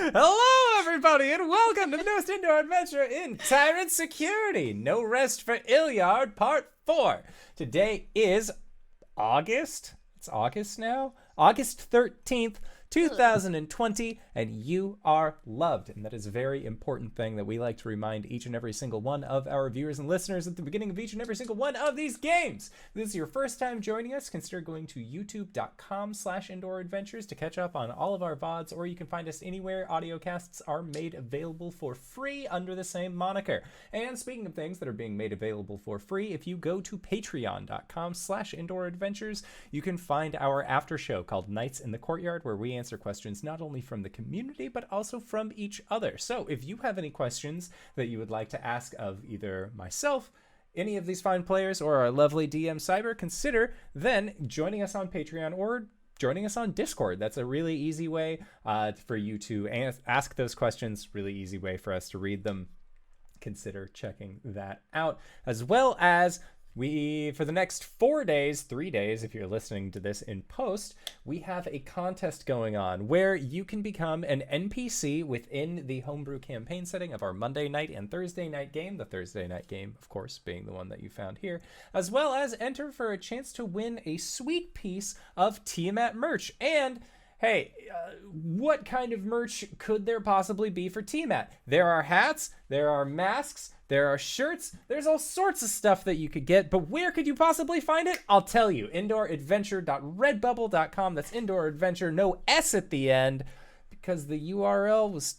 Hello, everybody, and welcome to the newest indoor adventure in Tyrant Security. No Rest for Ilyard, Part 4. Today is August. It's August now? August 13th, 2020, and you are loved. And that is a very important thing that we like to remind each and every single one of our viewers and listeners at the beginning of each and every single one of these games. If this is your first time joining us, consider going to youtube.com/indooradventures to catch up on all of our VODs, or you can find us anywhere audiocasts are made available for free under the same moniker. And speaking of things that are being made available for free, if you go to patreon.com/indooradventures, you can find our after show called Nights in the Courtyard, where we answer questions not only from the community but also from each other. So if you have any questions that you would like to ask of either myself, any of these fine players, or our lovely DM Cyber, consider then joining us on Patreon or joining us on Discord. That's a really easy way for you to ask those questions, really easy way for us to read them. Consider checking that out, as well as for the next 4 days, 3 days, if you're listening to this in post, we have a contest going on where you can become an NPC within the homebrew campaign setting of our Monday night and Thursday night game. The Thursday night game, of course, being the one that you found here, as well as enter for a chance to win a sweet piece of Tiamat merch. And hey, what kind of merch could there possibly be for Tiamat? There are hats, there are masks, there are shirts, there's all sorts of stuff that you could get, but where could you possibly find it? I'll tell you, indooradventure.redbubble.com. That's Indoor Adventure, no S at the end, because the URL was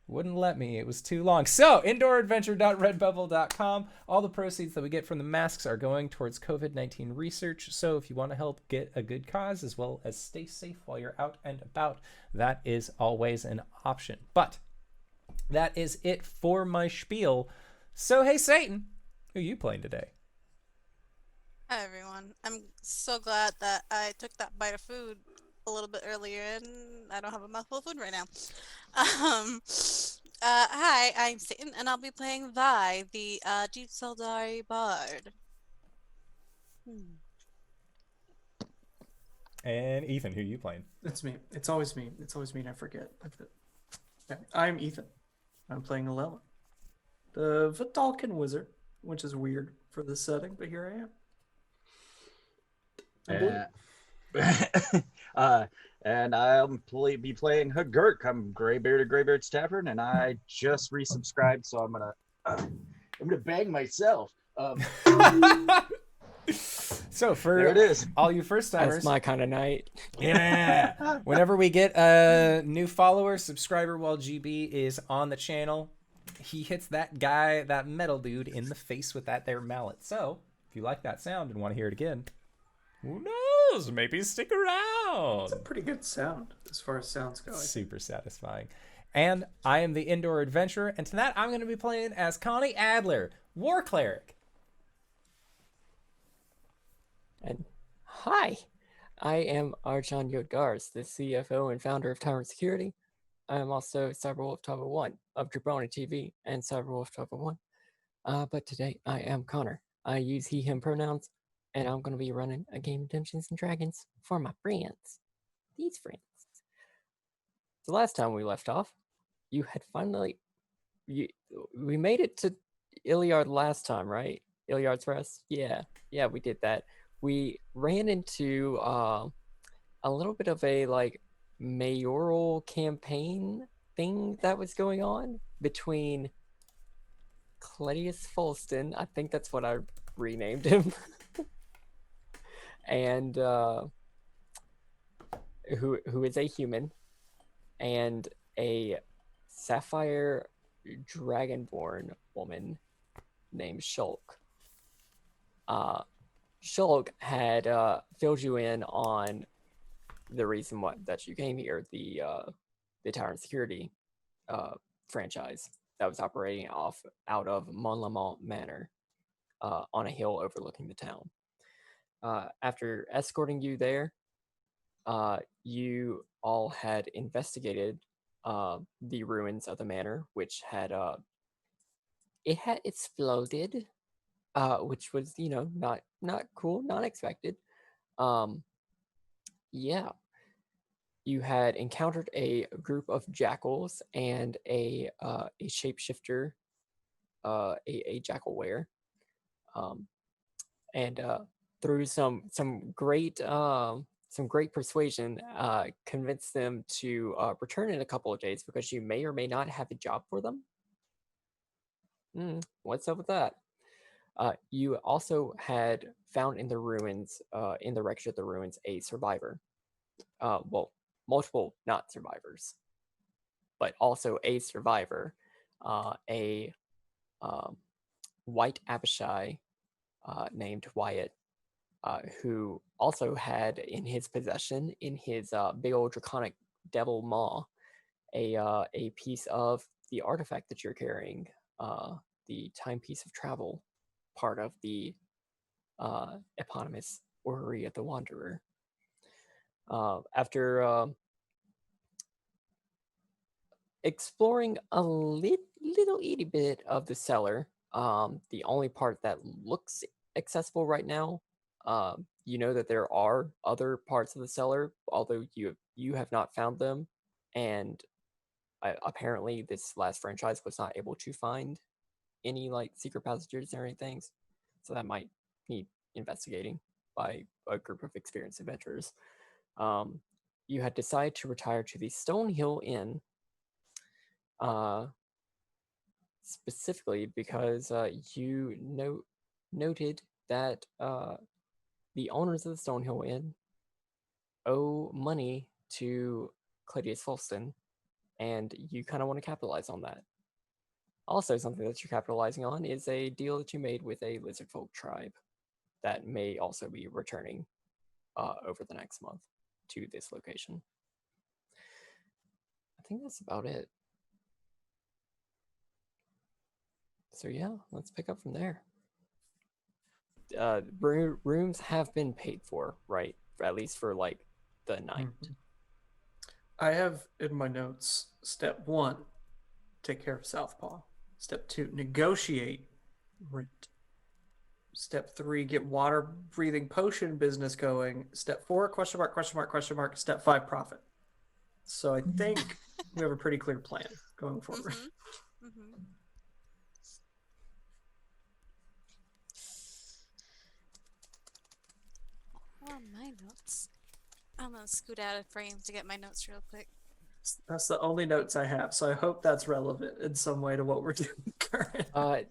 wouldn't let me. It was too long. So, indooradventure.redbubble.com. All the proceeds that we get from the masks are going towards COVID-19 research. So, if you want to help get a good cause as well as stay safe while you're out and about, that is always an option. But that is it for my spiel. So, hey, Satan, who are you playing today? Hi everyone. I'm so glad that I took that bite of food a little bit earlier and I don't have a mouthful of food right now. Hi, I'm Satan and I'll be playing Vi, the Deep Seldari Bard. And Ethan, who are you playing? It's me. It's always me. It's always me and I forget. Okay. I'm Ethan. I'm playing Alellen, the Vidalcan wizard, which is weird for this setting, but here I am. And I'll be playing Hu'Gurk. I'm Greybeard of Greybeard's Tavern, and I just resubscribed, so I'm gonna bang myself. So for there it is. All you first timers, that's my kind of night. Yeah. Whenever we get a new follower, subscriber while GB is on the channel, he hits that guy, that metal dude, in the face with that there mallet. So if you like that sound and want to hear it again, who knows? Maybe stick around. It's a pretty good sound as far as sounds go. Super satisfying. And I am the Indoor Adventurer, and tonight I'm going to be playing as Connie Adler, War Cleric. And hi, I am Arjan Yodgars, the CFO and founder of Tyrant Security. I am also Cyberwolf 1201 of Jabroni TV and Cyberwolf 1201. But today I am Connor. I use he, him pronouns, and I'm going to be running a game of Dungeons and Dragons for my friends. These friends. The last time we left off, you had finally... we made it to Ilyard last time, right? Ilyard's Rest? Yeah, we did that. We ran into a little bit of a, mayoral campaign thing that was going on between Cledius Fulston, I think that's what I renamed him, and who is a human, and a sapphire dragonborn woman named Shulk. Shulk had filled you in on the reason that you came here, the Tyrant Security franchise that was operating out of Mont-Lamont Manor on a hill overlooking the town. After escorting you there, you all had investigated the ruins of the manor, which had exploded, which was not cool, not expected. Yeah. you had encountered a group of jackals and a shapeshifter, a jackal wear, and through some great persuasion, convinced them to return in a couple of days because you may or may not have a job for them. What's up with that? You also had found in the ruins, in the wreckage of the ruins, a survivor. Well, multiple not survivors, but also a survivor, a white Abishai named Wyatt, who also had in his possession, in his big old draconic devil maw, a piece of the artifact that you're carrying, the timepiece of travel, part of the eponymous Orrery of the Wanderer. After exploring a little itty bit of the cellar, the only part that looks accessible right now, you know that there are other parts of the cellar, although you have not found them, and apparently this last franchise was not able to find any like secret passages or anything, so that might need investigating by a group of experienced adventurers. You had decided to retire to the Stonehill Inn, specifically because you noted that the owners of the Stonehill Inn owe money to Claudius Fulston, and you kind of want to capitalize on that. Also, something that you're capitalizing on is a deal that you made with a lizard folk tribe that may also be returning over the next month to this location. I think that's about it. So yeah, let's pick up from there. Rooms have been paid for, right? At least for like the night. I have in my notes, step 1, take care of Southpaw. Step 2, negotiate rent. Step 3, get water breathing potion business going. Step 4, question mark, question mark, question mark. Step 5, profit. So I think we have a pretty clear plan going forward. Well, my notes. I'm gonna scoot out of frame to get my notes real quick. That's the only notes I have, so I hope that's relevant in some way to what we're doing currently.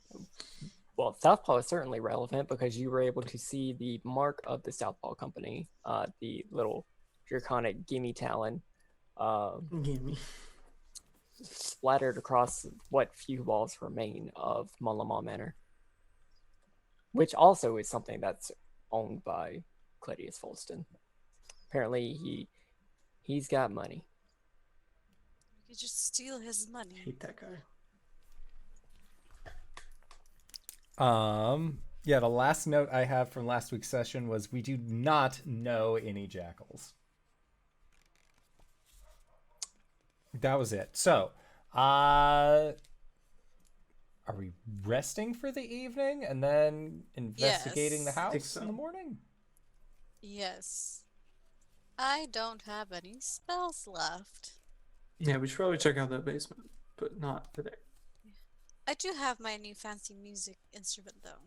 Well, Southpaw is certainly relevant because you were able to see the mark of the Southpaw Company, the little draconic gimme talon, Gimme. splattered across what few walls remain of Mullamaw Manor, which also is something that's owned by Claudius Fulston. Apparently, he's got money. You just steal his money. Hate that guy. Yeah, the last note I have from last week's session was we do not know any jackals. That was it. So, are we resting for the evening and then investigating the Yes. house in the morning? Yes. I don't have any spells left. Yeah, we should probably check out that basement, but not today. I do have my new fancy music instrument though.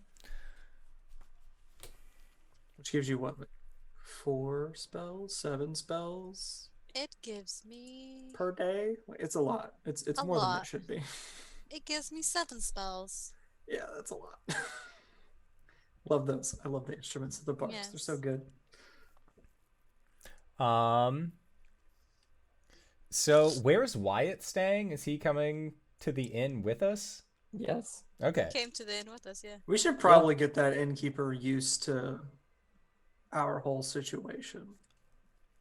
Which gives you what? 4 spells? 7 spells? It gives me Per day? It's a lot. It's A more than lot. it should be. It gives me 7 spells. Yeah, that's a lot. Love those. I love the instruments of the bars. They're so Yes. good. So where's Wyatt staying? Is he coming to the inn with us? Yes. Okay. Came to the inn with us, yeah. We should probably get that innkeeper used to our whole situation.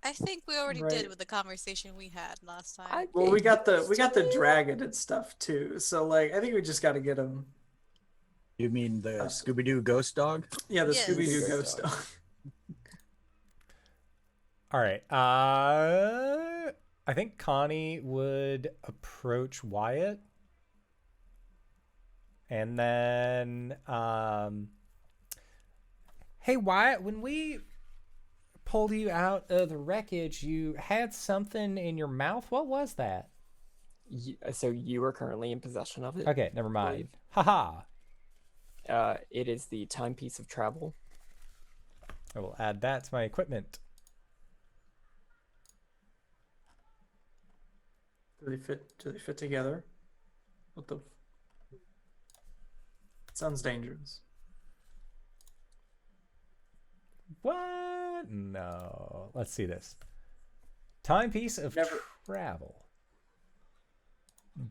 I think we already Right. did with the conversation we had last time. Well, we got the dragon and stuff too. So like, I think we just got to get him. You mean the Scooby-Doo ghost dog? Yeah, the Yes. Scooby-Doo Ghost ghost dog. dog. All right. I think Connie would approach Wyatt. And then hey Wyatt, when we pulled you out of the wreckage, you had something in your mouth. What was that? So you are currently in possession of it. Okay, never mind. believe. Haha. It is the timepiece of travel. I will add that to my equipment. Do they fit? Do they fit together? What the? Sounds dangerous. What? No. Let's see this. Timepiece of travel.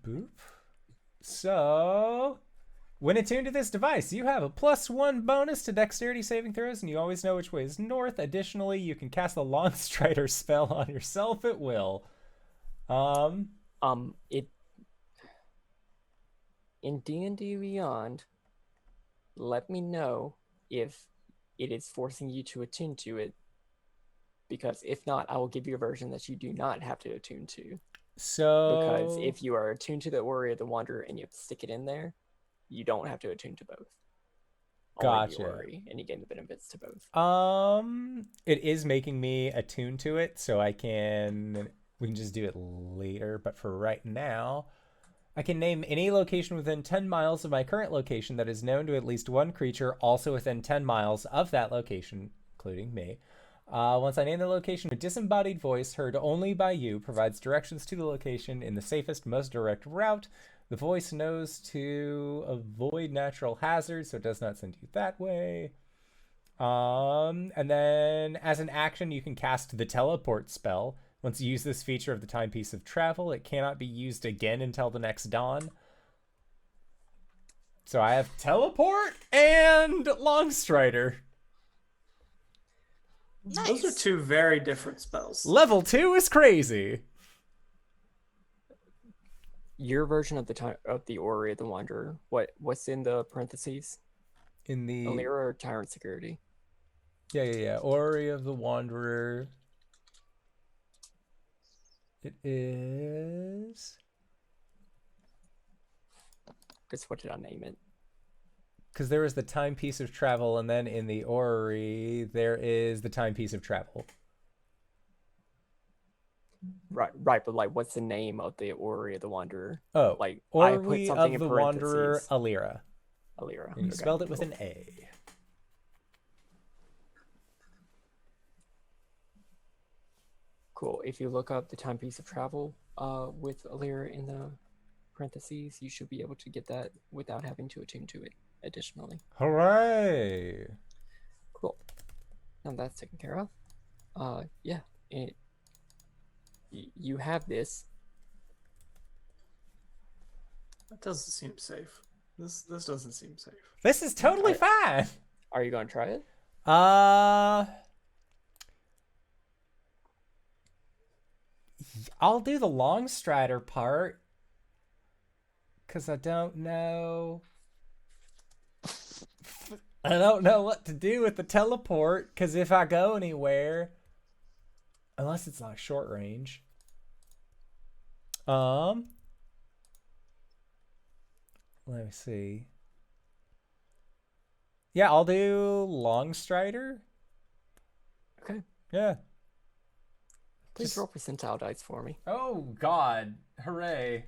Boop. So, when attuned to this device, you have a +1 bonus to dexterity saving throws, and you always know which way is north. Additionally, you can cast the Long Strider spell on yourself at will. It in D&D Beyond, let me know if it is forcing you to attune to it, because if not, I will give you a version that you do not have to attune to. So, Because if you are attuned to the Orrery of the Wanderer and you have to stick it in there, you don't have to attune to both. Only the Gotcha. Orrery, and you gain the benefits to both. it is making me attune to it, so we can just do it later, but for right now, I can name any location within 10 miles of my current location that is known to at least one creature also within 10 miles of that location, including me. Once I name the location, a disembodied voice heard only by you provides directions to the location in the safest, most direct route. The voice knows to avoid natural hazards, so it does not send you that way. And then as an action, you can cast the teleport spell. Once you use this feature of the timepiece of travel, it cannot be used again until the next dawn. So I have teleport and Longstrider. Nice. Those are two very different spells. Level 2 is crazy. Your version of the Orrery of the Wanderer, what's in the parentheses? In the Alira or Tyrant Security? Yeah. Orrery of the Wanderer. It is. Because what did I name it? Because there is the timepiece of travel, and then in the Orrery, there is the timepiece of travel. Right, but like, what's the name of the Orrery of the Wanderer? Oh, Like, I put Orrery something of in the Wanderer, parentheses. Alira. Alira. And you Okay, spelled it with cool. an A. Cool. If you look up the timepiece of travel with Alira in the parentheses, you should be able to get that without having to attune to it additionally. Hooray! Cool. Now that's taken care of. Yeah. You have this. That doesn't seem safe. This doesn't seem safe. This is totally fine. Are you going to try it? I'll do the Longstrider part. Because I don't know. I don't know what to do with the teleport. Because if I go anywhere, unless it's like short range. Let me see. Yeah, I'll do Longstrider. Okay. Yeah. Please Just- roll percentile dice for me. Oh, God. Hooray.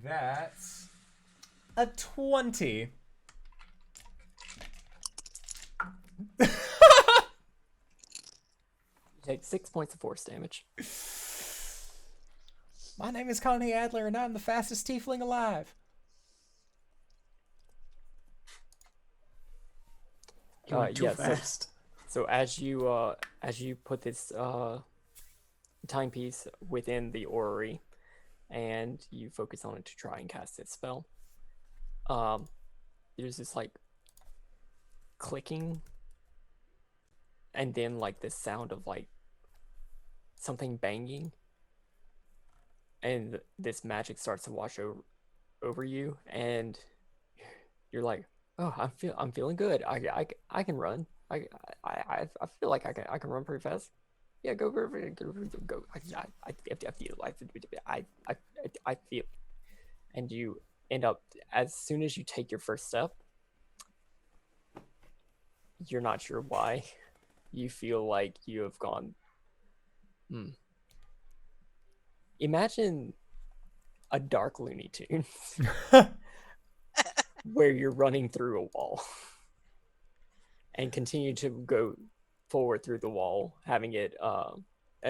That's a 20. You take 6 points of force damage. My name is Connie Adler, and I'm the fastest tiefling alive. You went too yeah, fast. So as you put this timepiece within the orrery, and you focus on it to try and cast this spell, there's this like clicking, and then like this sound of like something banging, and this magic starts to wash over you, and you're like, oh, I'm feeling good. I can run. I feel like I can run pretty fast. Yeah, go. I feel, and you end up, as soon as you take your first step, you're not sure why. You feel like you have gone. Imagine a dark Looney Tunes where you're running through a wall and continue to go forward through the wall, having it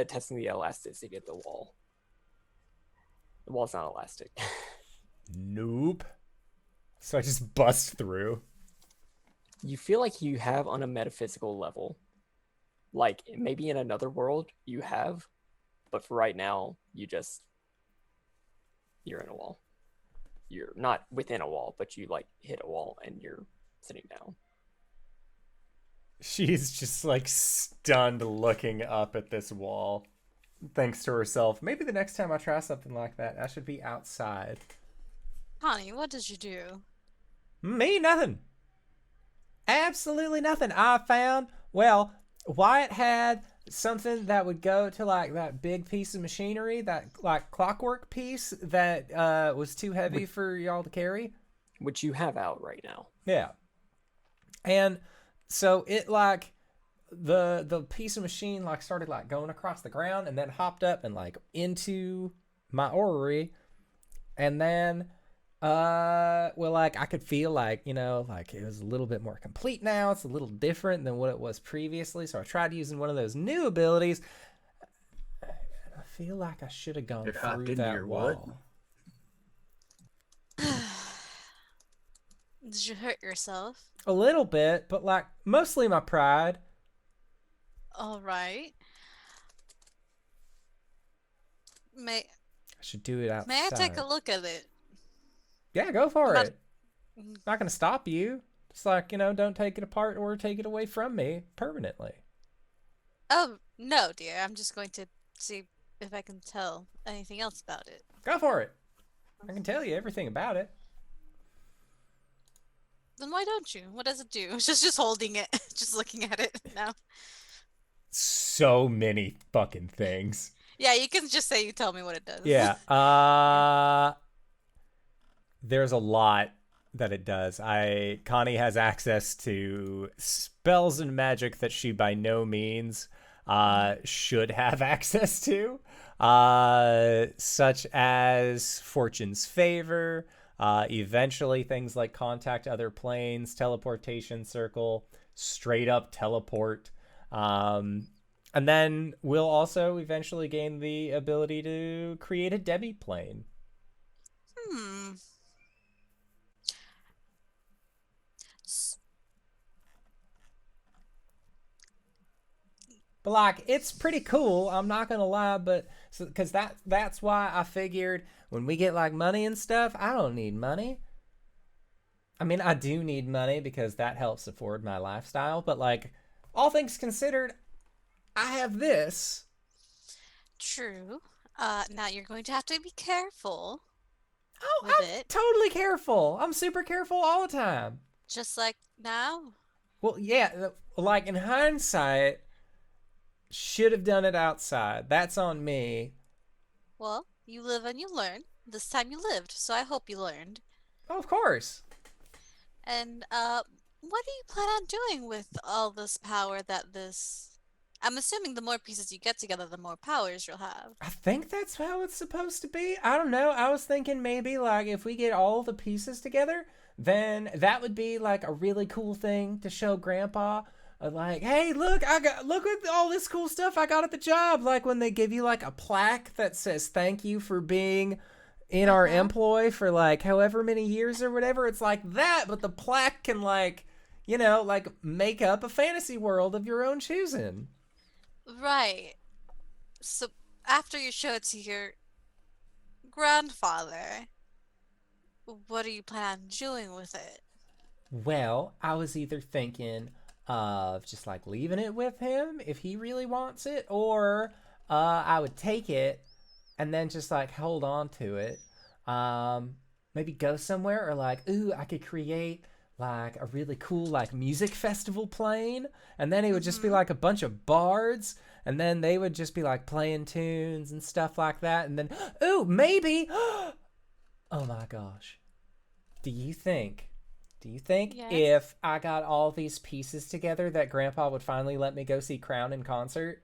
testing the elasticity of the wall. The wall's not elastic. Nope. So I just bust through. You feel like you have on a metaphysical level. Like maybe in another world you have, but for right now, you're in a wall. You're not within a wall, but you like hit a wall and you're sitting down. She's just like stunned looking up at this wall. Thinks to herself, maybe the next time I try something like that, I should be outside. Connie, what did you do? Me, nothing. Absolutely nothing. I found, well, Wyatt had something that would go to like that big piece of machinery, that like clockwork piece that was too heavy for y'all to carry. Which you have out right now. Yeah. And so it like the piece of machine like started like going across the ground and then hopped up and like into my orrery. And then well, like I could feel like, you know, like it was a little bit more complete now. It's a little different than what it was previously. So I tried using one of those new abilities. I feel like I should have gone through that wall. Did you hurt yourself? A little bit, but like mostly my pride. All right. I should do it outside. May I take a look at it? Yeah, go for Not- it. Not gonna stop you. It's like, you know, don't take it apart or take it away from me permanently. Oh, no, dear. I'm just going to see if I can tell anything else about it. Go for it. I can tell you everything about it. Then why don't you? What does it do? Just holding it, just looking at it now. So many fucking things. Yeah, you can just say you tell me what it does. Yeah. There's a lot that it does. Connie has access to spells and magic that she by no means should have access to, such as Fortune's Favor, eventually things like Contact Other Planes, Teleportation Circle, straight up teleport. And then we'll also eventually gain the ability to create a demi-plane. But like, it's pretty cool. I'm not gonna lie, but because that's why I figured when we get like money and stuff, I don't need money. I mean, I do need money because that helps afford my lifestyle. But like, all things considered, I have this. True. Now you're going to have to be careful. Oh, with I'm it. totally careful. I'm super careful all the time. Just like now. Well, yeah, like in hindsight, should have done it outside. That's on me. Well, you live and you learn. This time you lived, so I hope you learned. Oh, of course. And what do you plan on doing with all this power that this... I'm assuming the more pieces you get together, the more powers you'll have. I think that's how it's supposed to be. I don't know. I was thinking maybe like if we get all the pieces together, then that would be like a really cool thing to show Grandpa. Like, hey, look at all this cool stuff I got at the job. Like when they give you like a plaque that says thank you for being in our employ for like however many years or whatever. It's like that, but the plaque can like, you know, like make up a fantasy world of your own choosing. Right. So after you show it to your grandfather, what do you plan on doing with it? Well, I was either thinking of just like leaving it with him if he really wants it, or I would take it and then just like hold on to it. Maybe go somewhere, or like, ooh, I could create like a really cool like music festival plane, and then it would just be like a bunch of bards, and then they would just be like playing tunes and stuff like that, and then ooh, maybe oh my gosh, do you think Do you think Yes? if I got all these pieces together that Grandpa would finally let me go see Crown in concert?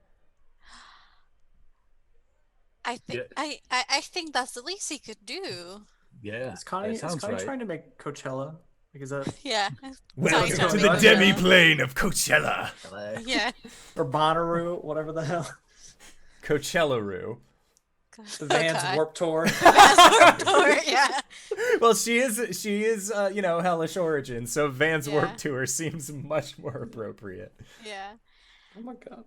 I think Yeah. I think that's the least he could do. Yeah, Is Connie that sounds right. trying to make Coachella? Like, is that Yeah. Welcome Welcome to to the the demi-plane of Coachella. Yeah. or Bonnaroo, whatever the hell? Coachella-roo. The Vans God. Warp Tour. Tour, yeah. Well, she is, Hellish Origin, so Van's Yeah. Warp Tour seems much more appropriate. Yeah. Oh my god.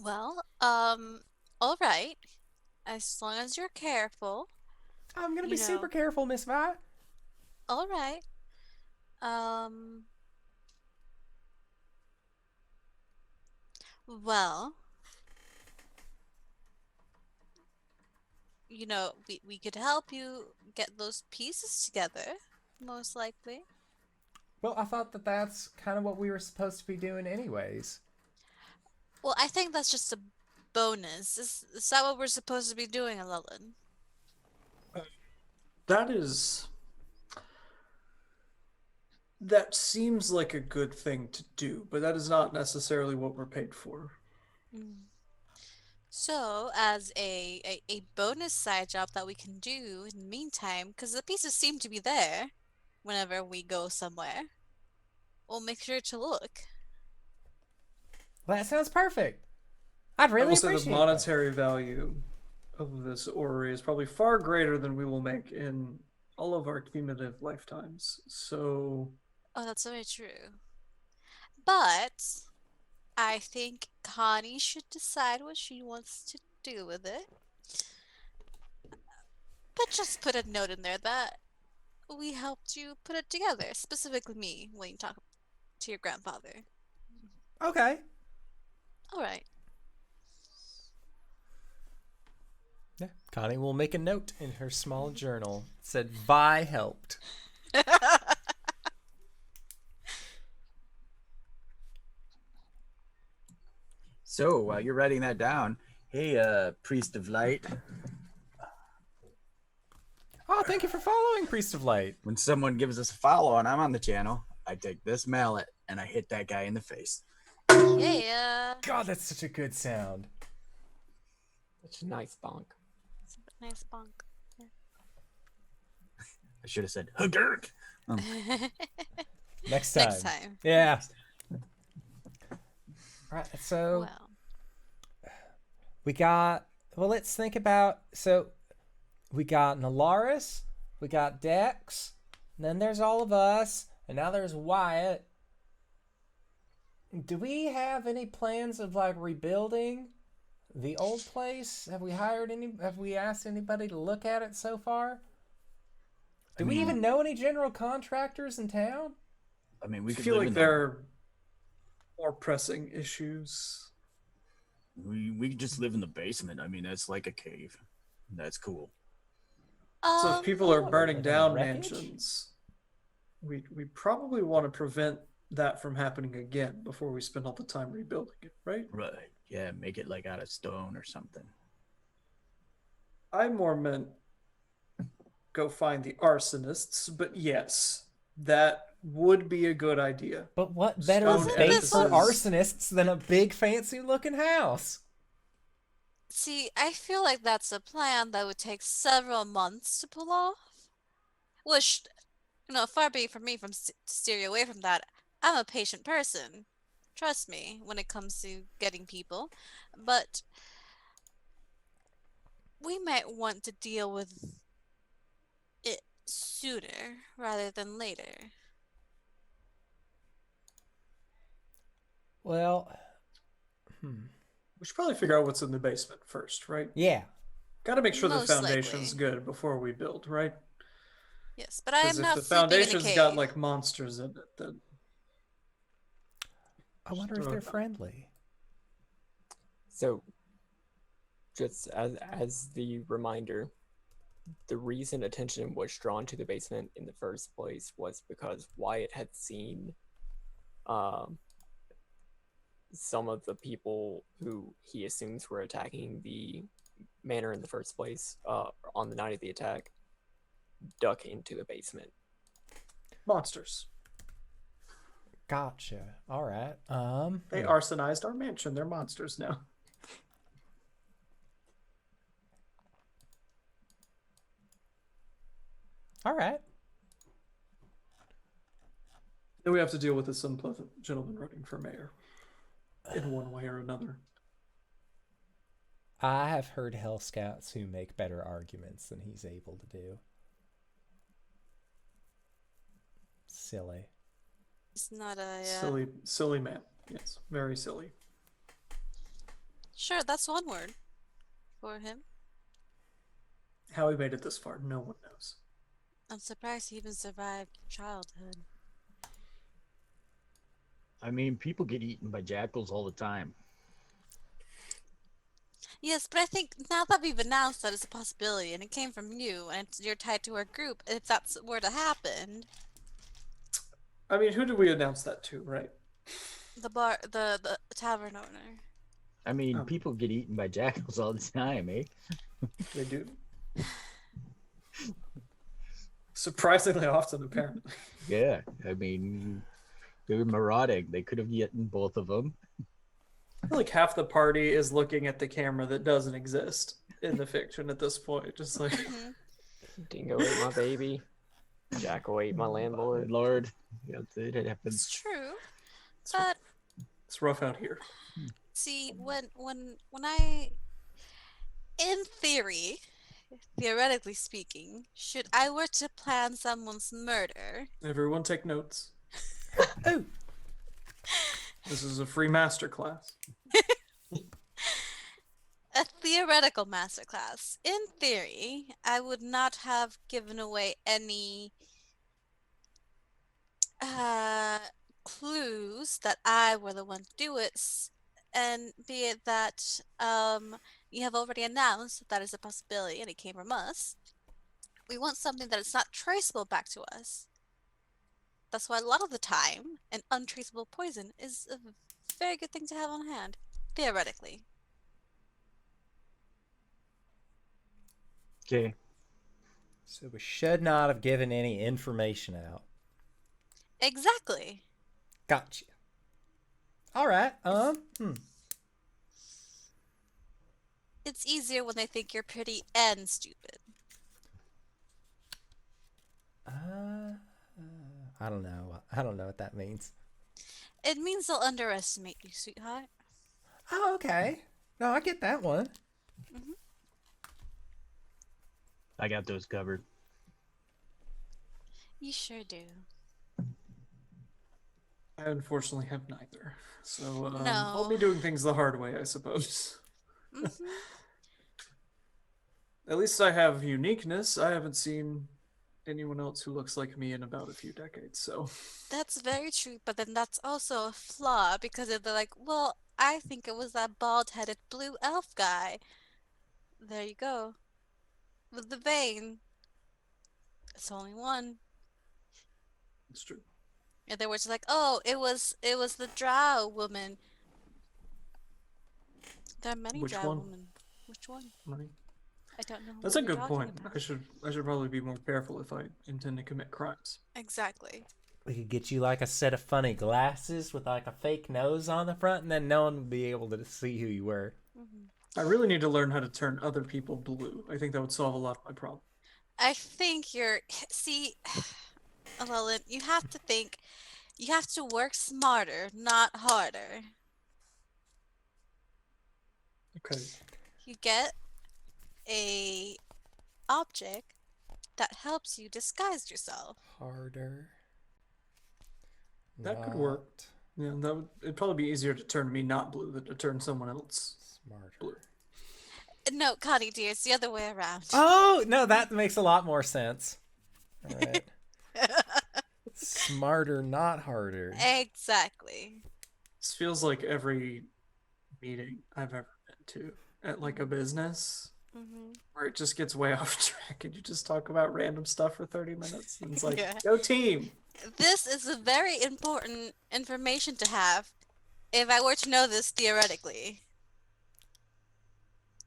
Well, all right. As long as you're careful. I'm gonna You be super know. careful, Miss Vi. All right. Well, we could help you get those pieces together, most likely. Well, I thought that that's kind of what we were supposed to be doing anyways. Well, I think that's just a bonus. Is that what we're supposed to be doing, Alellen? That seems like a good thing to do, but that is not necessarily what we're paid for. So, as a bonus side job that we can do in the meantime, because the pieces seem to be there whenever we go somewhere, we'll make sure to look. Well, that sounds perfect. I'd I really will say appreciate the monetary value of this orrery is probably far greater than we will make in all of our cumulative lifetimes. So Oh, that's very true. But I think Connie should decide what she wants to do with it. But just put a note in there that we helped you put it together, specifically me, when you talk to your grandfather. that. Okay. All right. Yeah, Connie will make a note in her small journal. It said, Vi helped. So while you're writing that down, hey, Priest of Light, Oh, thank you for following, Priest of Light. when someone gives us a follow and I'm on the channel, I take this mallet and I hit that guy in the face. Yeah. God, that's such a good sound. Such a nice bonk. Nice bonk. I should have said Hu'Gurk. Next time. Next time. Yeah. Right, so Well, let's think about, so we got Nalaris, we got Dex, and then there's all of us, and now there's Wyatt. Do we have any plans of like rebuilding the old place? Have we asked anybody to look at it so far? Do we even know any general contractors in town? I mean, we I could feel live like in there are more pressing issues. we could just live in the basement. I mean, that's like a cave. That's cool. So if people are wanna burning live in down wreckage. mansions, we probably want to prevent that from happening again before we spend all the time rebuilding it, right? Right. Yeah, make it like out of stone or something. I more meant go find the arsonists, but yes, that would be a good idea. But what better Stone bait for edifices. arsonists than a big fancy looking house? see, I feel like that's a plan that would take several months to pull off. Which, far be it from me to steer you away from that. I'm a patient person. Trust me when it comes to getting people. But we might want to deal with it sooner rather than later. Well, We should probably figure out what's in the basement first, right? yeah. Got to make sure the Most foundation's likely. good before we build, right? Yes, but I Because am if not the sleeping in a foundation's cave. got like monsters in it, then I wonder if they're friendly. So, just as the reminder, the reason attention was drawn to the basement in the first place was because Wyatt had seen some of the people who he assumes were attacking the manor in the first place on the night of the attack duck into the basement. Monsters. Gotcha. All right. They arsonized our mansion. They're monsters now. All right. Then we have to deal with this unpleasant gentleman running for mayor. In one way or another. I have heard Hell Scouts who make better arguments than he's able to do. Silly. It's not a Silly man. Yes, very silly. Sure, that's one word for him. How he made it this far, no one knows. I'm surprised he even survived childhood. I mean, people get eaten by jackals all the time. Yes, but I think now that we've announced that it's a possibility and it came from you and you're tied to our group, if that's were to happen, I mean, who did we announce that to, right? the tavern owner. I mean, people get eaten by jackals all the time, eh? They do. Surprisingly often, apparently. Yeah, I mean, they were marauding. They could have eaten both of them. I feel like half the party is looking at the camera that doesn't exist in the fiction at this point. Just like, Dingo ate my baby. Jackal ate my landlord. Lord, yeah, it happens. It's true, but it's rough out here. see, when I, in theory, theoretically speaking, should I were to plan someone's murder, Everyone take notes. Oh, This is a free masterclass. a theoretical masterclass. In theory, I would not have given away any clues that I were the one to do it, and be it that you have already announced that is a possibility and it came from us. We want something that is not traceable back to us. That's why a lot of the time, an untraceable poison is a very good thing to have on hand, theoretically. Okay. so we should not have given any information out. Exactly. Gotcha. All right. It's easier when they think you're pretty and stupid. I don't know. I don't know what that means. It means they'll underestimate you, sweetheart. Oh, okay. No, I get that one. I got those covered. You sure do. I unfortunately have neither. So No. I'll be doing things the hard way, I suppose. At least I have uniqueness. I haven't seen anyone else who looks like me in about a few decades, so. That's very true, but then that's also a flaw because if they're like, well, I think it was that bald-headed blue elf guy. There you go. With the vein. It's only one. It's true. And they were just like, oh, it was the drow woman. There are many Which drow one? women. Which one? Right. I don't know. That's what a you're good talking point. about. I should probably be more careful if I intend to commit crimes. Exactly. We could get you like a set of funny glasses with like a fake nose on the front, and then no one would be able to see who you were. I really need to learn how to turn other people blue. I think that would solve a lot of my problem. I think see, Alellen, you have to think, you have to work smarter, not harder. Okay. You get a object that helps you disguise yourself. Harder. That could work. Yeah, it'd probably be easier to turn me not blue than to turn someone else Smarter. blue. No, Connie, dear, it's the other way around. Oh, no, that makes a lot more sense. All right. Smarter, not harder. Exactly. This feels like every meeting I've ever been to at like a business where it just gets way off track and you just talk about random stuff for 30 minutes. And it's like, Yeah. go team. This is a very important information to have if I were to know this theoretically.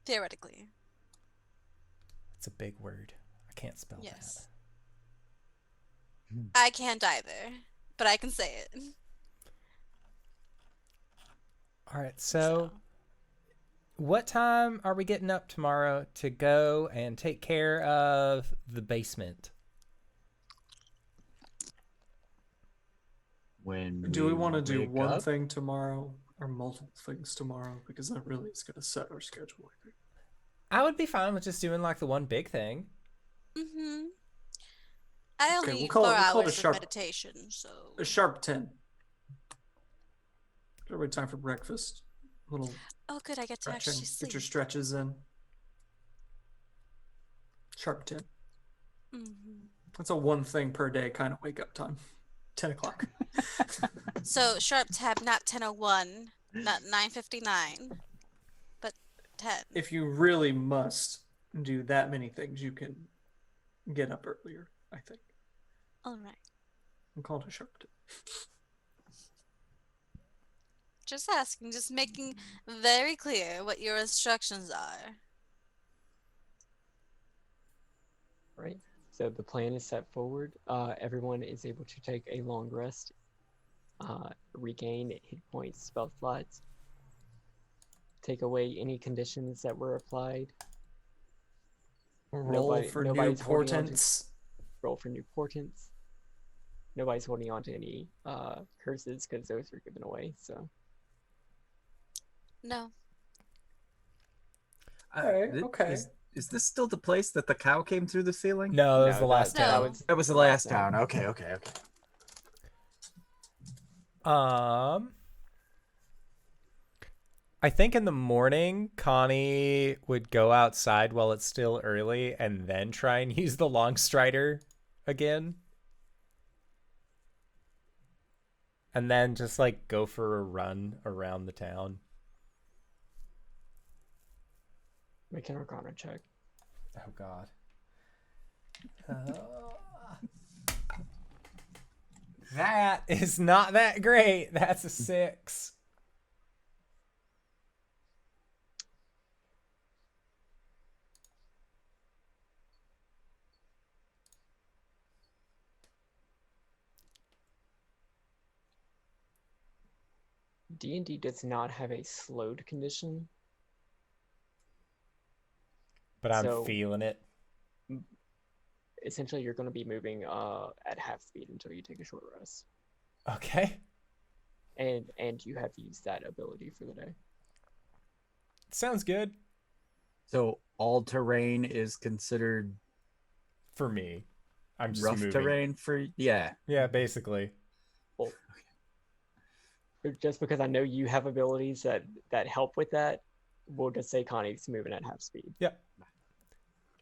Theoretically. It's a big word. I can't spell Yes. I can't either, but I can say it. All right, so what time are we getting up tomorrow to go and take care of the basement? When Do we want to do wake one up? thing tomorrow or multiple things tomorrow? Because that really is going to set our schedule, I think. I would be fine with just doing like the one big thing. Mm-hmm. I only Okay, need we'll 4 call it a hours of sharp- meditation, so A sharp 10. Everybody time for breakfast. Little oh good, I get to stretching. actually Get your sleep. stretches in. Sharp 10. Mm-hmm. That's a one thing per day kind of wake up time. 10 o'clock. So sharp tab, not 10:01, not 9:59, but 10. If you really must do that many things, you can get up earlier, I think. All right. I'm called a sharp 10. Just asking, just making very clear what your instructions are. Right. So the plan is set forward. Everyone is able to take a long rest, regain hit points, spell slots, take away any conditions that were applied, Roll for new nobody's holding on to- portents. roll for new portents. Nobody's holding on to any curses because those were given away. So No. Alright, okay. Is this still the place that the cow came through the ceiling? No, that was the last that town. That was the last town. Okay. I think in the morning, Connie would go outside while it's still early and then try and use the long strider again. And then just like go for a run around the town. make an Arcana check. Oh, God. That is not that great. That's a 6. D&D does not have a slowed condition. But I'm So- feeling it. Essentially, you're going to be moving at half speed until you take a short rest, Okay. and you have used that ability for the day. Sounds good So all terrain is considered for me. I'm just rough moving. terrain for yeah. Yeah, basically. Just because I know you have abilities that help with that, we'll just say Connie's moving at half speed. Yep.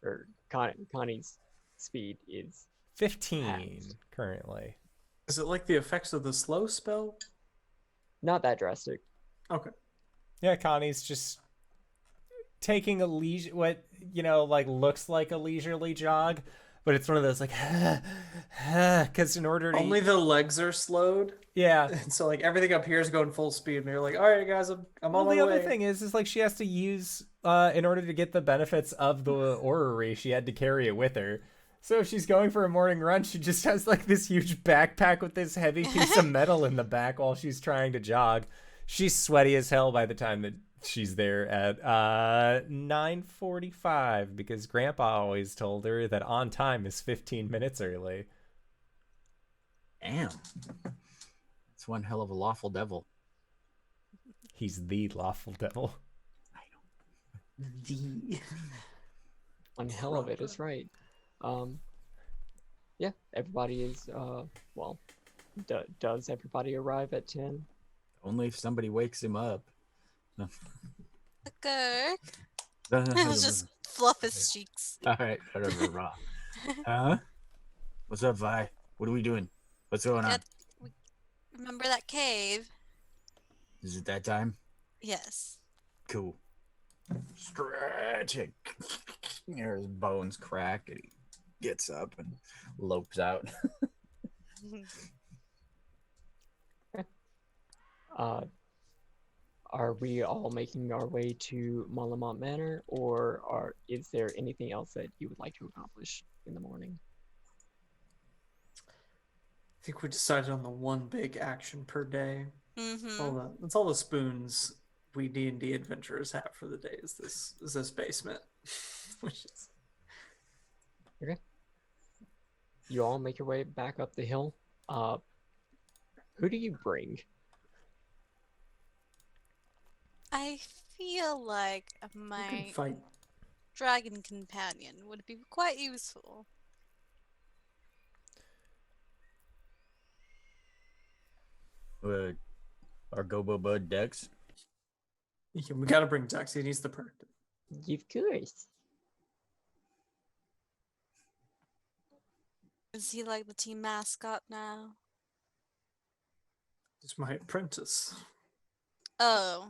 Or Connie's speed is 15 halved. currently. Is it like the effects of the slow spell? Not that drastic. Okay. Yeah, Connie's just taking a what like looks like a leisurely jog, but it's one of those like because in order to Only the legs are slowed. yeah. And so like everything up here is going full speed. And you're like, all right, guys, I'm Well, on my the way. other thing is like she has to use in order to get the benefits of the orrery, she had to carry it with her. So if she's going for a morning run, she just has like this huge backpack with this heavy piece of metal in the back while she's trying to jog. She's sweaty as hell by the time that she's there at 9:45 because Grandpa always told her that on time is 15 minutes early. Damn. It's one hell of a lawful devil. He's the lawful devil. One hell of it is right. Yeah, everybody is does everybody arrive at 10? Only if somebody wakes him up. Hu'Gurk. Just fluff his cheeks. All right, whatever, Raw. Huh? What's up, Vi? What are we doing? What's going on? Get- Remember that cave? Is it that time? Yes. Cool. Stretching. His bones crack and he gets up and lopes out. Are we all making our way to Malamont Manor, or is there anything else that you would like to accomplish in the morning? think we decided on the one big action per day. Mm-hmm. That's all the spoons we D&D adventurers have for the day is this basement. Which is Okay. You all make your way back up the hill. Who do you bring? I feel like you can my fight. dragon companion would be quite useful. Our Gobo Bud Dex. Yeah, we gotta bring Dex. He needs the practice. Of course. Is he like the team mascot now? He's my apprentice. Oh,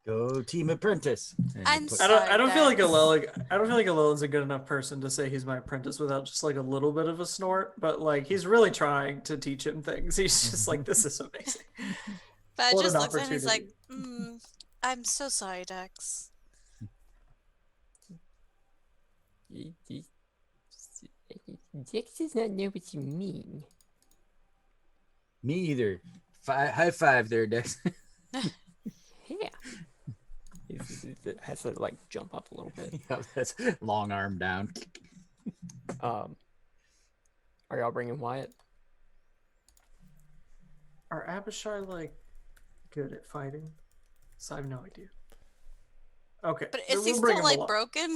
Go Team Apprentice. And I'm put- sorry. I don't feel like Dex. Alellen's a good enough person to say he's my apprentice without just like a little bit of a snort. But like he's really trying to teach him things. He's just like, this is amazing. But I What just an looks at him and he's like, opportunity. I'm so sorry, Dex. Dex does not know what you mean. Me either. High five there, Dex. Yeah. It has to like jump up a little bit. Yeah, that's long arm down. Are y'all bringing Wyatt? Are Abishai like good at fighting? So I have no idea. Okay, But then is he we'll bring still him like along. His broken?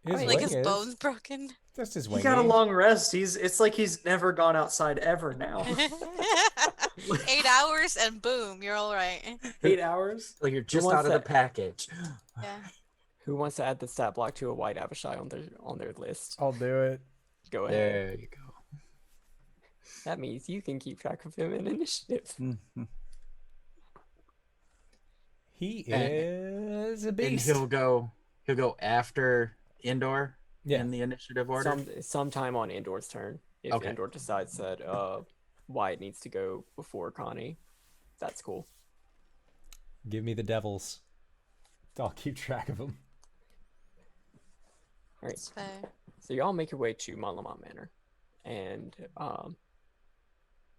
Like wing his is. bones broken? Just his He wing. got a is. long rest. It's like he's never gone outside ever now. 8 hours and boom, you're all right. 8 hours. Like you're just wants out of the that? package. Yeah. Who wants to add the stat block to a white Abishai on their list? I'll do it. Go ahead. There you go. That means you can keep track of him in initiative. He And- is a And beast. he'll go after Indoor Yeah. in the initiative order. Sometime on Indoor's turn. If Okay. Indoor decides that Wyatt needs to go before Connie, that's cool. Give me the devils. I'll keep track of them. All right. It's fair. So y'all make your way to Monlamont Manor, and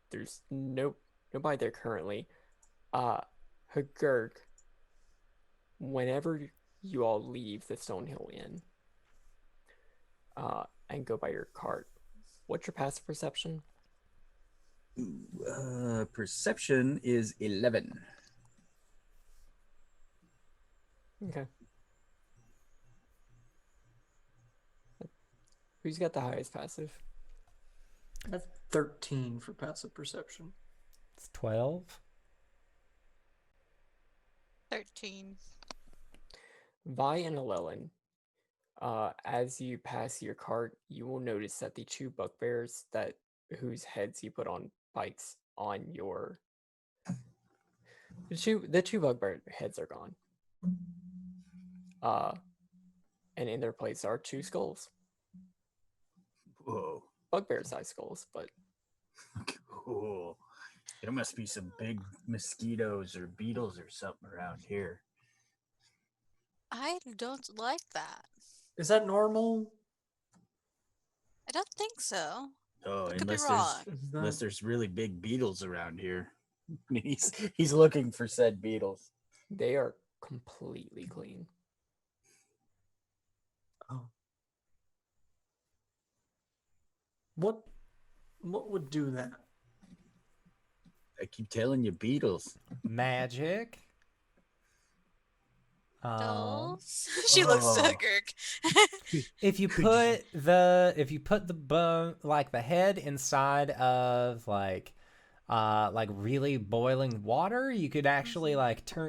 there's nobody there currently. Hu'Gurk, whenever you all leave the Stonehill Inn, and go by your cart, what's your passive perception? Perception is 11. Okay. Who's got the highest passive? I have 13 for passive perception. It's 12. 13. Vi and Alellen, as you pass your cart, you will notice that the two bugbears whose heads you put on bikes on your the two bugbear heads are gone. And in their place are two skulls, Whoa. bugbear-sized skulls, but Cool. There must be some big mosquitoes or beetles or something around here. I don't like that. Is that normal? I don't think so. Oh, I could be unless wrong. there's really big beetles around here. He's looking for said beetles. they are completely clean. Oh. What would do that? I keep telling you, beetles. Magic. Dolls? She looks so Oh. Gurk. If you put the bone, like the head, inside of like really boiling water, you could actually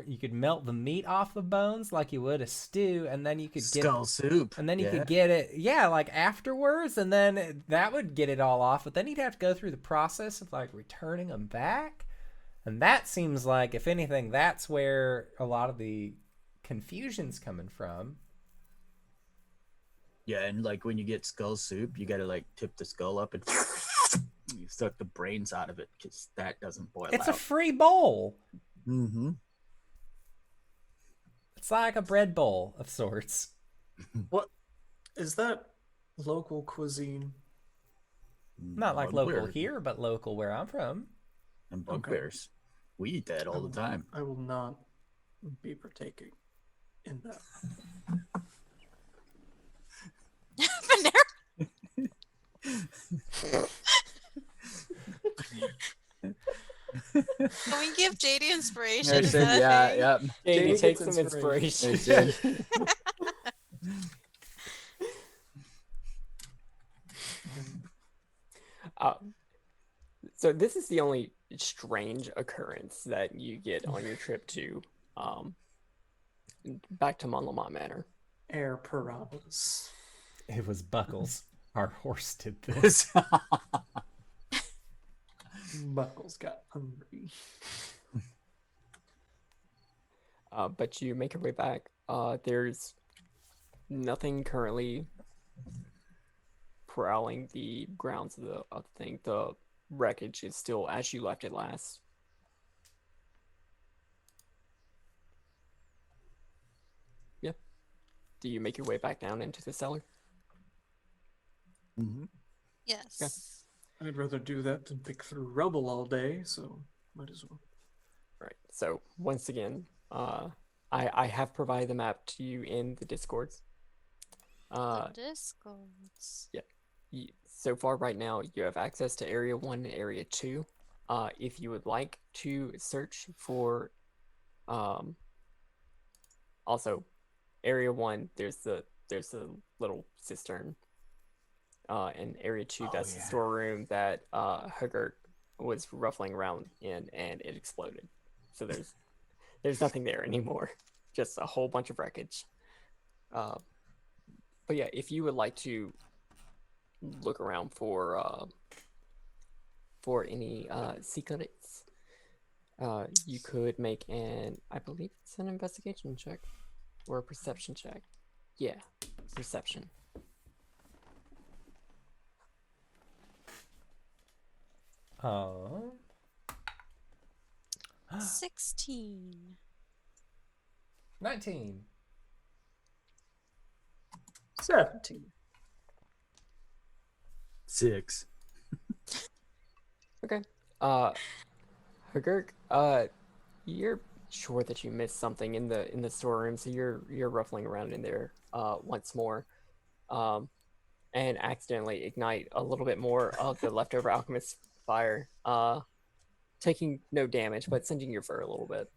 you could melt the meat off the bones like you would a stew, and then you could Skull soup. and then you Yeah. could get it, like afterwards, and then that would get it all off. But then you'd have to go through the process of like returning them back, and that seems like, if anything, that's where a lot of the confusion's coming from. Yeah, and like when you get skull soup, you gotta like tip the skull up and you suck the brains out of it because that doesn't boil It's a out. free bowl. Mm-hmm. It's like a bread bowl of sorts. What is that local cuisine? Not like local Bugbear here, but local where I'm from. and bugbears. We eat that all the time. I will not be partaking in that. Can we give JD inspiration? I Is said, that a yeah, thing? yeah. JD gets takes some inspiration. inspiration. I did. So this is the only strange occurrence that you get on your trip to back to Monlamont Manor. Air piranhas. It was Buckles. Our horse did this. Buckles got hungry. But you make your way back. There's nothing currently prowling the grounds of the thing. The wreckage is still as you left it last. Yeah. Do you make your way back down into the cellar? Mhm. Yes. I'd rather do that than pick through rubble all day, so might as well. Right. So once again, I have provided the map to you in the Discords. The Discords. So far right now, you have access to Area 1 and Area 2. If you would like to search for, also, Area 1, there's the little cistern. And Area 2, that's the storeroom that Hu'Gurk was ruffling around in, and it exploded. So there's nothing there anymore, just a whole bunch of wreckage. But yeah, if you would like to look around for any secrets, you could make I believe it's an investigation check or a perception check. Yeah, perception. Oh. 16. 19. 17. 6. Okay. Hu'Gurk, you're sure that you missed something in the storeroom, so you're ruffling around in there once more, and accidentally ignite a little bit more of the leftover alchemist fire, taking no damage, but singeing your fur a little bit.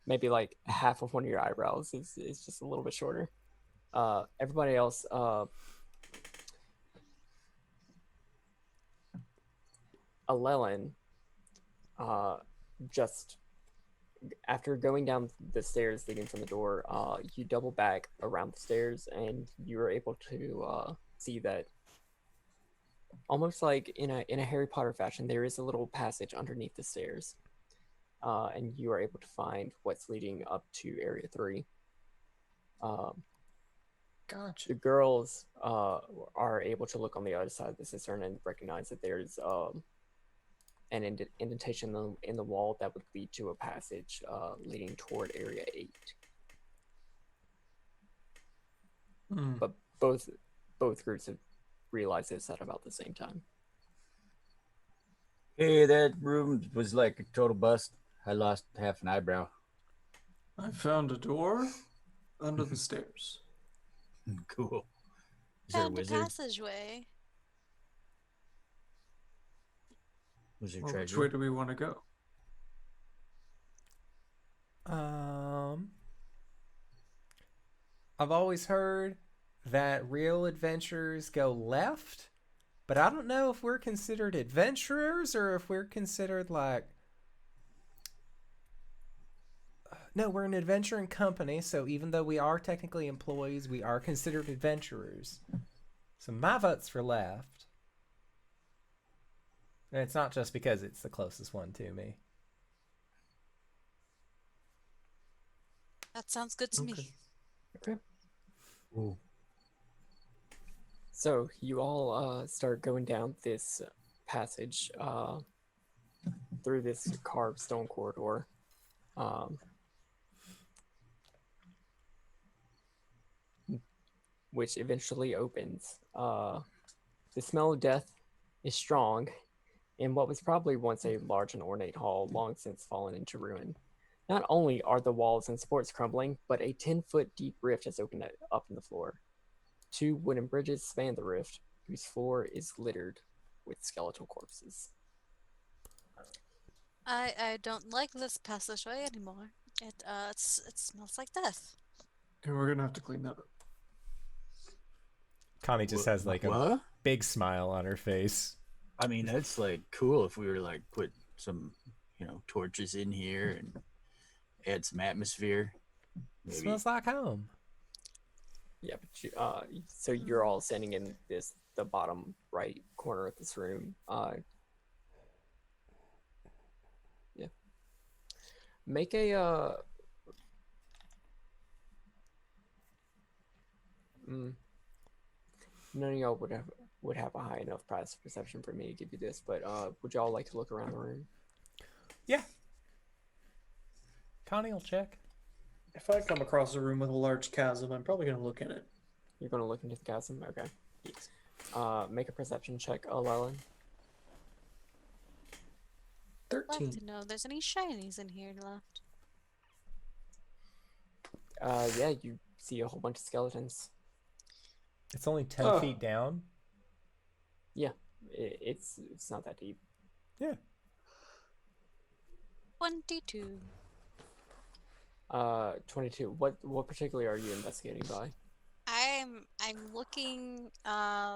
Maybe like half of one of your eyebrows is just a little bit shorter. Everybody else, Alellen, just after going down the stairs leading from the door, you double back around the stairs and you are able to see that, almost like in a Harry Potter fashion, there is a little passage underneath the stairs, and you are able to find what's leading up to Area 3. Gotcha. The girls are able to look on the other side of the cistern and recognize that there's an indentation in the wall that would lead to a passage leading toward Area 8. But both groups have realized this at about the same time. Hey, that room was like a total bust. I lost half an eyebrow. I found a door under the stairs. Cool. Is there a Found a wizard? passageway. Was there Well, which treasure? way do we want to go? I've always heard that real adventurers go left, but I don't know if we're considered adventurers or if we're considered like... No, we're an adventuring company, so even though we are technically employees, we are considered adventurers. So my vote's for left. And it's not just because it's the closest one to me. That sounds good to me. Okay. Ooh. So you all start going down this passage through this carved stone corridor. which eventually opens. The smell of death is strong in what was probably once a large and ornate hall, long since fallen into ruin. Not only are the walls and supports crumbling, but a 10-foot deep rift has opened up in the floor. 2 wooden bridges span the rift, whose floor is littered with skeletal corpses. I don't like this passageway anymore. It smells like death. And we're gonna have to clean that up. Connie just has like a What? big smile on her face. I mean, that's like cool if we were to like put some, torches in here and add some atmosphere. Maybe. Smells like home. Yeah, but so you're all standing in the bottom right corner of this room. Yeah. Make a none of y'all would have a high enough passive perception for me to give you this, but would y'all like to look around the room? Yeah. Connie will check. If I come across a room with a large chasm, I'm probably gonna look in it. You're gonna look into the chasm? Okay. Make a perception check, Alellen. 13. Love to know if there's any shinies in here left. Yeah, you see a whole bunch of skeletons. It's only 10 Oh. feet down. Yeah, it's not that deep. Yeah. 22. 22. What particularly are you investigating by? I'm looking at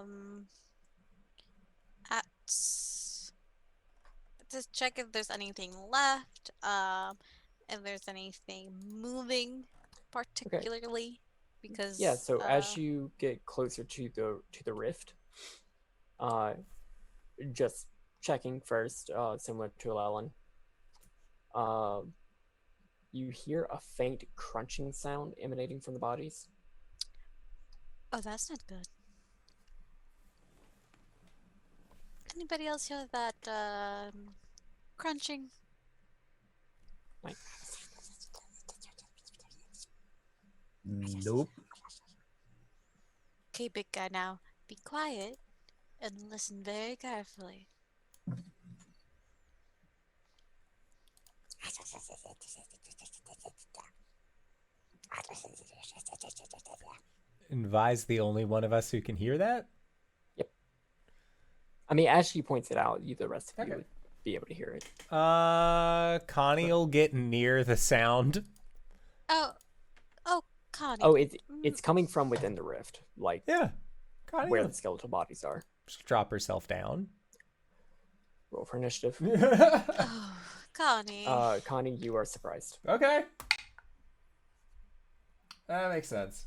to check if there's anything left, if there's anything moving particularly, because Yeah, so as you get closer to the rift, just checking first, similar to Alellen, you hear a faint crunching sound emanating from the bodies. oh, that's not good. Anybody else hear that crunching? Like, Nope. Okay, big guy, now be quiet and listen very carefully. And Vi's the only one of us who can hear that? I mean, as she points it out, the rest of you Okay. would be able to hear it. Connie will get near the sound. Oh, Connie. Oh, it's coming from within the rift, like Yeah. Connie where will the skeletal bodies are. just drop herself down. Roll for initiative. Oh, Connie. Connie, you are surprised. Okay. That makes sense.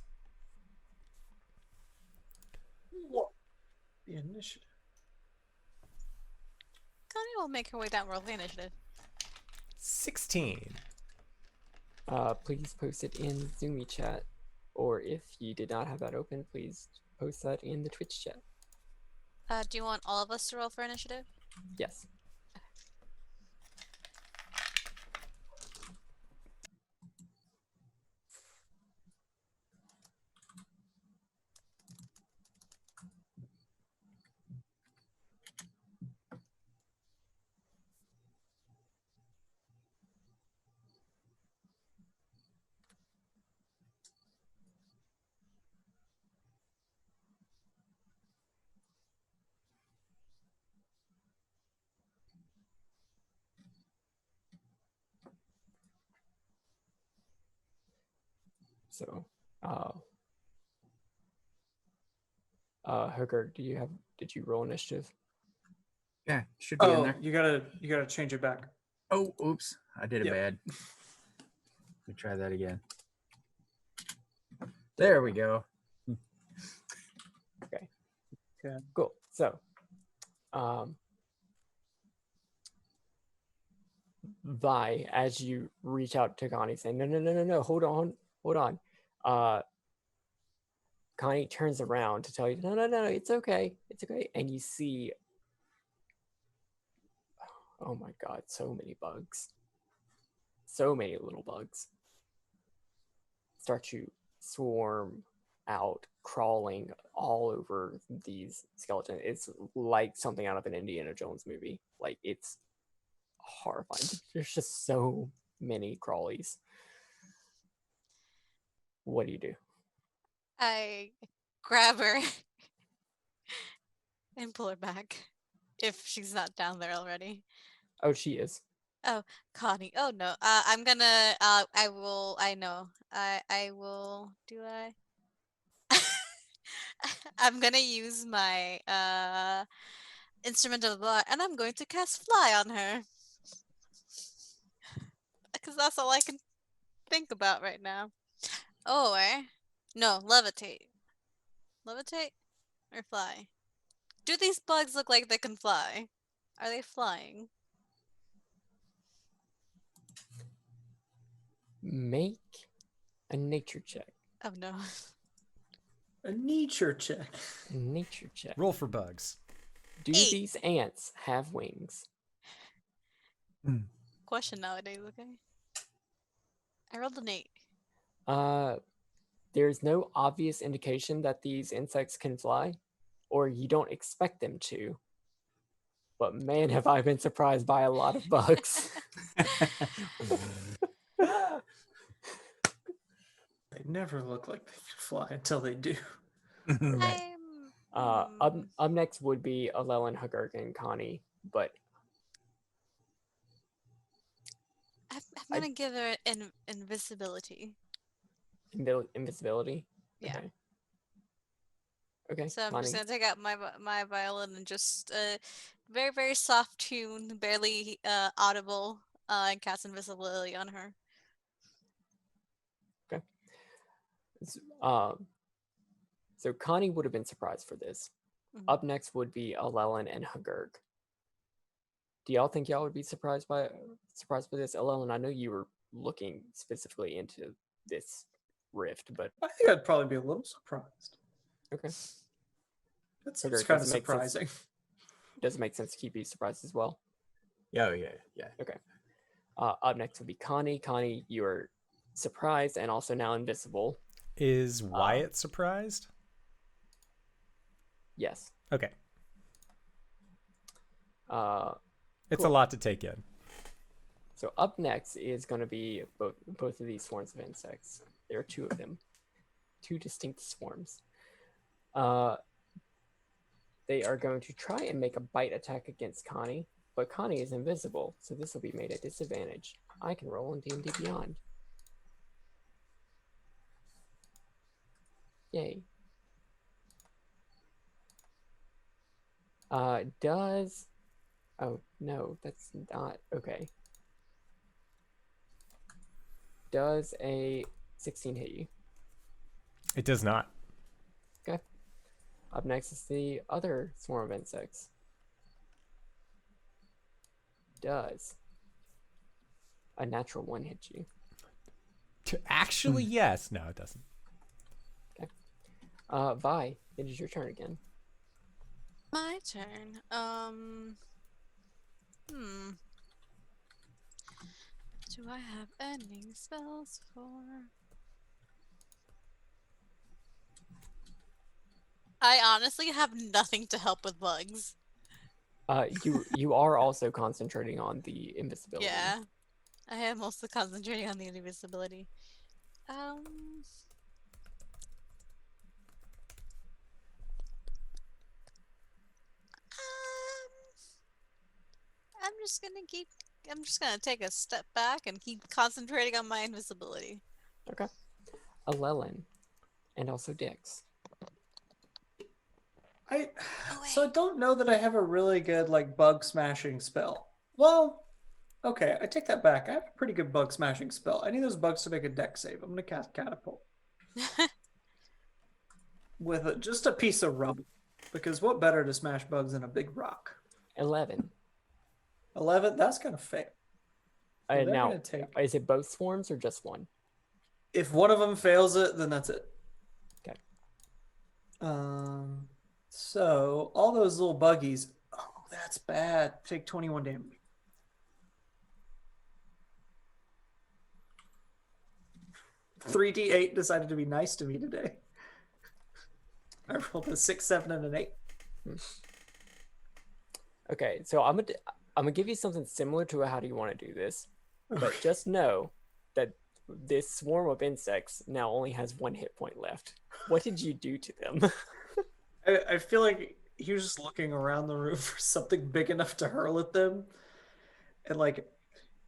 What? The initiative. Connie will make her way down roll the initiative. 16. Please post it in Zoomy chat, or if you did not have that open, please post that in the Twitch chat. Do you want all of us to roll for initiative? Yes. So, Hu'Gurk, did you roll initiative? Yeah, should be in Oh, there. you gotta change it back. Oh, oops. I did it Yep. bad. Let me try that again. There we go. Okay. Okay. Cool. So, Vi, as you reach out to Connie, saying, No, hold on. Connie turns around to tell you, no, it's okay. And you see, oh my God, so many bugs. So many little bugs start to swarm out crawling all over these skeletons. It's like something out of an Indiana Jones movie. Like, it's horrifying. There's just so many crawlies. What do you do? I grab her and pull her back if she's not down there already. Oh, she is. Oh, Connie. Oh no. I'm gonna. I will. I know. I will. Do I? I'm gonna use my instrument of the law, and I'm going to cast fly on her. Because that's all I can think about right now. Or no, levitate. Levitate or fly? Do these bugs look like they can fly? Are they flying? Make a nature check. Oh no. A nature check. Nature check. Roll for bugs. Do 8. these ants have wings? Question nowadays, okay? I rolled an 8. There's no obvious indication that these insects can fly, or you don't expect them to. But man, have I been surprised by a lot of bugs. They never look like they can fly until they do. Up next would be Alellen, Hu'Gurk, and Connie, but I'm gonna give her an invisibility. invisibility. Yeah. Okay. So I'm Connie. just gonna take out my violin and just very very soft tune, barely audible, and cast invisibility on her. So Connie would have been surprised for this. Mhm. Up next would be Alellen and Hu'Gurk. Do y'all think y'all would be surprised by this? Alellen, I know you were looking specifically into this rift, but I think I'd probably be a little surprised. okay. That Hu'Gurk, seems kind of does it make sense? surprising. Does it make sense to keep you surprised as well? Oh yeah. Okay. Up next would be Connie. Connie, you are surprised and also now invisible. Is Wyatt surprised? Yes. Okay. It's Cool. a lot to take in. So up next is going to be both of these swarms of insects. There are 2 of them, 2 distinct swarms. They are going to try and make a bite attack against Connie, but Connie is invisible, so this will be made a disadvantage. I can roll in D&D Beyond. Yay. Oh no, that's not okay. Does a 16 hit you? It does not. Okay. Up next is the other swarm of insects. Does a natural 1 hit you? Actually, yes. No, it doesn't. Vi, it is your turn again. My turn. Do I have any spells for? I honestly have nothing to help with bugs. You are also concentrating on the invisibility. Yeah, I am mostly concentrating on the invisibility. I'm just gonna take a step back and keep concentrating on my invisibility. Okay. Alellen, and also Dix. So I don't know that I have a really good like bug smashing spell. Well, okay, I take that back. I have a pretty good bug smashing spell. I need those bugs to make a deck save. I'm gonna cast catapult with just a piece of rubble, because what better to smash bugs than a big rock? 11. 11. That's gonna fail. So they're Now, gonna take. is it both swarms or just one? If one of them fails it, then that's it. Okay. So all those little buggies. Oh, that's bad. Take 21 damage. $3d8 decided to be nice to me today. I rolled a 6, 7, and an 8. Okay, so I'm gonna give you something similar to how do you want to do this, but just know that this swarm of insects now only has 1 hit point left. What did you do to them? I feel like he was just looking around the room for something big enough to hurl at them. And like,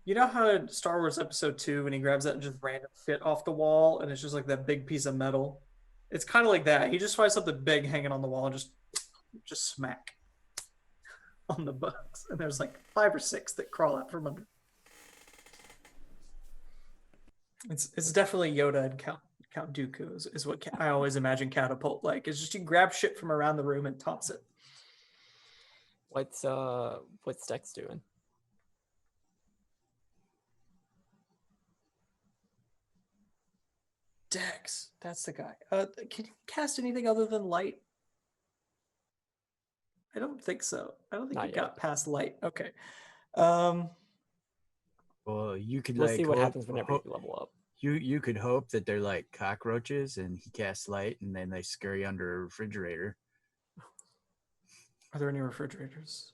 you know how in Star Wars Episode 2 when he grabs that just random shit off the wall and it's just like that big piece of metal? It's kind of like that. He just finds something big hanging on the wall and just smack on the bugs. And there's like 5 or 6 that crawl out from under. It's definitely Yoda and Count Dooku is what I always imagine catapult like. It's just you grab shit from around the room and toss it. What's Dex doing? Dex, that's the guy. Can you cast anything other than light? I don't think so. I don't think Not you yet. got past light. Okay. Well, you could We'll like see what hope- happens whenever you level up. You could hope that they're like cockroaches and he casts light and then they scurry under a refrigerator. Are there any refrigerators?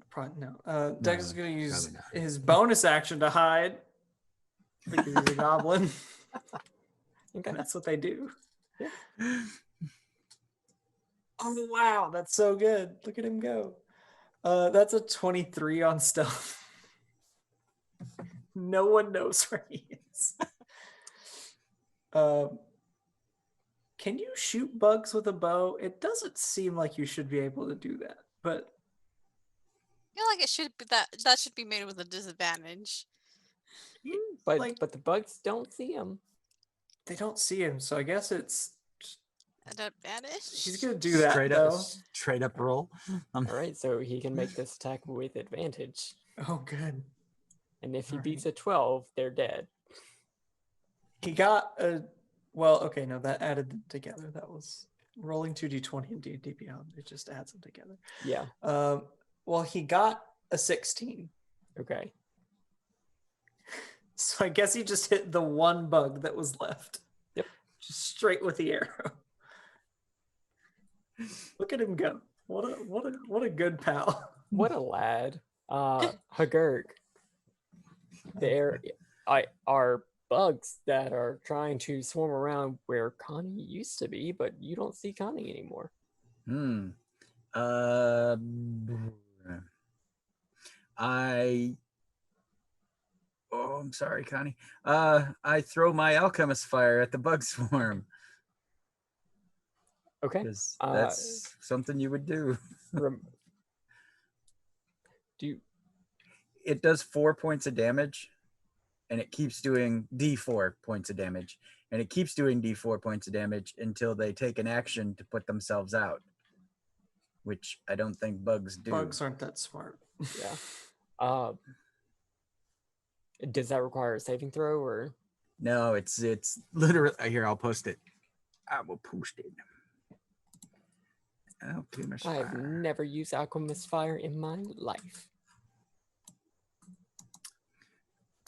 Probably no. Dex is going to use probably not. his bonus action to hide because he's a goblin. Okay. That's what they do. Oh wow, that's so good. Look at him go. That's a 23 on stealth. No one knows where he is. Can you shoot bugs with a bow? It doesn't seem like you should be able to do that, but I feel like it should be that should be made with a disadvantage. But like- the bugs don't see him. they don't see him, so I guess it's An advantage? he's gonna do that straight though. straight up roll. All right, so he can make this attack with advantage. Oh, good. And if he All beats a 12, they're dead. He got a well. Okay, no, that added them together. That was rolling 2d20 and D&D Beyond. It just adds them together. Yeah. Well, he got a 16. Okay. So I guess he just hit the one bug that was left. Yep. Just straight with the arrow. Look at him go. What a good pal. What a lad. Hu'Gurk. There are bugs that are trying to swarm around where Connie used to be, but you don't see Connie anymore. I'm sorry, Connie. I throw my alchemist fire at the bug swarm Okay. because that's something you would do. Rem- do you, It does 4 points of damage, and it keeps doing D4 points of damage, and it keeps doing D4 points of damage until they take an action to put themselves out, which I don't think bugs do. Bugs aren't that smart. yeah. Does that require a saving throw or? No, it's literally here. I'll post it. I will post it. Alchemist I have fire. never used alchemist fire in my life.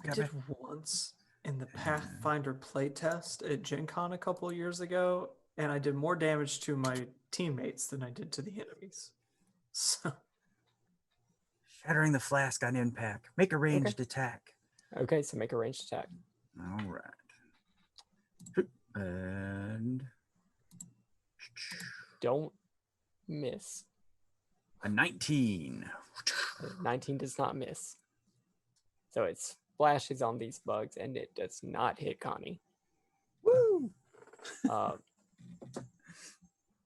I did once in the Pathfinder playtest at Gen Con a couple years ago, and I did more damage to my teammates than I did to the enemies. So Shattering the flask on impact. Make a ranged attack. Okay, so make a ranged attack. All right. And Don't miss. a 19. 19 does not miss. So it splashes on these bugs and it does not hit Connie. Woo!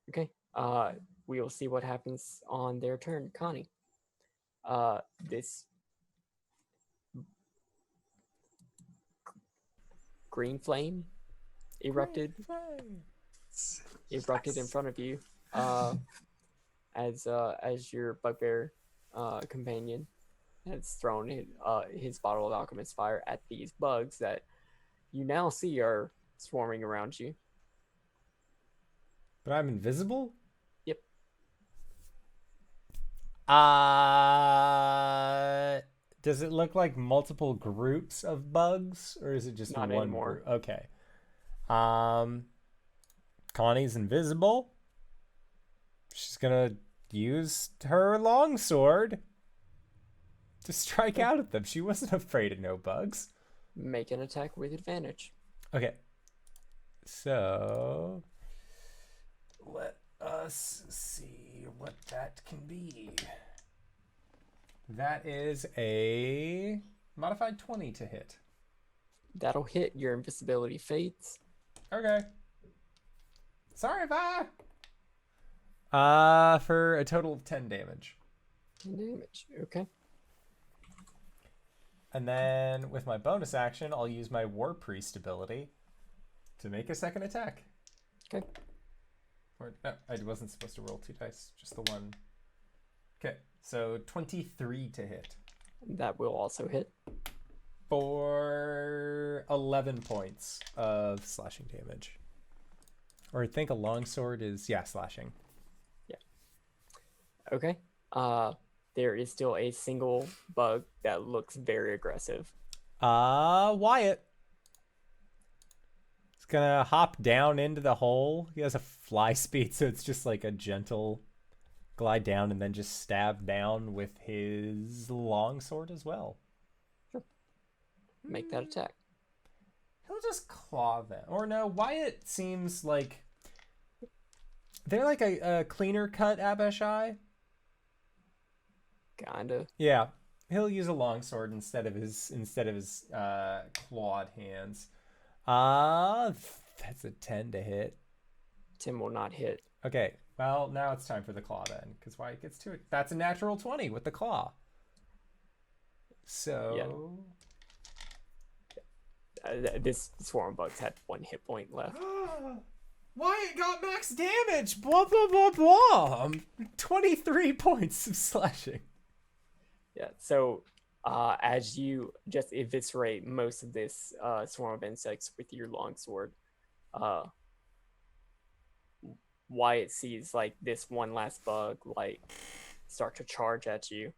Okay. We will see what happens on their turn. Connie. This green flame erupted in front of you as your bugbear companion has thrown his bottle of alchemist fire at these bugs that you now see are swarming around you. But I'm invisible? Yep. Does it look like multiple groups of bugs, or is it just Not one anymore. group? Okay. Connie's invisible. She's gonna use her longsword to strike out at them. She wasn't afraid of no bugs. Make an attack with advantage. Okay. So let us see what that can be. That is a modified 20 to hit. That'll hit. Your invisibility fades. Okay. Sorry, Vi. For a total of 10 damage. 10 damage. Okay. And then with my bonus action, I'll use my War Priest ability to make a second attack. Okay. Or no, I wasn't supposed to roll 2 dice, just the one. Okay, so 23 to hit. That will also hit. For 11 points of slashing damage. Or I think a longsword is, yeah, slashing. Okay. There is still a single bug that looks very aggressive. Wyatt. He's gonna hop down into the hole. He has a fly speed, so it's just like a gentle glide down and then just stab down with his longsword as well. Make that attack. He'll just claw them. Or no, Wyatt seems like they're like a cleaner cut Abishai. Kinda. Yeah, he'll use a longsword instead of his clawed hands. That's a 10 to hit. 10 will not hit. Okay, well now it's time for the claw then, because Wyatt gets to it. That's a natural 20 with the claw. So This swarm bugs had 1 hit point left. Wyatt got max damage. Blah blah blah blah. 23 points of slashing. Yeah, so as you just eviscerate most of this swarm of insects with your longsword, Wyatt sees like this one last bug like start to charge at you,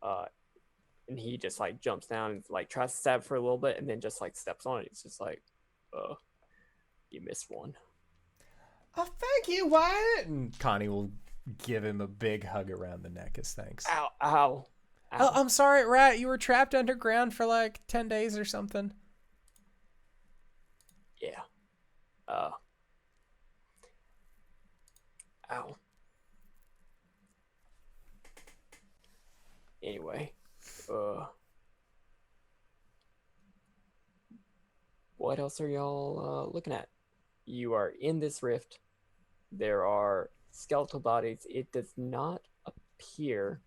and he just like jumps down and like tries to stab for a little bit and then just like steps on it. It's just like, you missed one. Oh, thank you, Wyatt. And Connie will give him a big hug around the neck as thanks. Ow, ow. Oh, I'm sorry, Rat. You were trapped underground for like 10 days or something. Yeah. Ow. Anyway, what else are y'all looking at? You are in this rift. There are skeletal bodies. It does not appear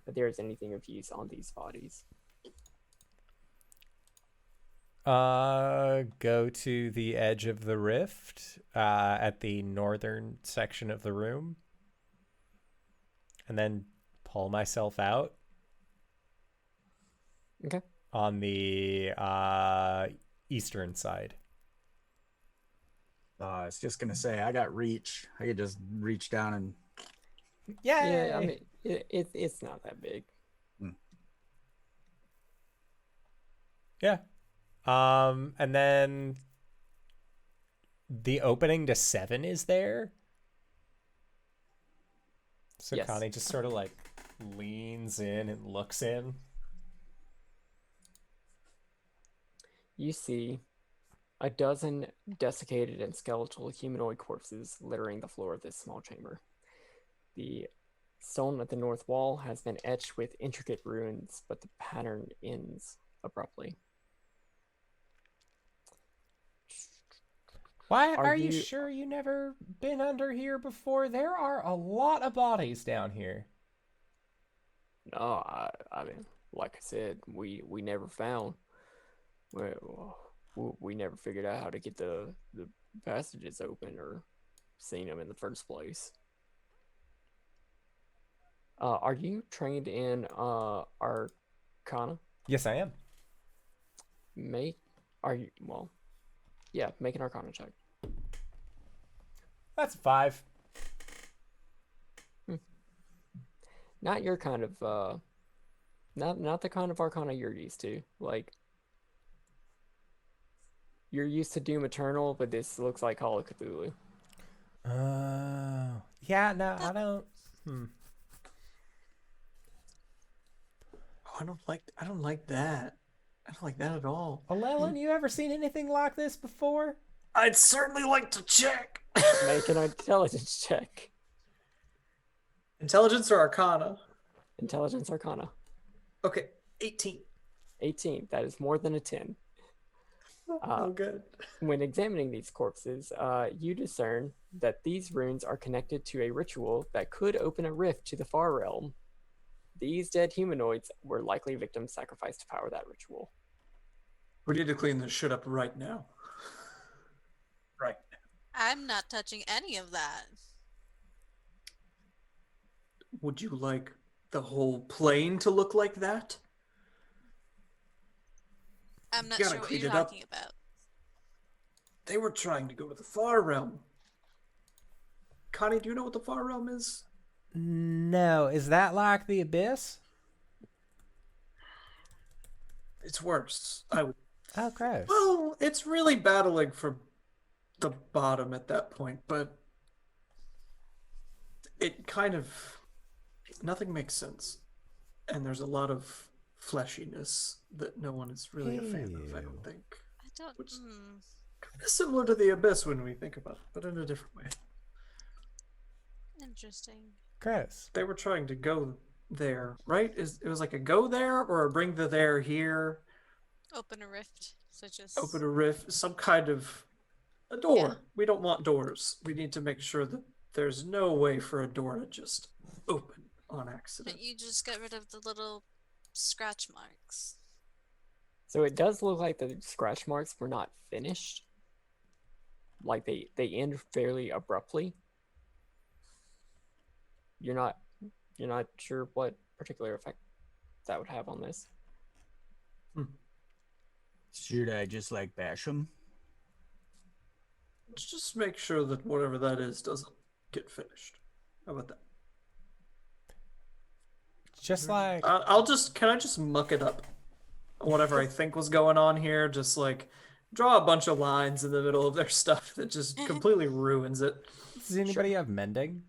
that there is anything of use on these bodies. Go to the edge of the rift at the northern section of the room. And then pull myself out. Okay. On the eastern side. I was just gonna say I got reach. I could just reach down and. Yay! Yeah, I mean, it's not that big. Yeah. And then the opening to 7 is there. So Yes. Connie just sort of like leans in and looks in. You see a dozen desiccated and skeletal humanoid corpses littering the floor of this small chamber. The stone at the north wall has been etched with intricate runes, but the pattern ends abruptly. Why Are are you you- sure you never been under here before? There are a lot of bodies down here. No, I mean, like I said, we never found. We never figured out how to get the passages open or seen them in the first place. Are you trained in Arcana? Yes, I am. Make an Arcana check. That's 5. Not your kind of not the kind of Arcana you're used to. Like, you're used to Doom Eternal, but this looks like Call of Cthulhu. Yeah, no, I don't. Oh, I don't like that. I don't like that at all. Alellen, you ever seen anything like this before? I'd certainly like to check. Make an intelligence check. Intelligence or Arcana? Intelligence Arcana. Okay, 18. 18. That is more than a 10. Oh, good. When examining these corpses, you discern that these runes are connected to a ritual that could open a rift to the far realm. These dead humanoids were likely victims sacrificed to power that ritual. We need to clean this shit up right now. Right. I'm not touching any of that. Would you like the whole plane to look like that? I'm not Gotta sure what clean you're it up. talking about. They were trying to go to the far realm. Connie, do you know what the far realm is? No, is that like the abyss? It's worse. I would. Oh, gross. Well, it's really battling for the bottom at that point, but it kind of nothing makes sense, and there's a lot of fleshiness that no one is really a fan of. I don't think. I don't. Which kind of similar to the abyss when we think about it, but in a different way. Interesting. Gross. They were trying to go there, right? It was like a go there or a bring the there here, Open a rift, such as open a rift, some kind of a door. Yeah. We don't want doors. We need to make sure that there's no way for a door to just open on accident. But you just get rid of the little scratch marks. So it does look like the scratch marks were not finished. Like they end fairly abruptly. You're not sure what particular effect that would have on this. Should I just like bash them? Let's just make sure that whatever that is doesn't get finished. How about that? Just like Can I just muck it up? Whatever I think was going on here, just like draw a bunch of lines in the middle of their stuff that just completely ruins it. does anybody have mending?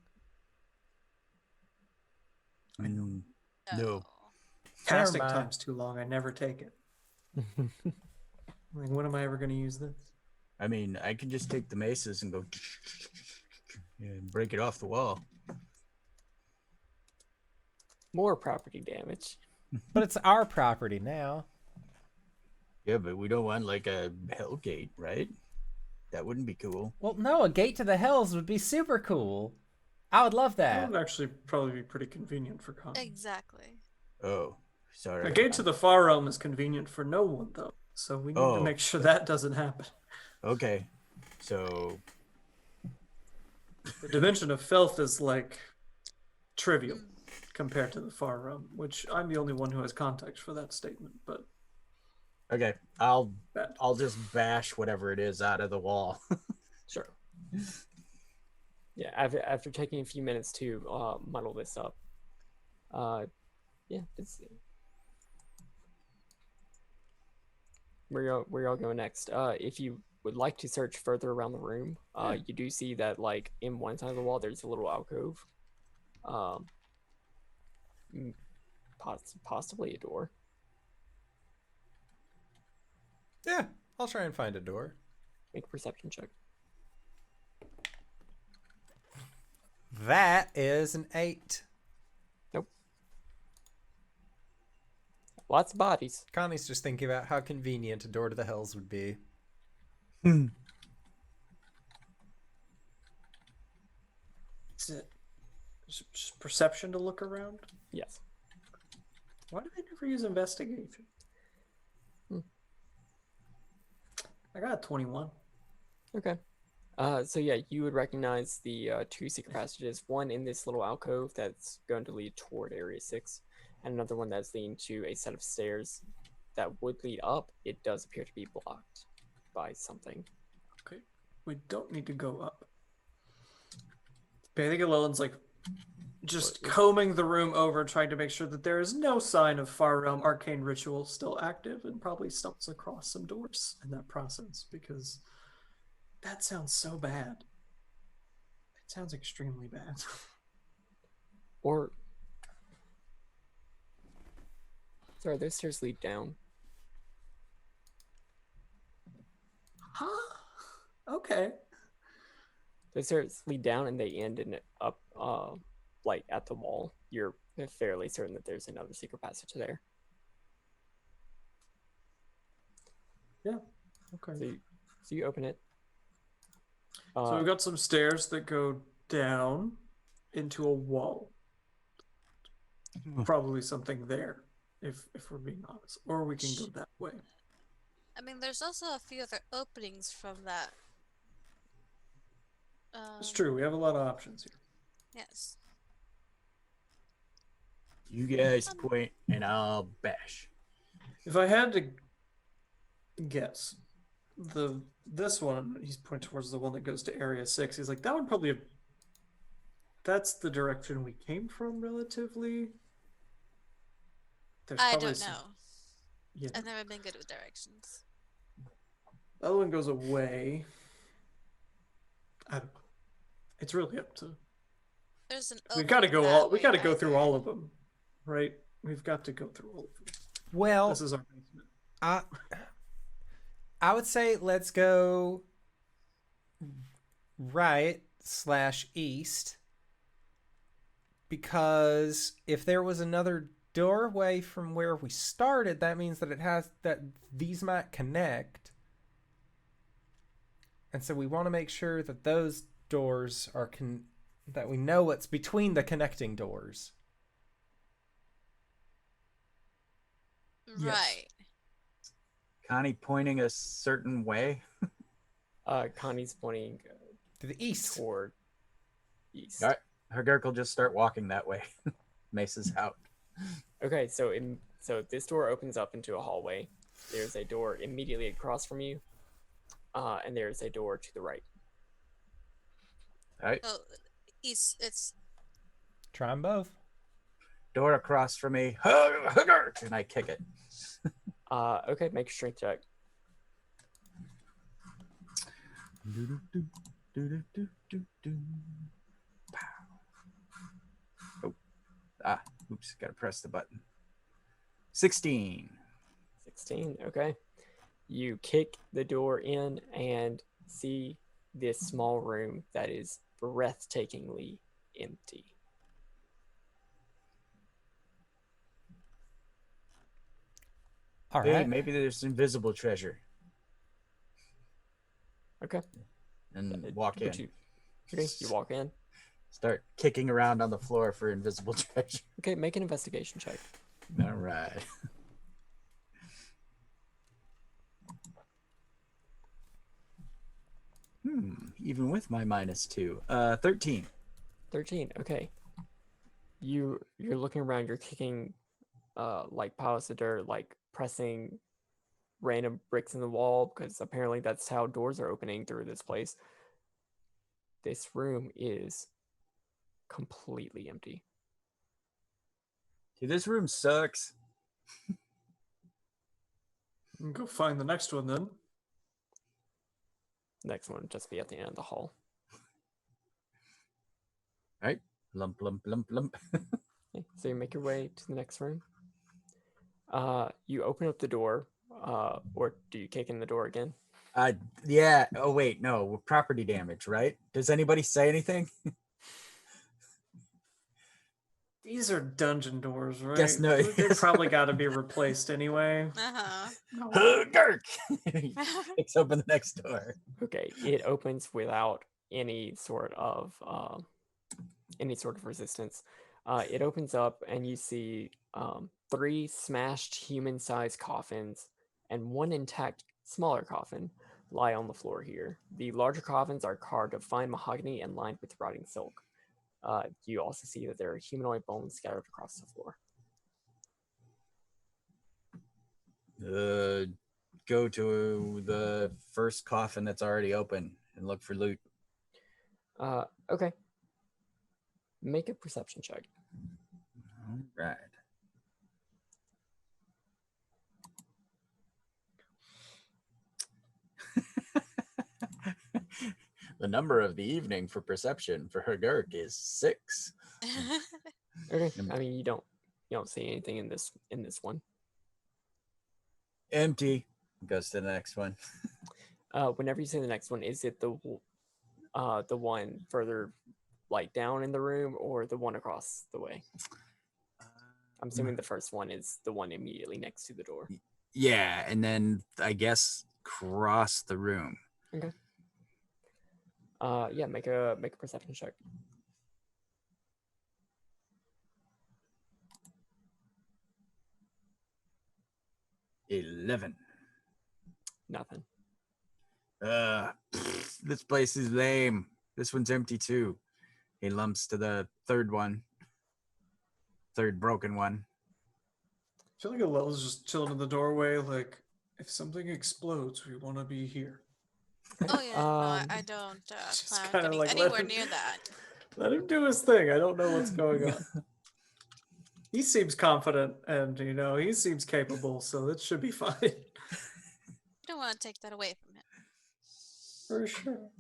No. Casting mind. time's too long. I never take it. Like, when am I ever going to use this? I mean, I can just take the maces and go and break it off the wall. More property damage. But it's our property now. Yeah, but we don't want like a hell gate, right? That wouldn't be cool. Well, no, a gate to the hells would be super cool. I would love That that. would actually probably be pretty convenient for Connie. Exactly. Oh, sorry. A gate to the far realm is convenient for no one, though. So we need to Oh. make sure that doesn't happen. Okay, so The dimension of filth is like trivial compared to the far realm, which I'm the only one who has context for that statement. But okay, I'll bad. just bash whatever it is out of the wall. Sure. Yeah, after taking a few minutes to muddle this up, yeah, where y'all going next? If you would like to search further around the room, you do see that like in one side of the wall there's a little alcove, possibly a door. Yeah, I'll try and find a door. Make a perception check. That is an 8. Nope. Lots of bodies. Connie's just thinking about how convenient a door to the hells would be. Is it just perception to look around? Yes. Why do they never use investigation? I got a 21. Okay. So yeah, you would recognize the two secret passages. One in this little alcove that's going to lead toward Area 6, and another one that's leading to a set of stairs that would lead up. It does appear to be blocked by something. Okay. We don't need to go up. But I think Alellen's like just Or is- combing the room over, trying to make sure that there is no sign of Far Realm arcane ritual still active, and probably stumbles across some doors in that process, because that sounds so bad. It sounds extremely bad. Or sorry, those stairs lead down. Huh? Okay. Those stairs lead down and they end in up like at the wall. You're fairly certain that there's another secret passage there. Yeah. Okay. So you open it. So we've got some stairs that go down into a wall. Probably something there, if we're being honest. Or we can go that way. I mean, there's also a few other openings from that. It's true. We have a lot of options here. Yes. You guys point and I'll bash. If I had to guess, this one, he's pointing towards the one that goes to Area 6. He's like, that would probably that's the direction we came from, relatively. There's I probably don't some- know. Yeah. I've never been good with directions. The other one goes away. I don't know. It's really up to. There's an. We got to opening go that all. We way got to go right through there. all of them, right? We've got to go through all of them. Well, This is our basement. I would say let's go right/east, because if there was another doorway from where we started, that means that these might connect, and so we want to make sure that those doors are that we know what's between the connecting doors. Yes. Right. Connie pointing a certain way. Connie's pointing To the east. toward east. All right. Hu'Gurk will just start walking that way. Mace's out. Okay, so this door opens up into a hallway. There's a door immediately across from you, and there's a door to the right. All right. Oh, it's Try them both. Door across from me. Hu'Gurk! And I kick it. Okay, make a strength check. Oh. Oops. Gotta press the button. 16. 16. Okay, you kick the door in and see this small room that is breathtakingly empty. All Hey, right. maybe there's invisible treasure. Okay. And walk in. You walk in. Start kicking around on the floor for invisible treasure. Okay, make an investigation check. All right. Even with my -2. 13. 13. Okay. You're looking around. You're kicking, like piles of dirt, like pressing random bricks in the wall, because apparently that's how doors are opening through this place. This room is completely empty. Dude, this room sucks. Go find the next one then. Next one will just be at the end of the hall. All right. Lump, lump, lump, lump. Okay, so you make your way to the next room. You open up the door, or do you kick in the door again? Yeah. Oh, wait. No. Property damage, right? Does anybody say anything? These are dungeon doors, right? Guess no. They probably got to be replaced anyway. uh-huh. Hu'Gurk! Kicks open the next door. Okay, it opens without any sort of resistance. It opens up and you see 3 smashed human-sized coffins and 1 intact smaller coffin lie on the floor here. The larger coffins are carved of fine mahogany and lined with rotting silk. You also see that there are humanoid bones scattered across the floor. Go to the first coffin that's already open and look for loot. Okay. Make a perception check. All right. The number of the evening for perception for Hu'Gurk is 6. Okay. I mean, you don't see anything in this one. Empty. Goes to the next one. Whenever you say the next one, is it the one further like down in the room or the one across the way? I'm assuming the first one is the one immediately next to the door. Yeah, and then I guess cross the room. Okay. Yeah, make a perception check. $11. Nothing. This place is lame. This one's empty too. He lumps to the third broken one. I feel like Alellen's just chilling in the doorway, like, if something explodes, we want to be here. Oh yeah, no, I don't Just plan on kinda getting like let anywhere him- near that. Let him do his thing. I don't know what's going on. He seems confident, and he seems capable, so it should be fine. I don't want to take that away from him. For sure.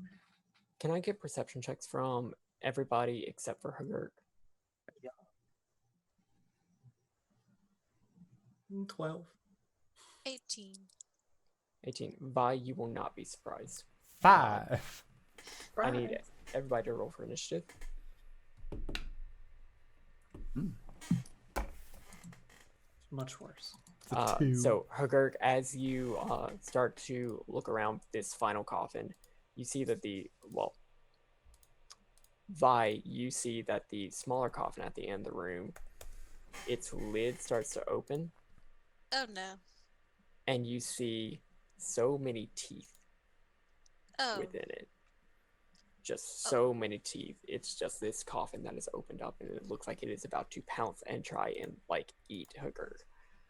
Can I get perception checks from everybody except for Hu'Gurk? 12. 18. 18. Vi, you will not be surprised. 5. I need everybody to roll for initiative. Much worse. So, Hu'Gurk, as you start to look around this final coffin, you see that Vi, you see that the smaller coffin at the end of the room, its lid starts to open, Oh no. and you see so many teeth Oh. within it. Just so many teeth. It's just this coffin that is opened up, and it looks like it is about to pounce and try and eat Hu'Gurk.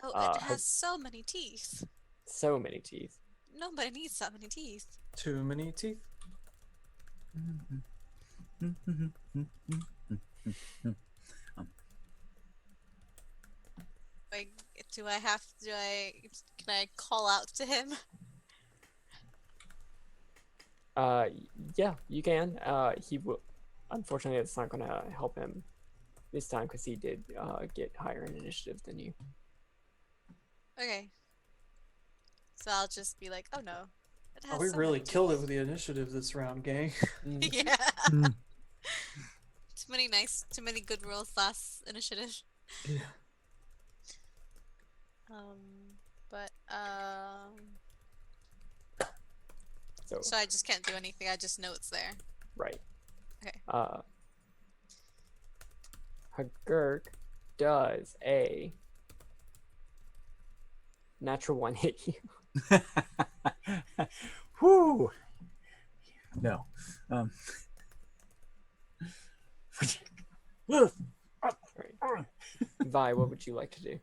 Oh, it has so many teeth. So many teeth. Nobody needs that many teeth. Too many teeth. Like, can I call out to him? Yeah, you can. He will. Unfortunately, it's not going to help him this time because he did get higher in initiative than you. Okay. So I'll just be like, oh no. It has We so really many killed it teeth." with the initiative this round, gang. Yeah. Mm. Too many good rolls last initiative. Yeah. So I just can't do anything. I just know it's there. Right. Okay. Hu'Gurk does a natural one hit you. Whoo! No. Right. Vi, what would you like to do?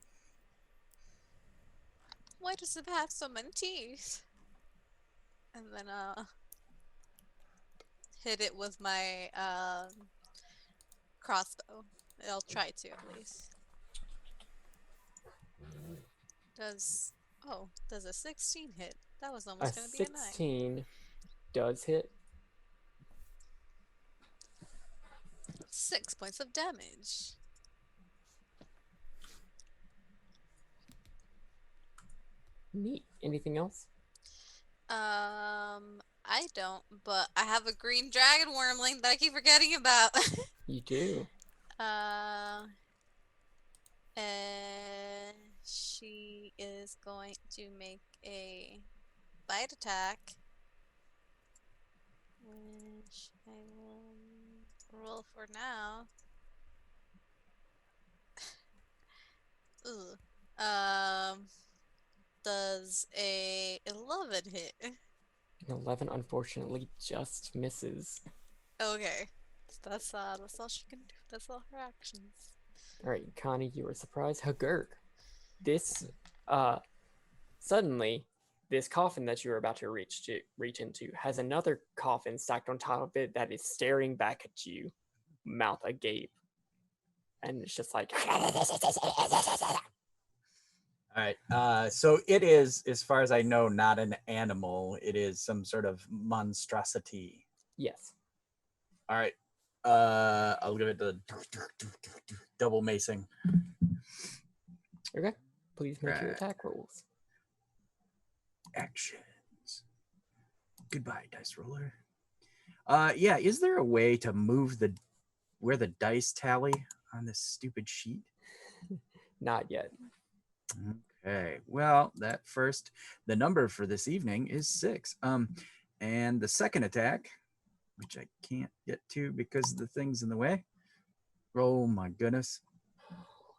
Why does it have so many teeth? And then hit it with my crossbow. I'll try to at least. Does a 16 hit? That was A almost gonna be a 9. 16 does hit. 6 points of damage. Neat. Anything else? I don't, but I have a green dragon wormling that I keep forgetting about. You do. And she is going to make a bite attack, which I will roll for now. Ugh. Does a 11 hit? An 11 unfortunately just misses. Okay. That's all she can do. That's all her actions. All right, Connie, you were surprised. Hu'Gurk, this suddenly this coffin that you were about to reach into has another coffin stacked on top of it that is staring back at you, mouth agape, and it's just like All right. So it is, as far as I know, not an animal. It is some sort of monstrosity. yes. All right. I'll give it the double macing. Okay. Please make your Right. attack rolls. Actions. Goodbye, dice roller. Yeah. Is there a way to move where the dice tally on this stupid sheet? Not yet. Okay. Well, the number for this evening is 6. And the second attack, which I can't get to because the thing's in the way. Oh my goodness.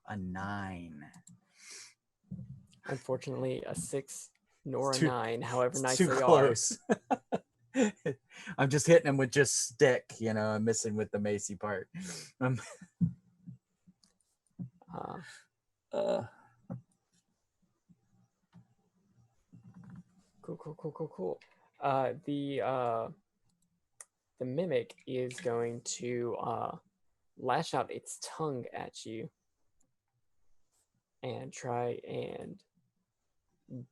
A 9. Unfortunately, a 6 nor a too- 9, however It's nice too they close. I'm just hitting him with just stick, I'm missing with the macy part. are. Cool. The mimic is going to lash out its tongue at you and try and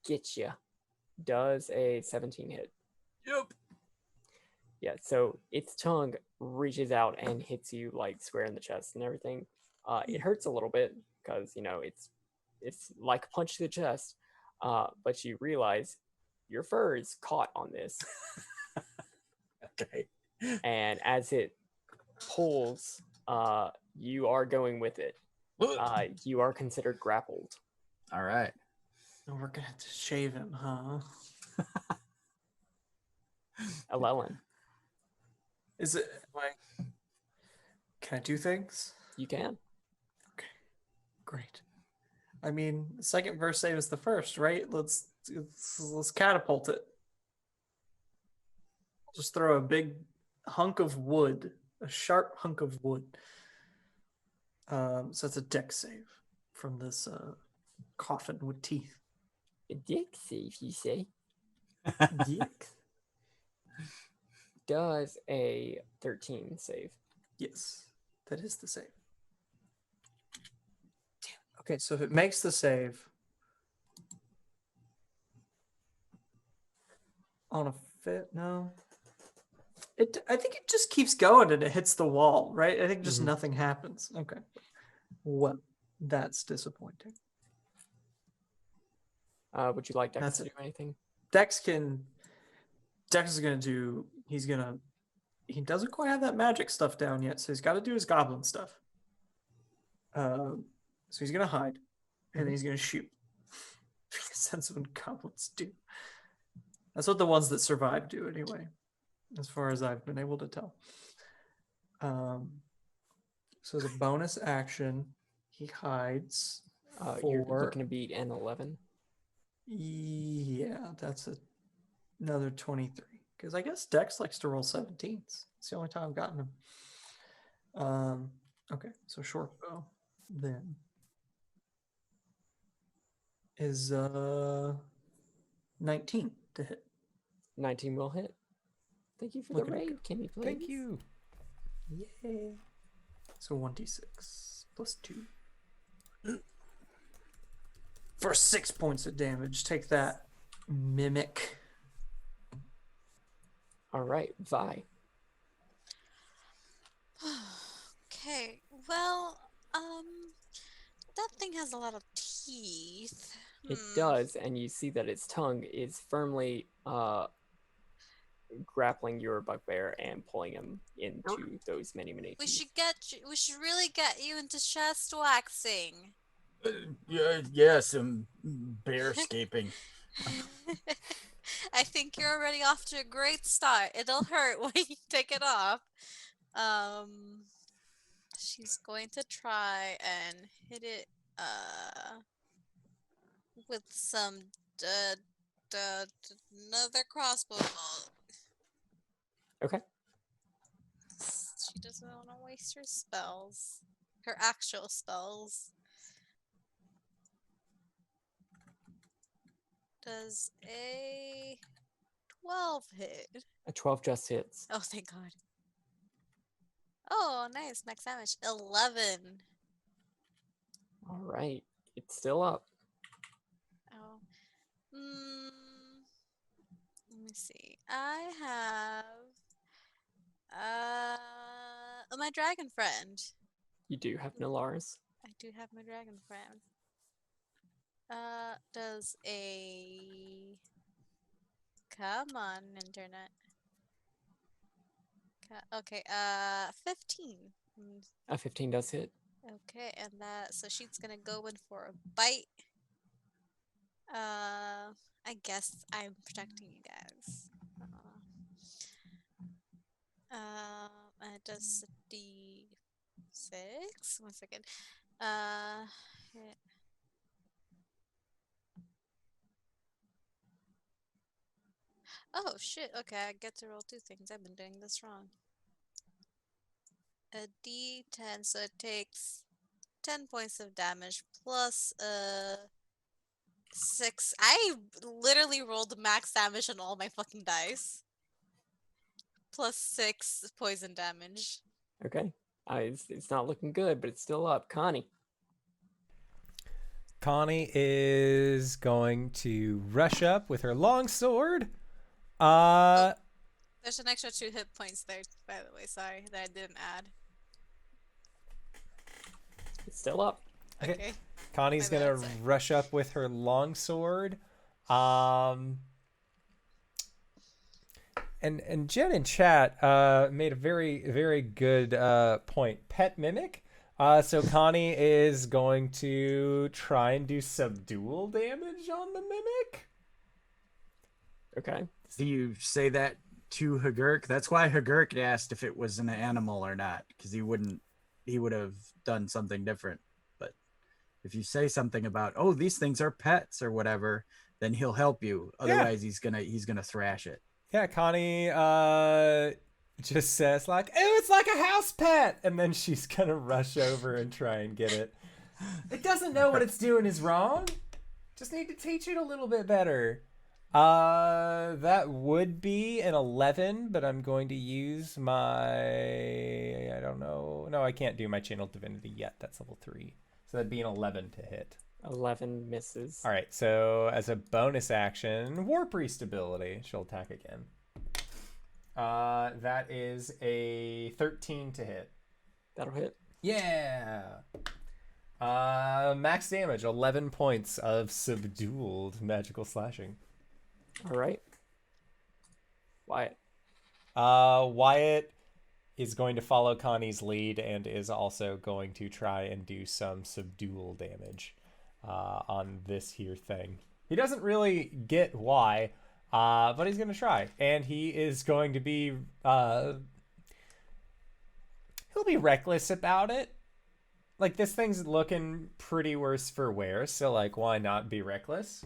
get you. Does a 17 hit? Yep. Yeah, so its tongue reaches out and hits you like square in the chest and everything. It hurts a little bit because it's like a punch to the chest, but you realize your fur is caught on this, Okay. and as it pulls, you are going with it. You are considered grappled. All right. Oh, we're gonna have to shave him, huh? Alellen, Is it like? Can I do things? you can. Great. I mean, the second verse same as the first, right? Let's catapult it. Just throw a big hunk of wood, a sharp hunk of wood. So it's a dex save from this coffin with teeth. A dick save, you say? Dex? Does a 13 save? Yes, that is the save. Damn. Okay, so if it makes the save on a fit, no. I think it just keeps going and it hits the wall, right? I think just nothing happens. Okay. Well, that's disappointing. Would you like Dex That's to do it. anything? Dex is gonna do. He doesn't quite have that magic stuff down yet, so he's got to do his goblin stuff. So he's gonna hide, and then he's gonna shoot. That's what goblins do. That's what the ones that survive do, anyway, as far as I've been able to tell. So as a bonus action, he hides. You're for- looking to beat an 11. Yeah, that's another 23. Because I guess Dex likes to roll 17s. It's the only time I've gotten him. Okay, so short bow then is 19 to hit. 19 will hit. Thank you for Looking the good. raid, Kenny, please. Thank you. Yay. So 1d6 plus 2. For 6 points of damage. Take that, mimic. All right, Vi. Okay, well, that thing has a lot of teeth. It does, and you see that its tongue is firmly grappling your bugbear and pulling him into those many We teeth. we should really get you into chest waxing. Yeah, some bearscaping. I think you're already off to a great start. It'll hurt when you take it off. She's going to try and hit it with some another crossbow bolt. Okay. She doesn't want to waste her spells. Her actual spells. Does a 12 hit? A 12 just hits. Oh, thank God. Oh, nice. Max damage. 11. All right. It's still up. Oh. Let me see. I have my dragon friend. You do have Nalaris. I do have my dragon friend. Does a come on internet. Okay, 15. A 15 does hit. Okay, and so she's gonna go in for a bite. I guess I'm protecting you guys. And it does D6. 1 second. Hit. Oh shit, okay, I get to roll 2 things. I've been doing this wrong. A D10, so it takes 10 points of damage plus 6. I literally rolled max damage on all my fucking dice. Plus 6 poison damage. Okay. It's not looking good, but it's still up. Connie. Connie is going to rush up with her long sword. There's an extra 2 hit points there, by the way. Sorry that I didn't add. It's still up. Okay. Connie's My bad, gonna sorry. rush up with her long sword. And Jen in chat made a very, very good point. Pet mimic. So Connie is going to try and do subdual damage on the mimic. Okay. Do you say that to Hu'Gurk? That's why Hu'Gurk asked if it was an animal or not, because he would have done something different. But if you say something about, oh, these things are pets or whatever, then he'll help you. Otherwise, he's gonna thrash it. Yeah, Connie just says like, "Oh, it's like a house pet," and then she's gonna rush over and try and get it. It doesn't know what it's doing is wrong. Just need to teach it a little bit better. That would be an 11, but I'm going to use my, I don't know. No, I can't do my channel divinity yet. That's level 3. So that'd be an 11 to hit. 11 misses. All right, so as a bonus action, War Priest ability, she'll attack again. That is a 13 to hit. That'll hit. Yeah. Max damage, 11 points of subdued magical slashing. All right. Wyatt. Wyatt is going to follow Connie's lead and is also going to try and do some subdual damage on this here thing. He doesn't really get why, but he's going to try. And he is going to be... he'll be reckless about it. Like, this thing's looking pretty worse for wear, so, like, why not be reckless?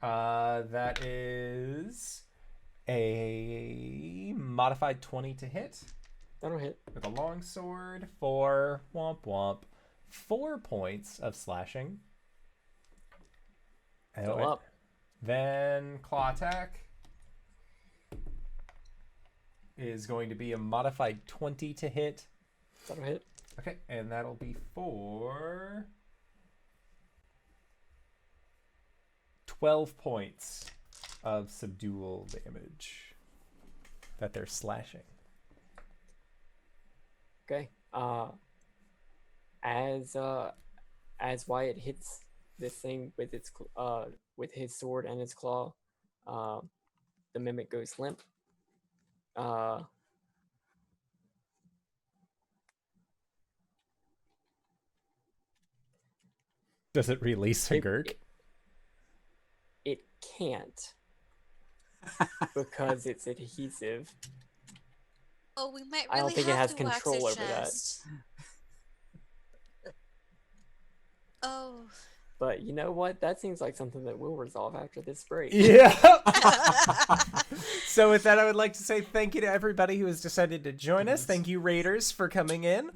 That is a modified 20 to hit. That'll hit. With a long sword for womp womp. 4 points of slashing. Still up. Then claw attack is going to be a modified 20 to hit. That'll hit. Okay, and that'll be for 12 points of subdual damage that they're slashing. Okay. As Wyatt hits this thing with its with his sword and its claw, the mimic goes limp. Does it release Hu'Gurk? It can't because it's adhesive. Oh, we might I really don't think it have has to wax control its over that. chest. Oh. But you know what? That seems like something that we'll resolve after this break. Yeah. So with that, I would like to say thank you to everybody who has decided to join us. Thank you, Raiders, for coming in.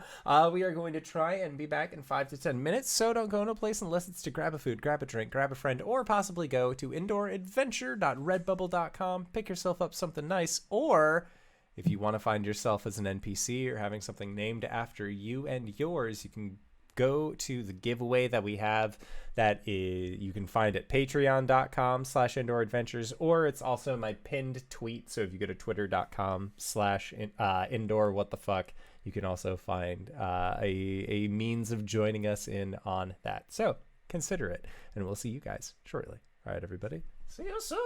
We are going to try and be back in 5 to 10 minutes, so don't go into a place unless it's to grab a food, grab a drink, grab a friend, or possibly go to indooradventure.redbubble.com, pick yourself up something nice, or if you want to find yourself as an NPC or having something named after you and yours, you can go to the giveaway that we have. That is, you can find at patreon.com/indooradventures, or it's also my pinned tweet. So if you go to twitter.com/indoor what the fuck, you can also find a means of joining us in on that. So consider it, and we'll see you guys shortly. All right, everybody. See you soon.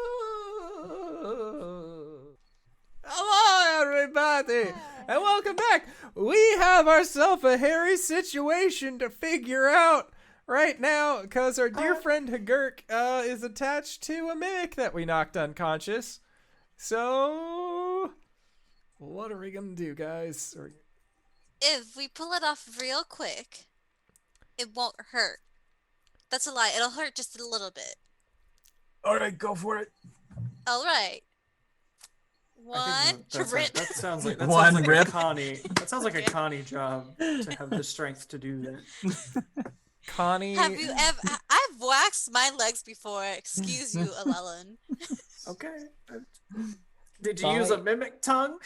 Hello, everybody, and welcome back. We have ourselves a hairy situation to figure out right now, because our dear friend Hu'Gurk is attached to a mimic that we knocked unconscious. So, what are we gonna do, guys? If we pull it off real quick, it won't hurt. That's a lie. It'll hurt just a little bit. All right, go for it. All right. I One, think that sounds like One rip. a Connie. That sounds like a Connie job to have the strength to do that. Connie, Have you ever? I've waxed my legs before. Excuse you, Alellen. Okay. Did you use a mimic tongue?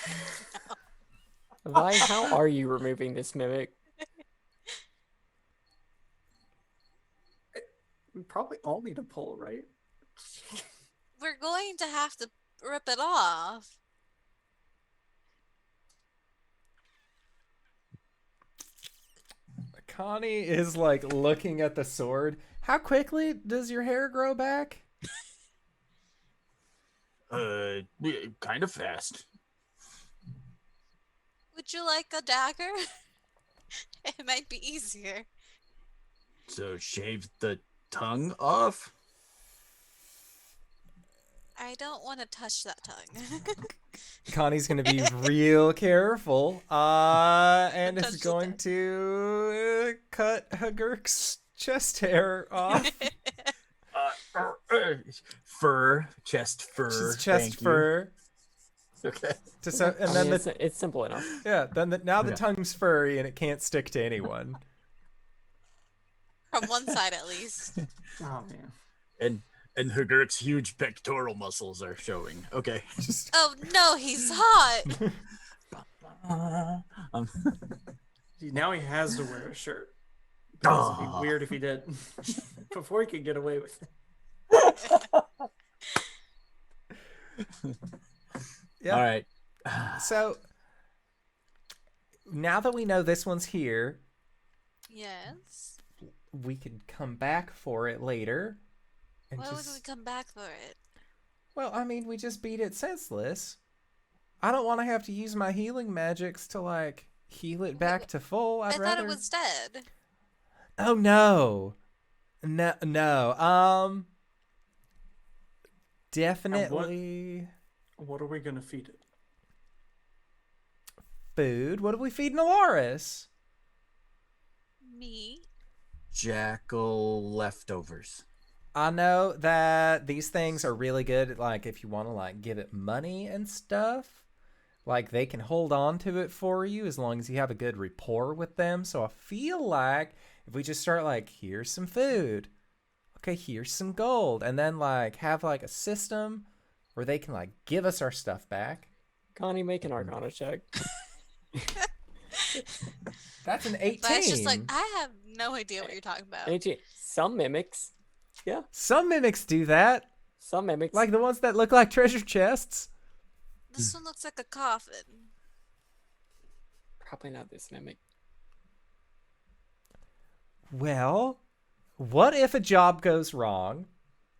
Vi, how are you removing this mimic? We probably all need a pull, right? We're going to have to rip it off. Connie is like looking at the sword. How quickly does your hair grow back? Kind of fast. Would you like a dagger? It might be easier. So shave the tongue off? I don't want to touch that tongue. Connie's going to be real careful and is Touch the going tongue. to cut Hu'Gurk's chest hair off. Fur, chest fur. Just chest thank you. fur. Okay. And then It's simple enough. now the Yeah. tongue's furry and it can't stick to anyone. From one side, at least. Oh man. And Hu'Gurk's huge pectoral muscles are showing. Okay. Just Oh no, he's hot. See, now he has to wear a shirt. It'd be weird if he did. Before he could get away with it. yeah. All right. So now that we know this one's here, Yes. we could come back for it later. And Why would we come back for it? Well, I mean, we just beat it senseless. I don't want to have to use my healing magics to like heal it back to full. I I'd thought rather. it was dead. Oh no, no. Definitely What are we gonna feed it? food. What do we feed Nalaris? Me. Jackal leftovers. I know that these things are really good. Like if you want to like give it money and stuff, like they can hold on to it for you as long as you have a good rapport with them. So I feel like if we just start like, here's some food, okay, here's some gold, and then like have like a system where they can like give us our stuff back. Connie, make an Arcana check. That's an 18. But it's just like, I have no idea what you're talking about. 18. Some mimics. Yeah, Some mimics do that, some mimics. like the ones that look like treasure chests. This one looks like a coffin. Probably not this mimic. Well, what if a job goes wrong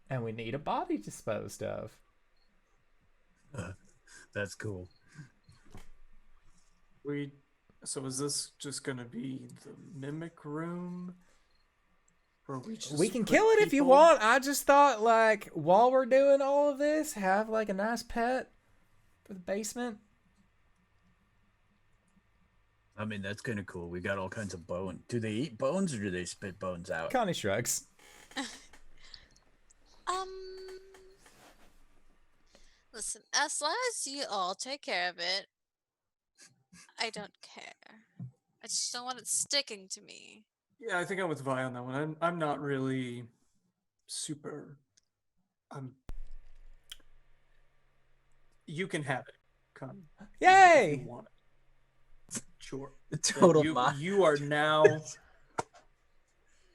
and we need a body disposed of? That's cool. So is this just gonna be the mimic room? Where We can put kill it if you people- want. I just thought, like, while we're doing all of this, have like a nice pet for the basement. I mean, that's kind of cool. We got all kinds of bone. Do they eat bones or do they spit bones out? Connie shrugs. Listen, as long as you all take care of it, I don't care. I just don't want it sticking to me. Yeah, I think I'm with Vi on that one. I'm not really super. You can have it. Come. If Yay! you want it. Sure. Total you, mod. you are now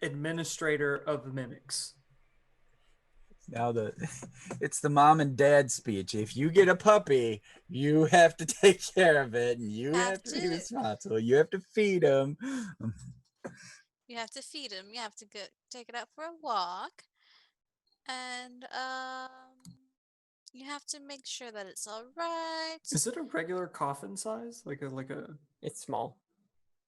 administrator of mimics. Now it's the mom and dad speech. If you get a puppy, you have to take care of it, and you have to be responsible. You have to feed him. You have to feed him. You have to take it out for a walk, and you have to make sure that it's all right. Is it a regular coffin size? Like a It's small.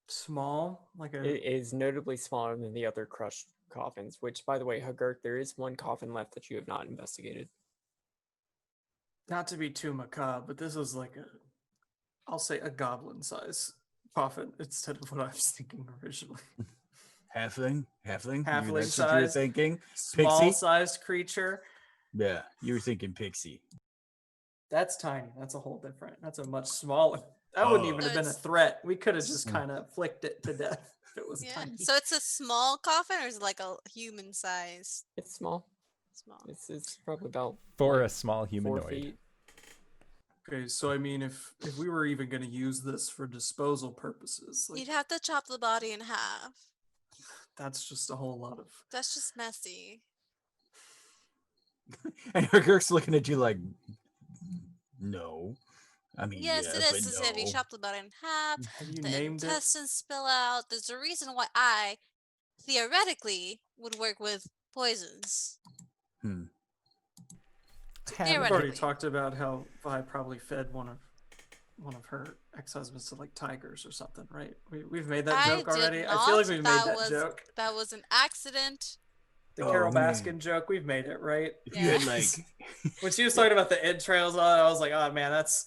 small? Like a It is notably smaller than the other crushed coffins, which, by the way, Hu'Gurk, there is one coffin left that you have not investigated. not to be too macabre, but this is like I'll say a goblin size coffin instead of what I was thinking originally. Halfling. Halfling That's what you were size. thinking. Small Pixie. sized creature. Yeah, you were thinking pixie. That's tiny. That's a whole different. That's a much smaller. That wouldn't even have been a It's- threat. We could have just kind of flicked it to death if it was Yeah. tiny. So it's a small coffin, or is it like a human size? It's small. Small. It's probably about For like a small 4 humanoid. feet. Okay, so I mean, if we were even going to use this for disposal purposes, like You'd have to chop the body in half. that's just a whole lot of. That's just messy. And Hu'Gurk's looking at you like, no. I mean, Yes, yeah, it but is. It's if you no. chop the body in half, Have you the named it? intestines spill out. There's a reason why I theoretically would work with poisons. Hmm. We've Theoretically. already talked about how Vi probably fed one of her ex-husbands to like tigers or something, right? We've made that I joke did already. not. I feel like we've made that was, joke. That was an accident. The Oh, Carol man. Baskin joke, we've made it, right? If you had Yeah. like, When she was talking about the entrails, I was like, oh man, that's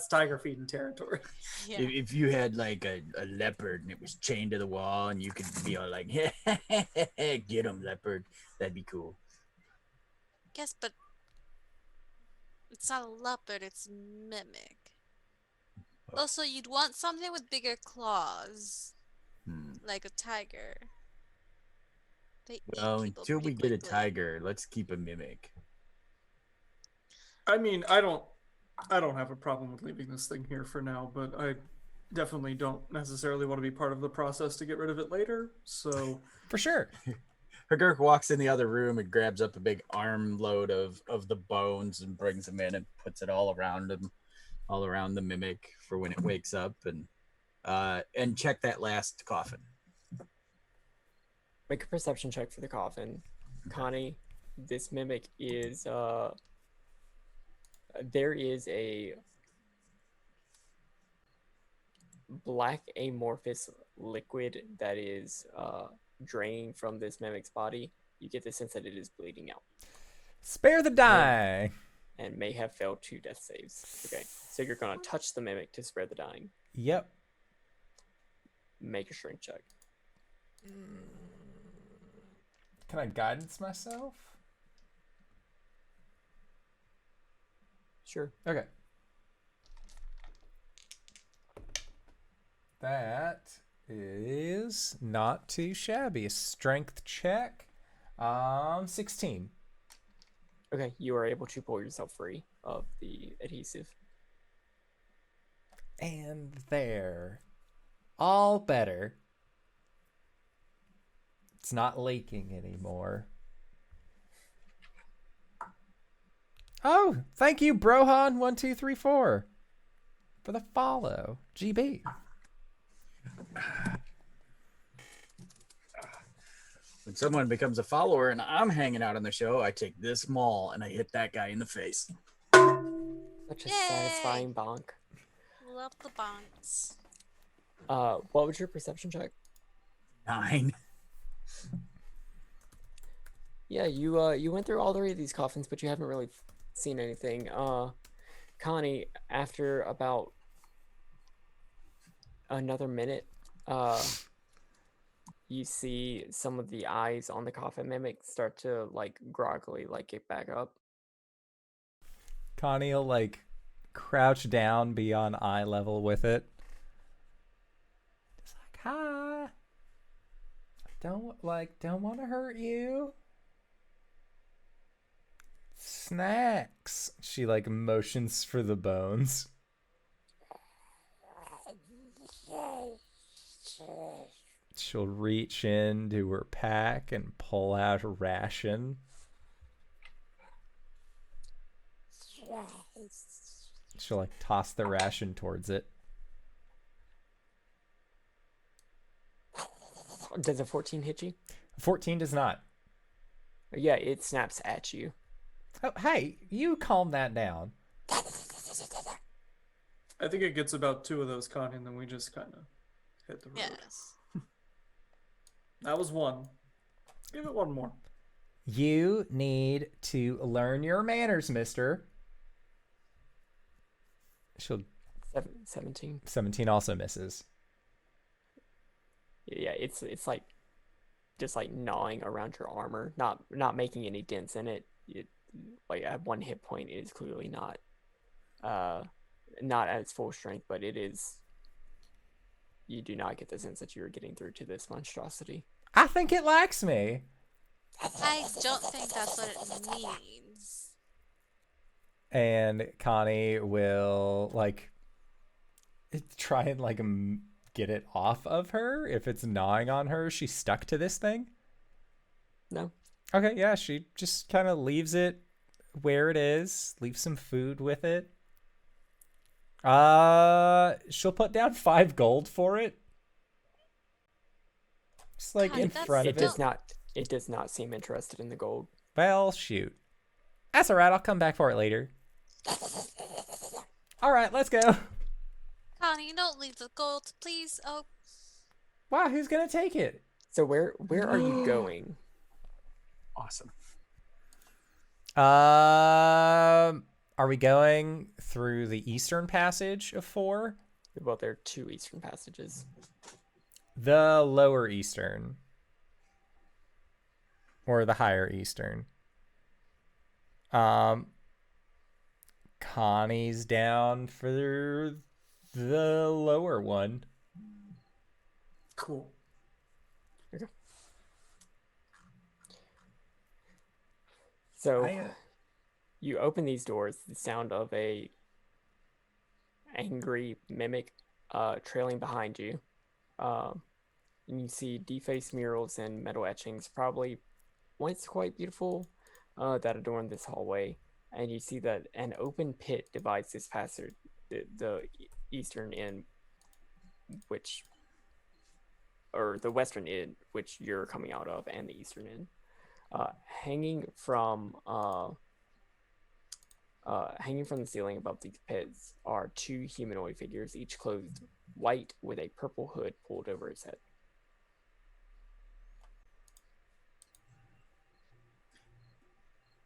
tiger feeding territory. Yeah. if you had like a leopard and it was chained to the wall and you could be all like, get him, leopard, that'd be cool. Yes, but it's not a leopard, it's mimic. Oh. Also, you'd want something with bigger claws, Hmm. like a tiger. They eat Well, people until we pretty get a quickly. tiger, let's keep a mimic. I mean, I don't have a problem with leaving this thing here for now, but I definitely don't necessarily want to be part of the process to get rid of it later. So For sure. Hu'Gurk walks in the other room and grabs up a big armload of the bones and brings them in and puts it all around him, all around the mimic for when it wakes up, and check that last coffin. Make a perception check for the coffin. Connie, this mimic is there is a black amorphous liquid that is draining from this mimic's body. You get the sense that it is bleeding out Spare the die. and may have failed 2 death saves. Okay, so you're gonna touch the mimic to spare the dying. Yep. Make a shrink check. Can I guidance myself? Sure. Okay. That is not too shabby. A strength check. 16. Okay, you are able to pull yourself free of the adhesive. And there. All better. It's not leaking anymore. Oh, thank you, Brohan1234, for the follow. GB. When someone becomes a follower and I'm hanging out on the show, I take this maul and I hit that guy in the face. Such a Yay! satisfying bonk. Love the bonks. What was your perception check? 9. Yeah, you went through all 3 of these coffins, but you haven't really seen anything. Connie, after about another minute, you see some of the eyes on the coffin mimic start to like groggily like get back up. Connie will like crouch down beyond eye level with it. Just like, hi. Don't want to hurt you. Snacks. She like motions for the bones. She'll reach into her pack and pull out a ration. She'll like toss the ration towards it. Does a 14 hit you? 14 does not. Yeah, it snaps at you. Oh, hey, you calm that down. I think it gets about 2 of those, Connie, and then we just kind of hit the road. Yes. That was 1. Give it 1 more. You need to learn your manners, mister. She'll 17. 17 also misses. Yeah, it's like just like gnawing around your armor, not making any dents in it. Like at 1 hit point, it is clearly not at its full strength, but it is. You do not get the sense that you are getting through to this monstrosity. I think it likes me. I don't think that's what it means. And Connie will like try and like get it off of her. If it's gnawing on her, she's stuck to this thing. No. Okay, yeah, she just kind of leaves it where it is, leaves some food with it. She'll put down 5 gold for it. Just like God, in that's front It of it. does not. It does not seem interested in the gold. Well, shoot. That's alright, I'll come back for it later. Alright, let's go. Connie, you don't leave the gold, please. Oh, Wow, who's gonna take it? So where are you going? Awesome. Are we going through the eastern passage of 4? Well, there are 2 eastern passages. The lower eastern. Or the higher eastern. Connie's down for the lower one. Cool. So you open these doors, the sound of a angry mimic trailing behind you. And you see defaced murals and metal etchings, probably once quite beautiful, that adorn this hallway. And you see that an open pit divides this passage, the eastern end, or the western end, which you're coming out of, and the eastern end. Hanging from the ceiling above these pits are 2 humanoid figures, each clothed white with a purple hood pulled over its head.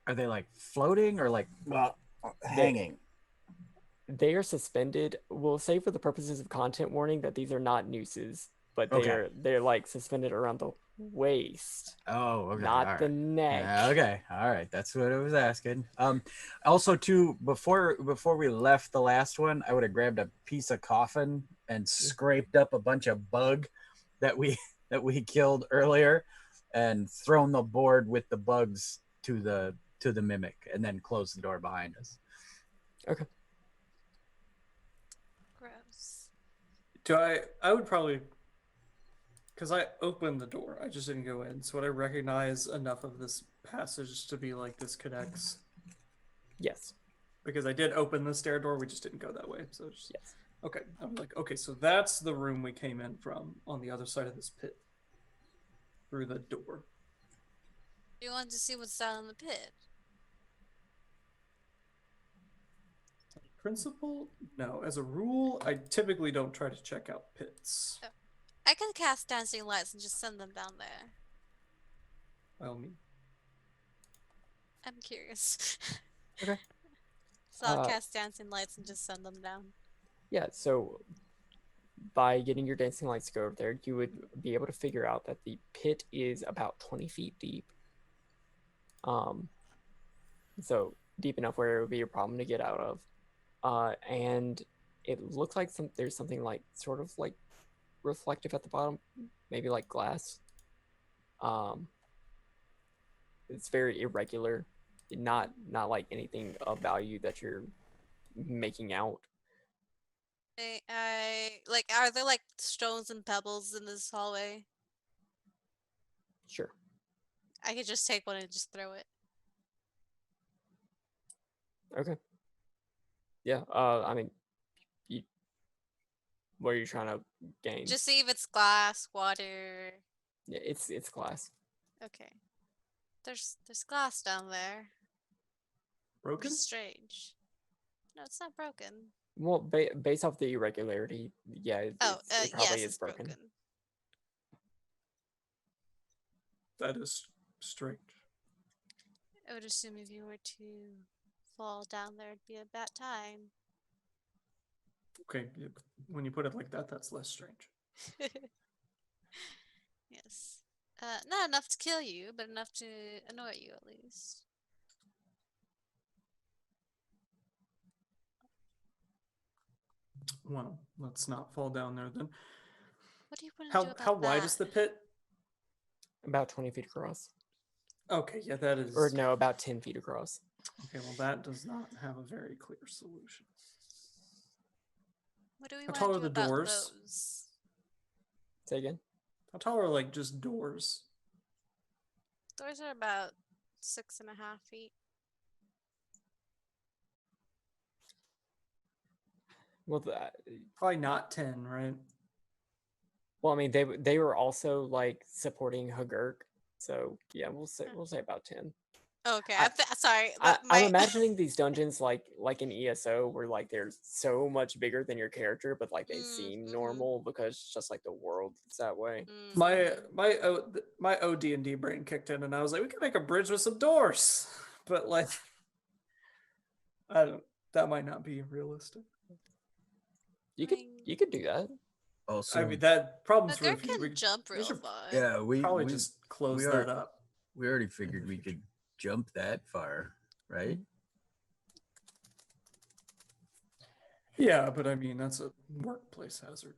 Are they like floating or like hanging? They are suspended. We'll say for the purposes of content warning that these are not nooses, but they're like suspended around the waist, Oh, okay. not all the right. neck. Yeah, okay, all right. That's what I was asking. Also, too, before we left the last one, I would have grabbed a piece of coffin and scraped up a bunch of bug that we killed earlier, and thrown the board with the bugs to the mimic, and then closed the door behind us. Okay. gross. I would probably, because I opened the door, I just didn't go in. So would I recognize enough of this passage to be like this connects? Yes. Because I did open the stair door, we just didn't go that way. So just, Yes. okay. I'm like, okay, so that's the room we came in from on the other side of this pit. Through the door. You want to see what's down in the pit? Principle? No. As a rule, I typically don't try to check out pits. I can cast dancing lights and just send them down there. By all means. I'm curious. Okay. So I'll cast dancing lights and just send them down. Yeah, so by getting your dancing lights to go over there, you would be able to figure out that the pit is about 20 feet deep. So deep enough where it would be a problem to get out of. And it looks like there's something like sort of like reflective at the bottom, maybe like glass. It's very irregular, not like anything of value that you're making out. I like, are there like stones and pebbles in this hallway? Sure. I could just take one and just throw it. Okay. Yeah. I mean, what are you trying to gain? Just see if it's glass, water. Yeah, it's glass. Okay. There's glass down there. Broken? Which is strange. No, it's not broken. Well, based off the irregularity, yeah, it probably yes, is it's broken. That is strange. I would assume if you were to fall down there, it'd be a bad time. Okay, when you put it like that, that's less strange. Yes. Not enough to kill you, but enough to annoy you at least. Well, let's not fall down there then. What do you want to do about How wide that? is the pit? About 20 feet across. Okay, yeah, that is. Or no, about 10 feet across. Okay, well, that does not have a very clear solution. What do we How want tall to are do the about doors? those? Say again? How tall are like just doors? Doors are about 6.5 feet. Well, Probably not 10, right? well, I mean, they were also like supporting Hu'Gurk, so yeah, we'll say about 10. Okay, I- sorry. I'm imagining these dungeons like in ESO where like they're so much bigger than your character, but like they seem normal because it's just like the world is that way. My OD&D brain kicked in, and I was like, we can make a bridge with some doors, but like, that might not be realistic. You could do that. Also, I mean, that problem's Hu'Gurk for can jump real should far. yeah, we probably just close we that are- up. we already figured we could jump that far, right? Yeah, but I mean, that's a workplace hazard.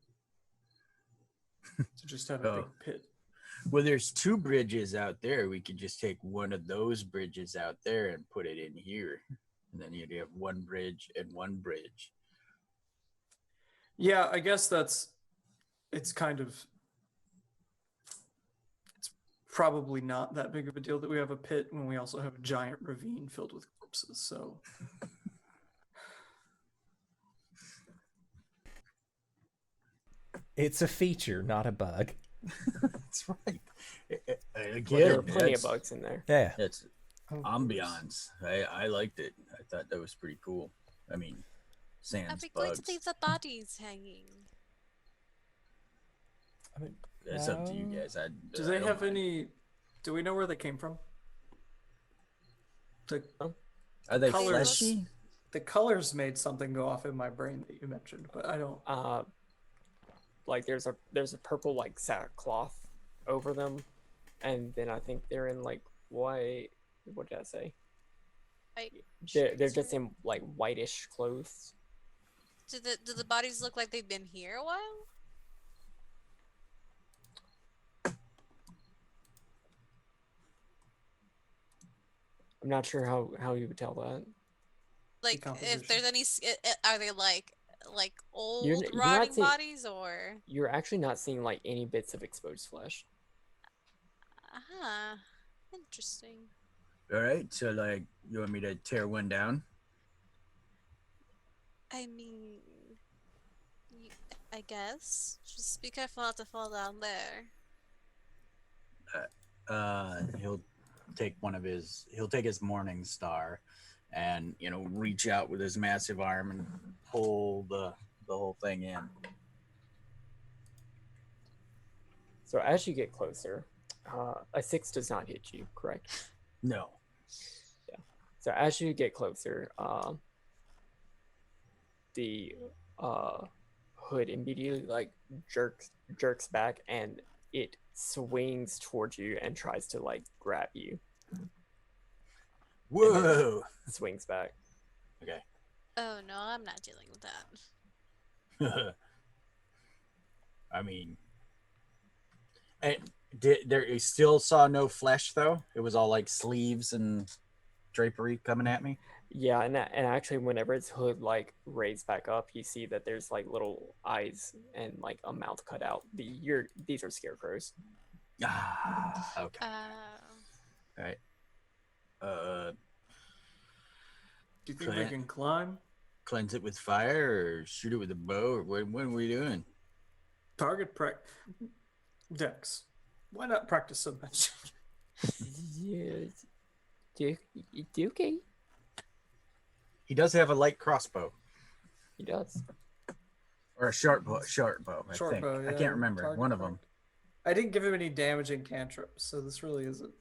To just have a big pit. Well, there's 2 bridges out there. We could just take one of those bridges out there and put it in here. And then you'd have one bridge and one bridge. Yeah, I guess it's probably not that big of a deal that we have a pit when we also have a giant ravine filled with corpses, so. It's a feature, not a bug. That's right. Again, Well, there are plenty of bugs in there. Yeah. That's ambiance. I liked it. I thought that was pretty cool. I mean, sans Are we going bugs. to leave the bodies hanging? I mean, It's up to you guys. Do they have any? Do we know where they came from? Are they colors- fleshy? The colors made something go off in my brain that you mentioned, but I don't. Like there's a purple like sackcloth over them, and then I think they're in like white. What did I say? They're just in like whitish clothes. Do the bodies look like they've been here a while? I'm not sure how you would tell that. Like, if there's any, are they like old You're not rotting seeing- bodies or? You're actually not seeing like any bits of exposed flesh. Interesting. All right. So, like, you want me to tear one down? I mean, I guess. Just be careful not to fall down there. He'll take he'll take his morning star and, reach out with his massive arm and pull the whole thing in. So as you get closer, a 6 does not hit you, correct? No. Yeah. So as you get closer, the hood immediately like jerks back, and it swings towards you and tries to like grab you. Whoa! Swings back. Okay. Oh no, I'm not dealing with that. I mean, and you still saw no flesh though? It was all like sleeves and drapery coming at me? Yeah, and actually whenever its hood like raised back up, you see that there's like little eyes and like a mouth cut out. These are scarecrows. Ah, okay. Uh, All right. Do you think they Plant- can climb? Cleanse it with fire or shoot it with a bow? Or what are we doing? Target Dex. Why not practice some magic? Yeah, okay. He does have a light crossbow He does. or a short bow. I Short think. bow, I yeah, can't remember. target One of them. practice. I didn't give him any damaging cantrips, so this really isn't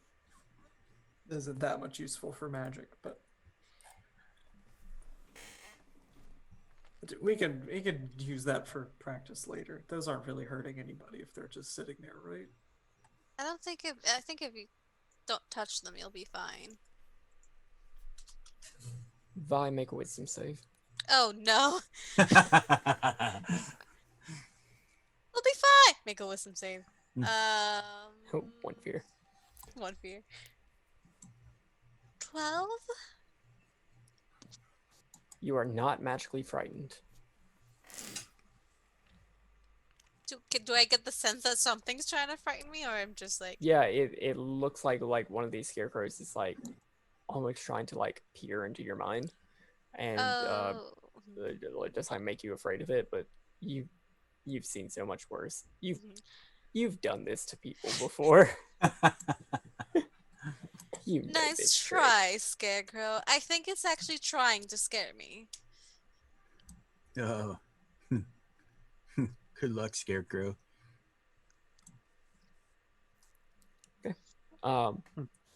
that much useful for magic, but we could use that for practice later. Those aren't really hurting anybody if they're just sitting there, right? I think if you don't touch them, you'll be fine. Vi, make a wisdom save. Oh no, we'll be fine. Make a wisdom save. Oh, one fear. One fear. 12. You are not magically frightened. Do I get the sense that something's trying to frighten me, or I'm just like, Yeah, it looks like one of these scarecrows is like almost trying to like peer into your mind and oh, just like make you afraid of it, but you've seen so much worse. Mhm. You've done this to people before. You know nice this trick. try, Scarecrow. I think it's actually trying to scare me. Oh. Good luck, Scarecrow.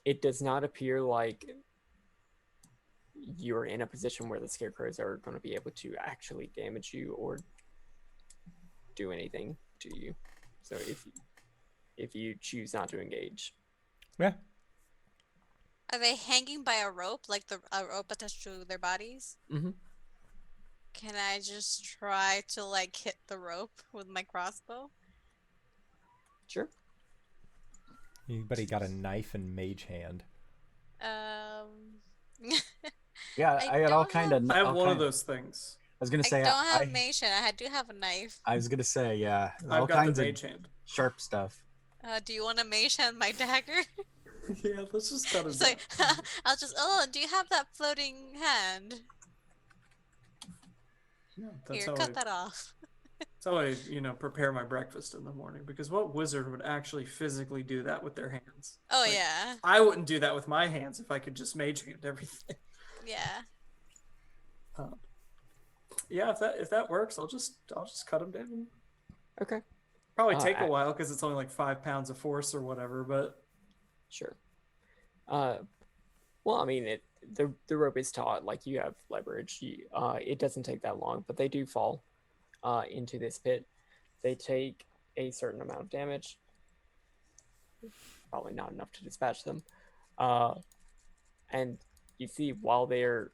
It does not appear like you're in a position where the scarecrows are going to be able to actually damage you or do anything to you. So if you choose not to engage, Yeah. Are they hanging by a rope, like a rope attached to their bodies? mm-hmm. Can I just try to like hit the rope with my crossbow? Sure. Anybody got a knife and mage hand? Yeah, I got all don't kind have- of. I have one of those things. I was gonna I say don't have mage hand. I do have a knife. I was gonna say yeah. All I've got kinds the of mage hand. sharp stuff. Do you want a mage hand my dagger? Yeah, let's just cut it. It's like, I'll just. Oh, do you have that floating hand? Yeah, that's Here, how cut that off. That's how I, prepare my breakfast in the morning. Because what wizard would actually physically do that with their hands? Oh Like, yeah, I wouldn't do that with my hands if I could just mage hand everything. yeah. Yeah, if that works, I'll just cut them down. Okay. Probably take a I- while because it's only like 5 pounds of force or whatever. But Sure. Well, I mean, the rope is taut, like you have leverage. It doesn't take that long, but they do fall into this pit. They take a certain amount of damage. Probably not enough to dispatch them. And you see, while they're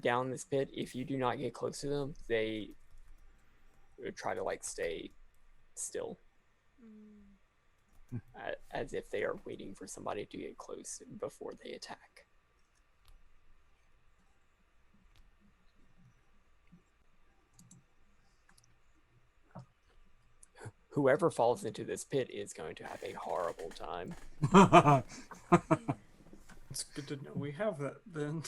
down this pit, if you do not get close to them, they try to like stay still. As if they are waiting for somebody to get close before they attack. Whoever falls into this pit is going to have a horrible time. it's good to know we have that then.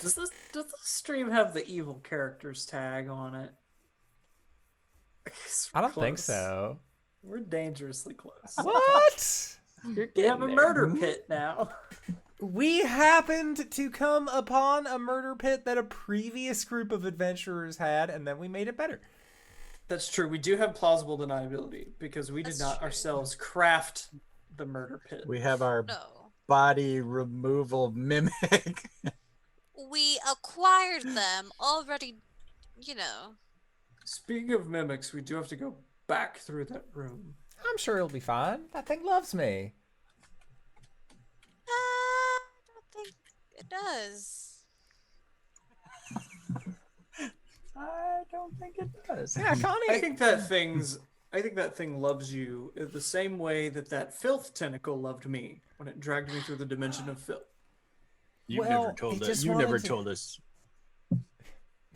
Does the stream have the evil characters tag on it? guess we're I don't think close. so. We're dangerously close. What? You're We have a getting murder there. pit now. We happened to come upon a murder pit that a previous group of adventurers had, and then we made it better. That's true. We do have plausible deniability because we did That's not true. ourselves craft the murder pit. We have our No. body removal mimic. We acquired them already, Speaking of mimics, we do have to go back through that room. I'm sure it'll be fine. That thing loves me. I don't think it does. I don't think it does. Yeah, Connie. I think that thing loves you in the same way that filth tentacle loved me when it dragged me through the dimension of filth. You Well, never told it us. just You never wanted to- told us.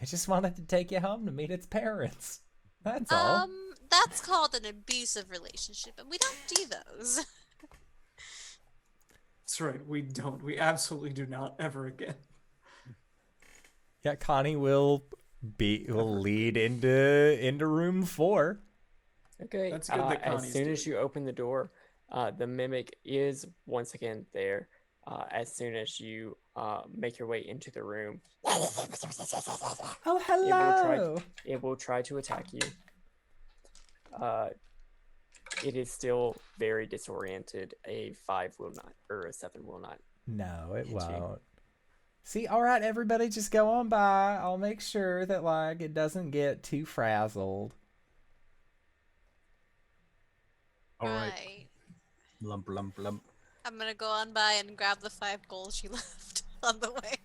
I just wanted to take you home to meet its parents. That's all. That's called an abusive relationship, and we don't do those. That's right. We don't. We absolutely do not ever again. Yeah, Connie will lead into room 4. Okay. That's good that as Connie's soon as doing you open the door, the mimic is once again there. As soon as you make your way into the room, Oh, hello. it will try to attack you. It is still very disoriented. A 5 will not, or a 7 will not. No, it Hit you. won't. See, all right, everybody, just go on by. I'll make sure that like it doesn't get too frazzled. All right. Right. Lump, lump, lump. I'm gonna go on by and grab the 5 gold she left on the way.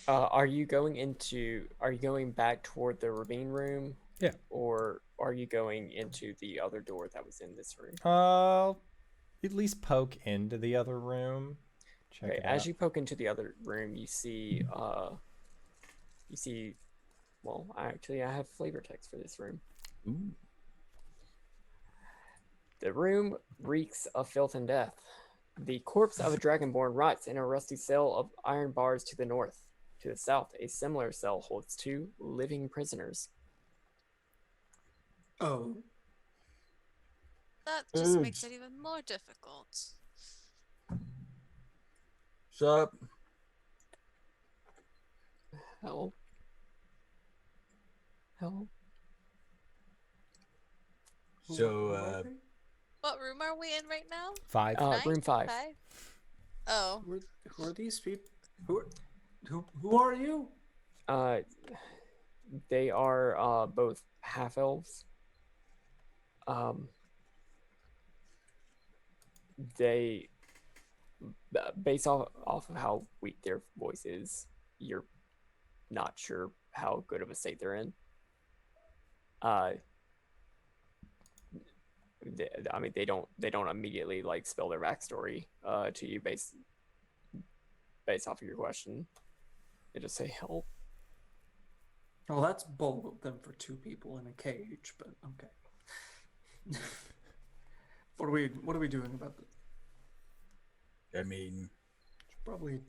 Are you going back toward the ravine room? Yeah. Or are you going into the other door that was in this room? I'll at least poke into the other room. Check Okay, it as out. you poke into the other room, you see, well, actually, I have flavor text for this room. Ooh. The room reeks of filth and death. The corpse of a dragonborn rots in a rusty cell of iron bars to the north. To the south, a similar cell holds 2 living prisoners. Oh, That just makes it even more difficult. Sup? Help. Help. So, What room are we in right now? 5. Room 5. 5? Oh. who are these people? Who are you? They are both half elves. They, based off of how weak their voice is, you're not sure how good of a state they're in. They don't immediately like spill their backstory to you based off of your question. They just say help. Well, that's bold of them for 2 people in a cage, but okay. What are we doing about this? I mean, Should probably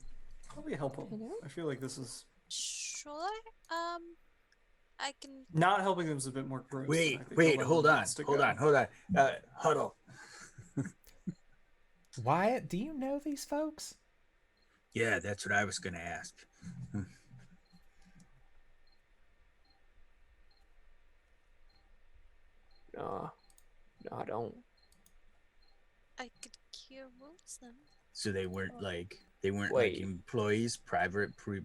help them. Mm-hmm. I feel like this is Sure. I can. not helping them is a bit more gross. than I wait, think wait, 11 hold on, needs to hold go. on, hold on. Huddle. Wyatt, do you know these folks? Yeah, that's what I was gonna ask. No, I don't. I could cure wounds them. So they weren't like Wait. employees,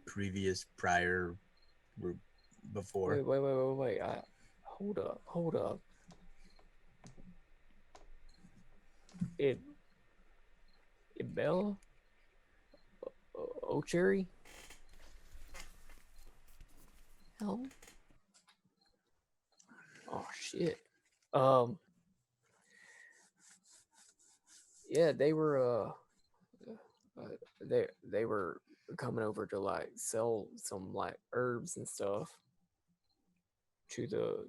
previous, prior, before. Wait. Hold up. It Bella? Cherry? Hell? Oh shit. Yeah, they were they were coming over to like sell some like herbs and stuff to the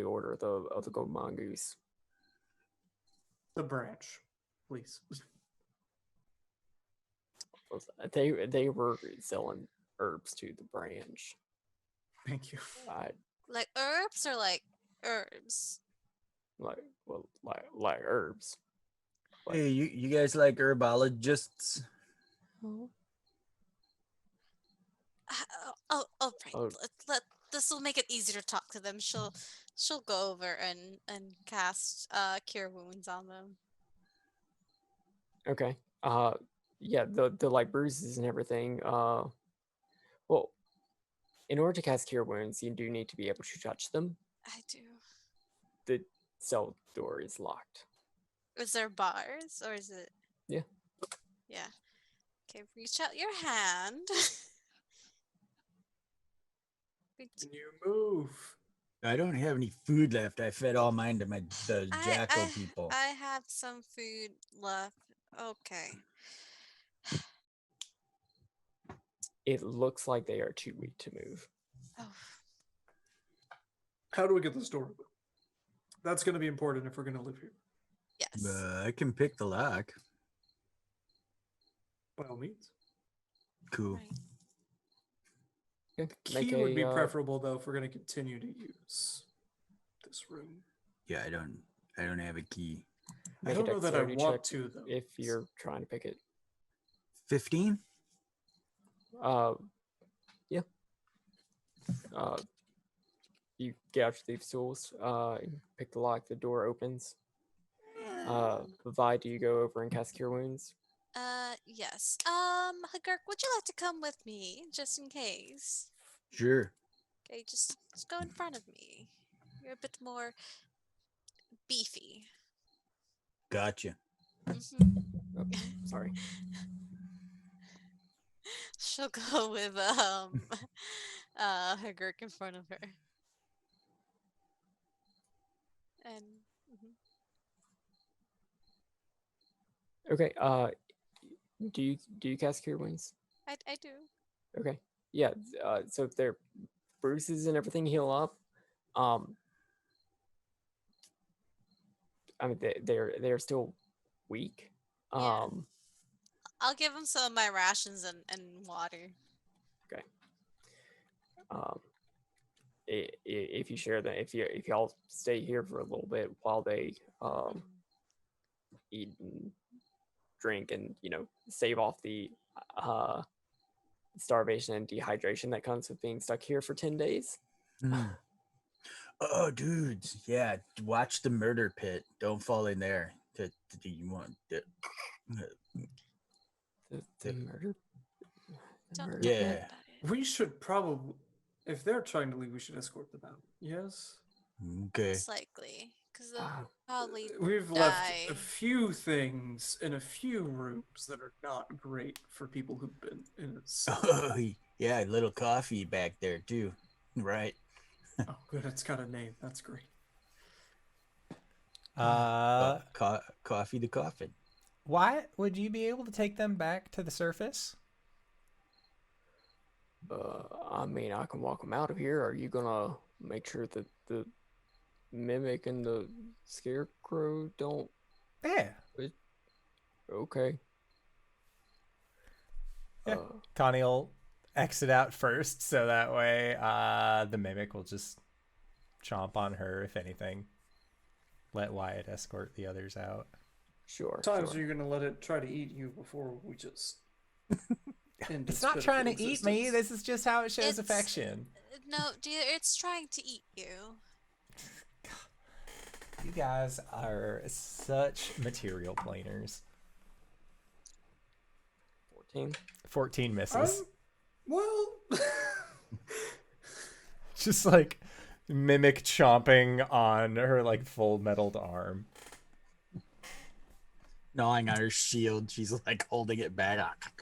order of the Golden Mongoose. The branch, please. They were selling herbs to the branch. Thank you. Like herbs or like herbs? Like herbs. Like, Hey, you guys like herbologists? Oh, right. Oh. This will make it easier to talk to them. She'll go over and cast cure wounds on them. Okay. Yeah, the like bruises and everything. Well, in order to cast cure wounds, you do need to be able to touch them. I do. The cell door is locked. Is there bars or is it? Yeah. Yeah. Okay, reach out your hand. Can you move? I don't have any food left. I fed all mine to the jackal people. I have some food left. Okay. It looks like they are too weak to move. Oh. How do we get this door open? That's going to be important if we're going to live here. Yes. I can pick the lock. By all means. Cool. Right. Okay, The make key would be a, preferable though if we're going to continue to use this room. Yeah, I don't have a key. I make a don't know that I dexterity want check to though. if you're trying to pick it. 15? Yeah. You get out your thieves' tools, pick the lock, the door opens. Vi, do you go over and cast Cure Wounds? Yes. Hu'Gurk, would you like to come with me, just in case? Sure. Okay, just go in front of me. You're a bit more beefy. Gotcha. Mhm. Oh, sorry. She'll go with Hu'Gurk in front of her. And mhm. Okay. Do you cast Cure Wounds? I do. Okay. Yeah. So if their bruises and everything heal up, I mean they're still weak. Yeah. I'll give him some of my rations and water. Okay. If you share that, if y'all stay here for a little bit while they eat and drink and save off the starvation and dehydration that comes with being stuck here for 10 days. Oh, dudes. Yeah, watch the murder pit. Don't fall in there. Do you want The murder. Don't murder tell me Yeah. pit? about it. We should probably, if they're trying to leave, we should escort them out. Yes. Okay. Most likely, because they'll Ah. probably We've left die. a few things in a few rooms that are not great for people who've been in it. Oh, yeah, a little coffee back there too. Right. Oh, good. It's got a name. That's great. Coffee the coffin. Why would you be able to take them back to the surface? I mean, I can walk them out of here. Are you gonna make sure that the mimic and the scarecrow don't? Yeah. Okay. Yeah. Connie will exit out first, so that way the mimic will just chomp on her, if anything. Let Wyatt escort the others out. Sure. Times sure. you're gonna let it try to eat you before we just. end It's its not trying to pitiful eat me. existence. This is just how it shows It's- affection. No, dear, it's trying to eat you. You guys are such material planers. 14. 14 misses. Well, Just like mimic chomping on her like full metalled arm. Gnawing on her shield. She's like holding it back.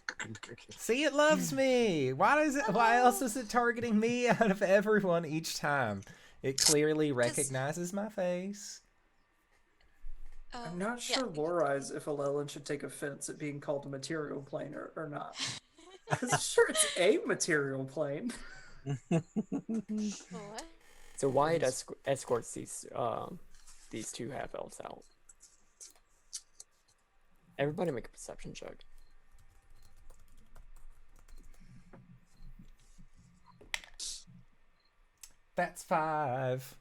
See, it loves me. Why else is it targeting me out of everyone each time? It clearly recognizes my face. I'm not sure, Lorais, if Alellen should take offense at being called a material plane or not. Sure, it's a material plane. What? So Wyatt escorts these two half elves out. Everybody make a perception check. That's 5.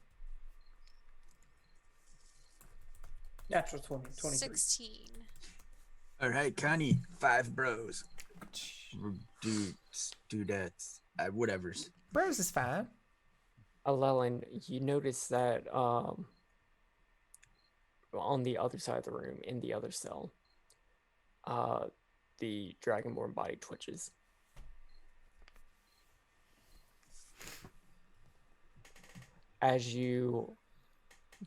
Natural 20, 23. 16. All right, Connie. 5 bros. Dudettes. Whatever's. Bros is fine. Alellen, you notice that on the other side of the room, in the other cell, the dragonborn body twitches. As you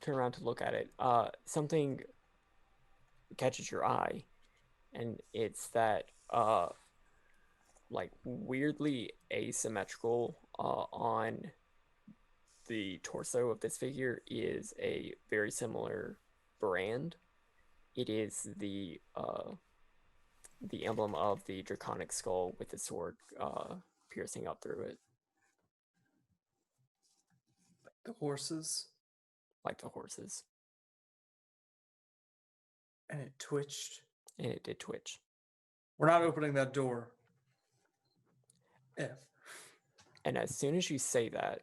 turn around to look at it, something catches your eye, and it's that like weirdly asymmetrical on the torso of this figure is a very similar brand. It is the emblem of the draconic skull with the sword piercing up through it. The horses. like the horses, And it twitched. and it did twitch. We're not opening that door. F. And as soon as you say that,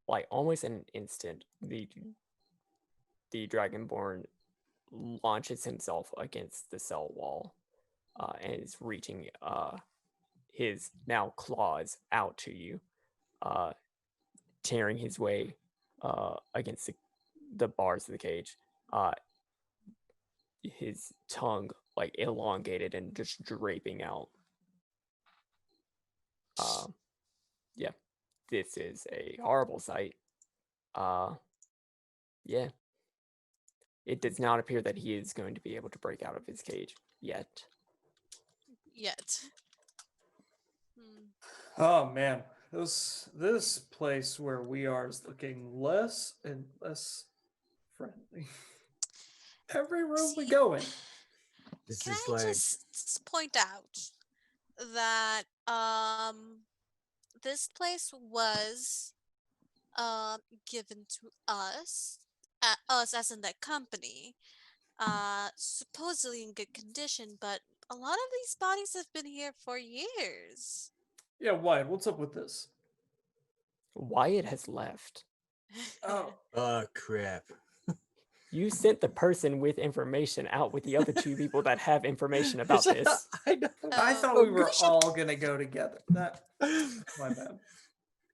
like almost in an instant, the Dragonborn launches himself against the cell wall, and is reaching his now claws out to you, tearing his way against the bars of the cage. His tongue like elongated and just draping out. Yeah, this is a horrible sight. Yeah. It does not appear that he is going to be able to break out of his cage yet. Yet. Hmm. Oh man, this place where we are is looking less and less friendly. Every room we go in. This Can is I like just point out that this place was given to us, us as in that company, supposedly in good condition, but a lot of these bodies have been here for years. Yeah, Wyatt, what's up with this? Wyatt has left. Oh, oh crap. You sent the person with information out with the other two people that have information about this. I know. I thought we were should- all gonna go together. That my bad.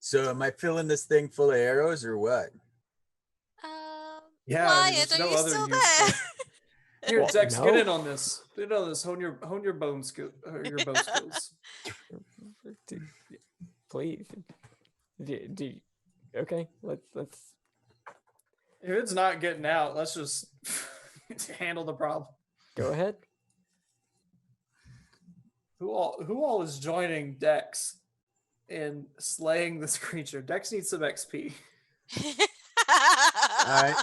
So am I filling this thing full of arrows or what? Yeah, Wyatt, there's are no you other still use for there? it. Here, Well, Dex, get no. in on this. Get in on this. Hone your bone skill, your bow skills. Please. Okay, let's. If it's not getting out, let's just handle the problem. Go ahead. Who all is joining Dex in slaying this creature? Dex needs some XP. right.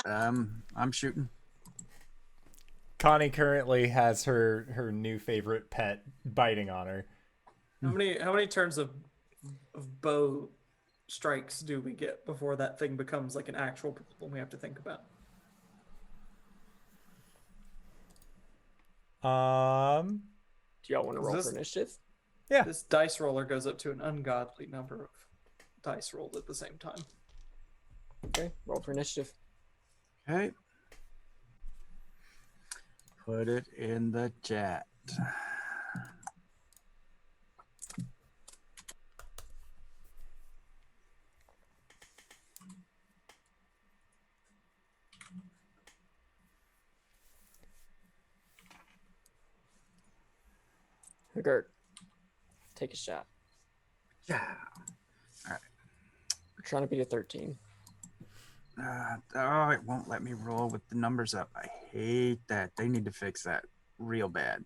I'm shooting. Connie currently has her new favorite pet biting on her. How many turns of bow strikes do we get before that thing becomes like an actual problem we have to think about? Do y'all want to roll This- for initiative? Yeah. This dice roller goes up to an ungodly number of dice rolled at the same time. Okay, roll for initiative. Okay. Put it in the chat. Hu'Gurk, take a shot. Yeah. We're trying to beat a 13. Oh, it won't let me roll with the numbers up. I hate that. They need to fix that real bad.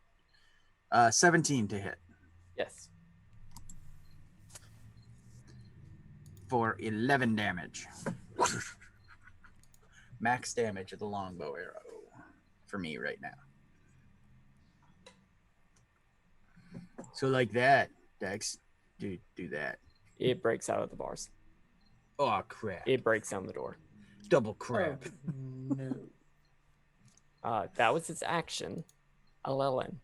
17 to hit Yes. for 11 damage. Max damage of the longbow arrow for me right now. So like that, Dex, do that. It breaks out of the bars. Oh crap! It breaks down the door. Double crap. Oh, no. That was its action. Alellen.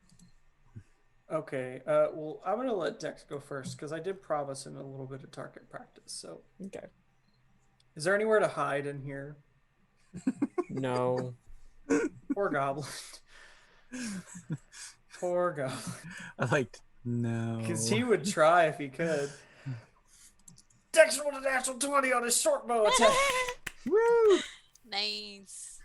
Okay. Well, I'm gonna let Dex go first because I did promise him a little bit of target practice. So, Okay. is there anywhere to hide in here? No. Poor goblin. Poor goblin. I liked no. Because he would try if he could. Dex rolled a natural 20 on his short bow attack. Woo! Nice.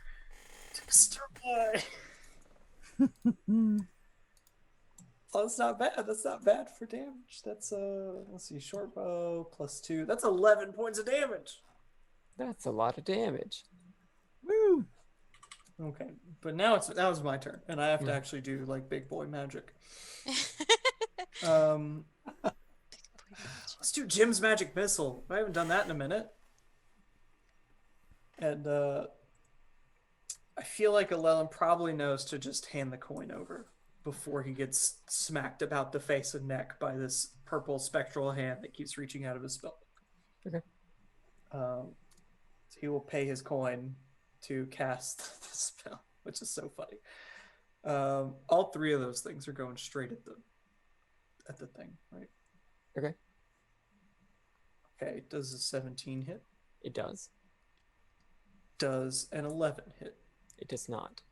Oh, that's not bad. That's not bad for damage. That's let's see, short bow +2. That's 11 points of damage. That's a lot of damage. Woo! Okay, but now it's my turn, and I have to actually do like big boy magic. Let's do Jim's magic missile. I haven't done that in a minute, and I feel like Alellen probably knows to just hand the coin over before he gets smacked about the face and neck by this purple spectral hand that keeps reaching out of his spell. Okay. So he will pay his coin to cast the spell, which is so funny. All three of those things are going straight at the thing, right? Okay. Okay, does a 17 hit? It does. Does an 11 hit? It does not.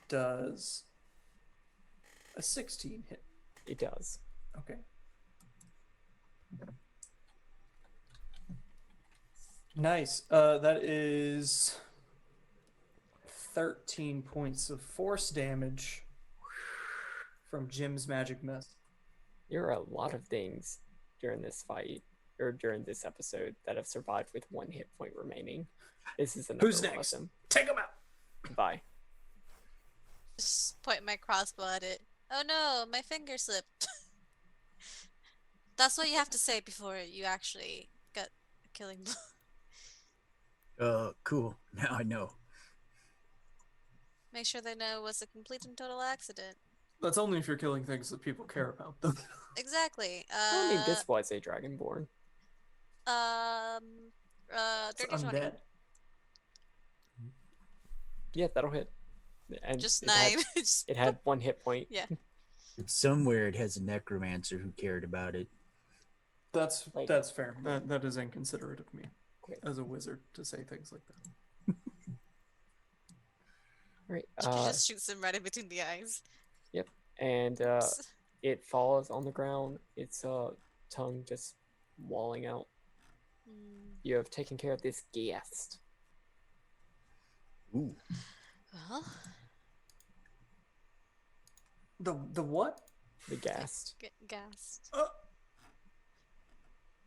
Does a 16 hit? It does. Okay. Nice. That is 13 points of force damage from Jim's magic missile. There are a lot of things during this fight, or during this episode, that have survived with 1 hit point remaining. This is another Who's one next? of them. Take him out. Goodbye. Just point my crossbow at it. Oh no, my finger slipped. That's what you have to say before you actually get a killing blow. Cool. Now I know. Make sure they know it was a complete and total accident. That's only if you're killing things that people care about, though. Exactly. I mean, this was a dragonborn. It's Dirty 20. undead. Yeah, that'll hit. And Just it had- 9. Just- It had 1 hit point. Yeah. Somewhere it has a necromancer who cared about it. That's Like- fair. That is inconsiderate of me Okay. as a wizard to say things like that. Right. She just shoots him right in between the eyes. And it falls on the ground. Its tongue just walling out. You have taken care of this guest. Ooh. Well, The what? The ghast. get gassed.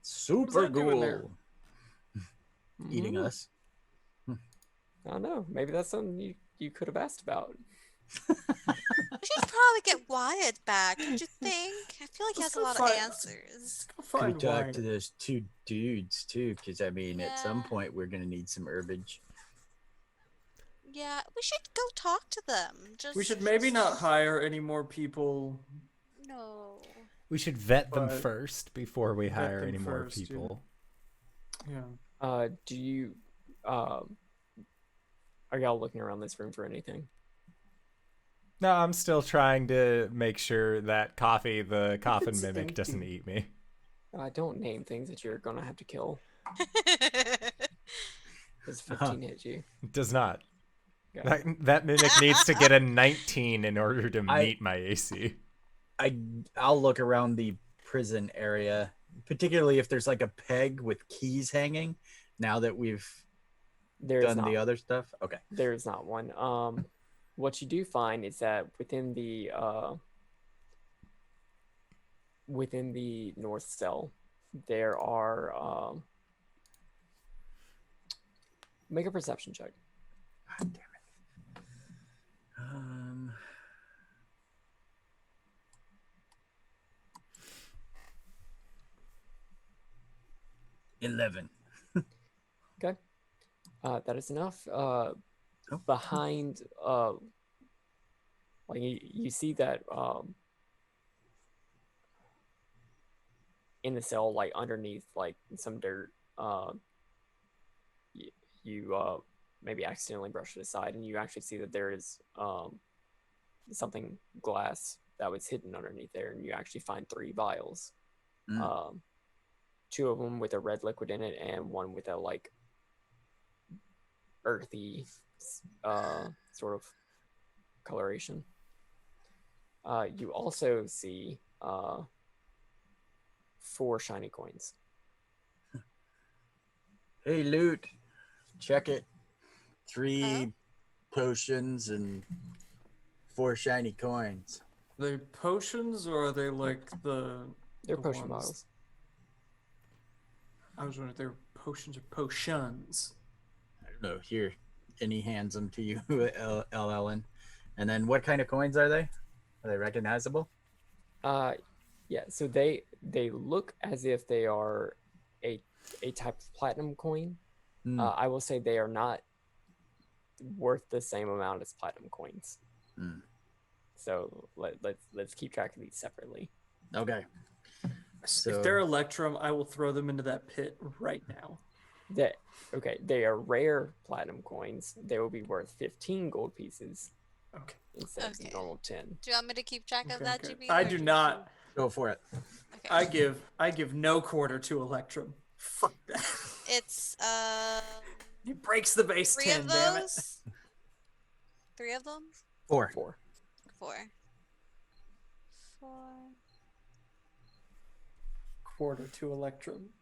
Super that doing there? ghoul. Eating Mhm. us. I don't know. Maybe that's something you could have asked about. We should probably get Wyatt back, don't you think? I feel like he Let's has a go lot find- of answers. Go Could find talk wine. to those 2 dudes too, because I mean, at some Yeah. point we're gonna need some herbage. Yeah, we should go talk to them. Just We should maybe not hire any more people. No. We should vet them But- first before we hire them any more first, yeah. people. Yeah. Do you are y'all looking around this room for anything? No, I'm still trying to make sure that the coffin It's mimic doesn't empty. eat me. Don't name things that you're gonna have to kill. Does Uh-huh. 15 hit you? It does not. Okay. That mimic needs to get a 19 in order to I- meet my AC. I'll look around the prison area, particularly if there's like a peg with keys hanging. Now that we've There's done not. the other stuff, okay. There is not one. What you do find is that within the north cell, there are make a perception check. God damn it. 11. Okay, that is enough. Oh. Behind, like you see that in the cell, like underneath, like some dirt, you maybe accidentally brushed it aside, and you actually see that there is something glass that was hidden underneath there, and you actually find 3 vials. Mm. 2 of them with a red liquid in it, and one with a like earthy sort of coloration. You also see 4 shiny coins. Hey, loot. Check it. 3 potions and 4 shiny coins. Are they potions or are they like They're the potion ones- bottles. I was wondering if they were potions or potions. I don't know. Here, and he hands them to you, Alellen. And then what kind of coins are they? Are they recognizable? Yeah, so they look as if they are a type of platinum coin. Hmm. I will say they are not worth the same amount as platinum coins. Hmm. So let's keep track of these separately. Okay. So- If they're Electrum, I will throw them into that pit right now. They are rare platinum coins. They will be worth 15 gold pieces Okay. instead of the Okay. normal 10. Do you want me to keep track of Okay, that, okay. GB? I or do you- not. Go for it. Okay. I give no quarter to Electrum. Fuck that. It's He breaks the base 3 10. of Damn it. those. 3 of them. 4. 4. 4. 4. Quarter to Electrum.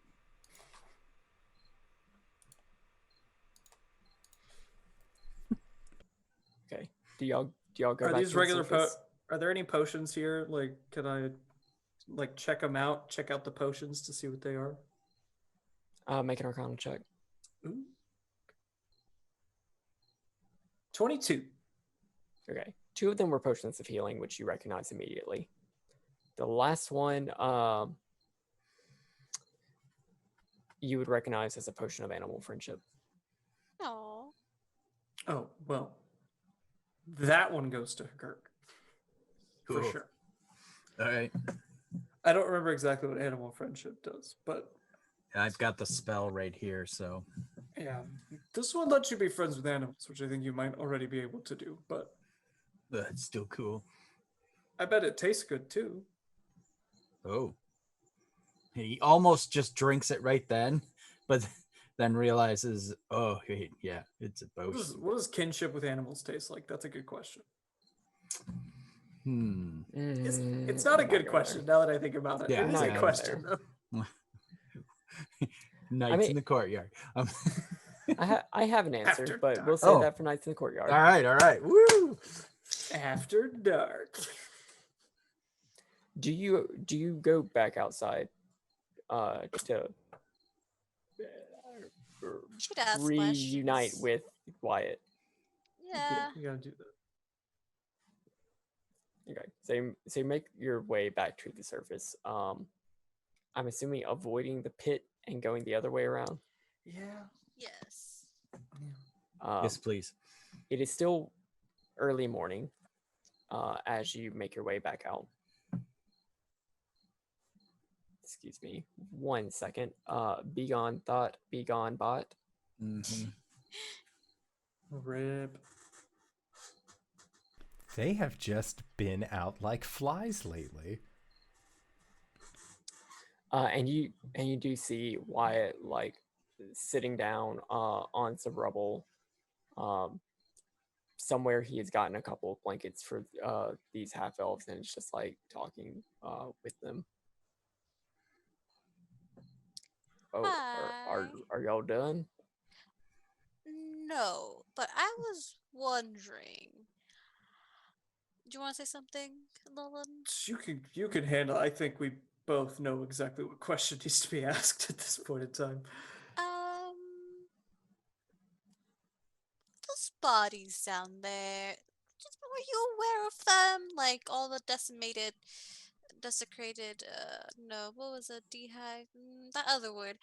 Okay. Do y'all go Are back these to the regular surface? Are there any potions here? Like, can I like check them out? Check out the potions to see what they are. Make an Arcana check. Ooh. 22. Okay. 2 of them were potions of healing, which you recognize immediately. The last one, you would recognize as a potion of animal friendship. No. Oh, well. That one goes to Hu'Gurk. For Cool. sure. All right. I don't remember exactly what animal friendship does, but I've got the spell right here, so yeah. This one lets you be friends with animals, which I think you might already be able to do, but it's still cool. I bet it tastes good too. Oh. He almost just drinks it right then, but then realizes, oh, wait, yeah, it's a potion. What does kinship with animals taste like? That's a good question. It's not a I'm good going question there. now that I think about it. Yeah, It is a yeah. question, though. Knights mean- in the courtyard. I have an answer, After but dark. we'll save Oh. that for Nights in the Courtyard. All right. Woo! After dark. Do you go back outside to Should ask reunite questions. with Wyatt? Yeah. You gotta do that. Okay, so you make your way back to the surface. I'm assuming avoiding the pit and going the other way around. Yeah. Yes. Yes, please. It is still early morning as you make your way back out. Excuse me, 1 second. Be gone thought, be gone bot. Mm-hmm. Rip. They have just been out like flies lately. And you do see Wyatt like sitting down on some rubble. Somewhere he has gotten a couple of blankets for these half elves, and it's just like talking with them. Oh, Hi. are y'all done? No, but I was wondering. Do you want to say something, Alellen? You can handle. I think we both know exactly what question needs to be asked at this point in time. Those bodies down there. Were you aware of them? Like all the desecrated. No, what was it? Dehive. That other word.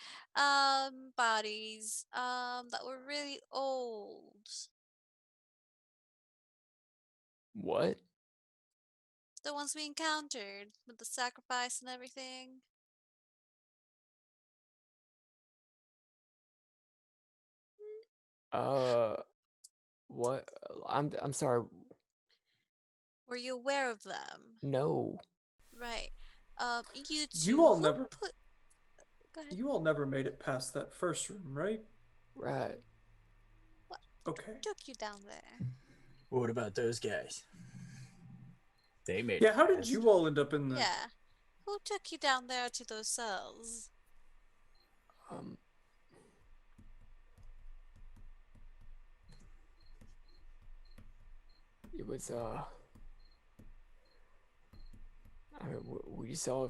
Bodies. That were really old. What? The ones we encountered with the sacrifice and everything. What? I'm sorry. Were you aware of them? No. Right. You two. You all who never. put. Go ahead. You all never made it past that first room, right? Right. Okay. Took you down there. What about those guys? They made Yeah. it How did past. you all end up in the? Yeah. Who took you down there to those cells? It was I mean, we saw